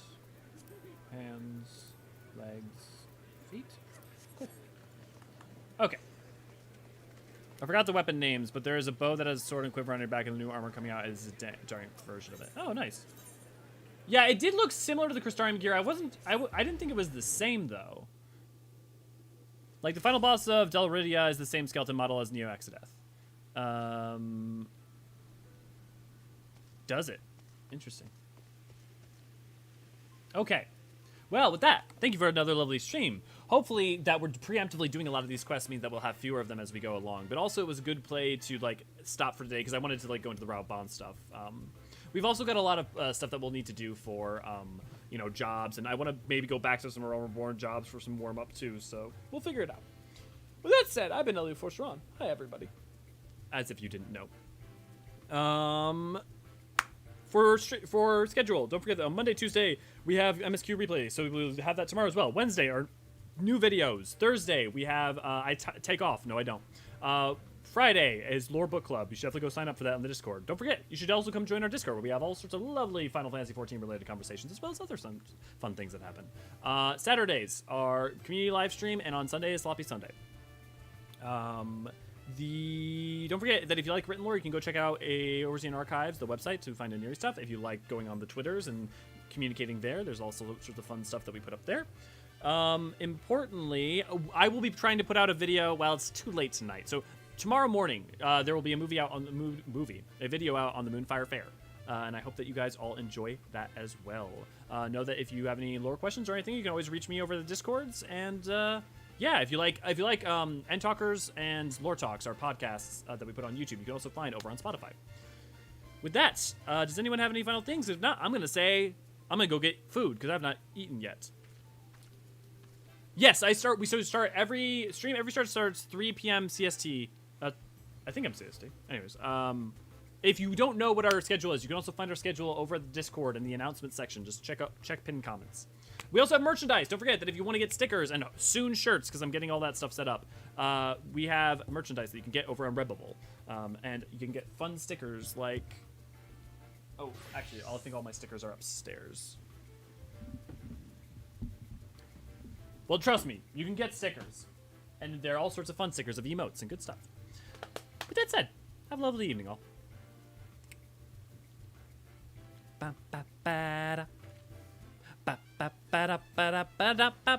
hands, legs, feet. Cool. Okay. I forgot the weapon names, but there is a bow that has a sword and quiver on your back, and the new armor coming out is a giant version of it. Oh, nice. Yeah, it did look similar to the Crystarium gear. I didn't think it was the same, though. Like, the final boss of Delridia is the same skeleton model as Neo Exodeth. Does it? Interesting. Okay. Well, with that, thank you for another lovely stream. Hopefully that we're preemptively doing a lot of these quests means that we'll have fewer of them as we go along. But also it was a good play to, like, stop for today because I wanted to, like, go into the Raubahn stuff. We've also got a lot of stuff that we'll need to do for jobs, and I want to maybe go back to some Realm Reborn jobs for some warm up too. So we'll figure it out. With that said, I've been Elliot Forceron. Hi everybody. As if you didn't know. For schedule, don't forget that on Monday, Tuesday we have MSQ replay, so we'll have that tomorrow as well. Wednesday are new videos. Thursday we have I take off. No, I don't. Friday is Lore Book Club. You should definitely go sign up for that on the Discord. Don't forget, you should also come join our Discord where we have all sorts of lovely Final Fantasy XIV related conversations, as well as other fun things that happen. Saturdays are community live stream, and on Sunday is Sloppy Sunday. Don't forget that if you like written lore, you can go check out Eorzean Archives, the website, to find Aniri stuff. If you like going on the Twitters and communicating there, there's also sorts of fun stuff that we put up there. Importantly, I will be trying to put out a video. Well, it's too late tonight, so tomorrow morning there will be a video out on the Moonfire Fair, and I hope that you guys all enjoy that as well. Know that if you have any lore questions or anything, you can always reach me over the Discords, and yeah, if you like End Talkers and Lore Talks, our podcasts that we put on YouTube, you can also find over on Spotify. With that, does anyone have any final things? If not, I'm gonna go get food because I've not eaten yet. Yes, we start every stream. Every start starts 3 p.m. CST. I think I'm CST. Anyways, if you don't know what our schedule is, you can also find our schedule over at the Discord in the announcement section. Just check pinned comments. We also have merchandise. Don't forget that if you want to get stickers and soon shirts, because I'm getting all that stuff set up, we have merchandise that you can get over on Redbubble, and you can get fun stickers like. Oh, actually, I think all my stickers are upstairs. Well, trust me, you can get stickers, and there are all sorts of fun stickers of emotes and good stuff. With that said, have a lovely evening, all. Ba ba ba da. Ba ba ba da ba da ba da ba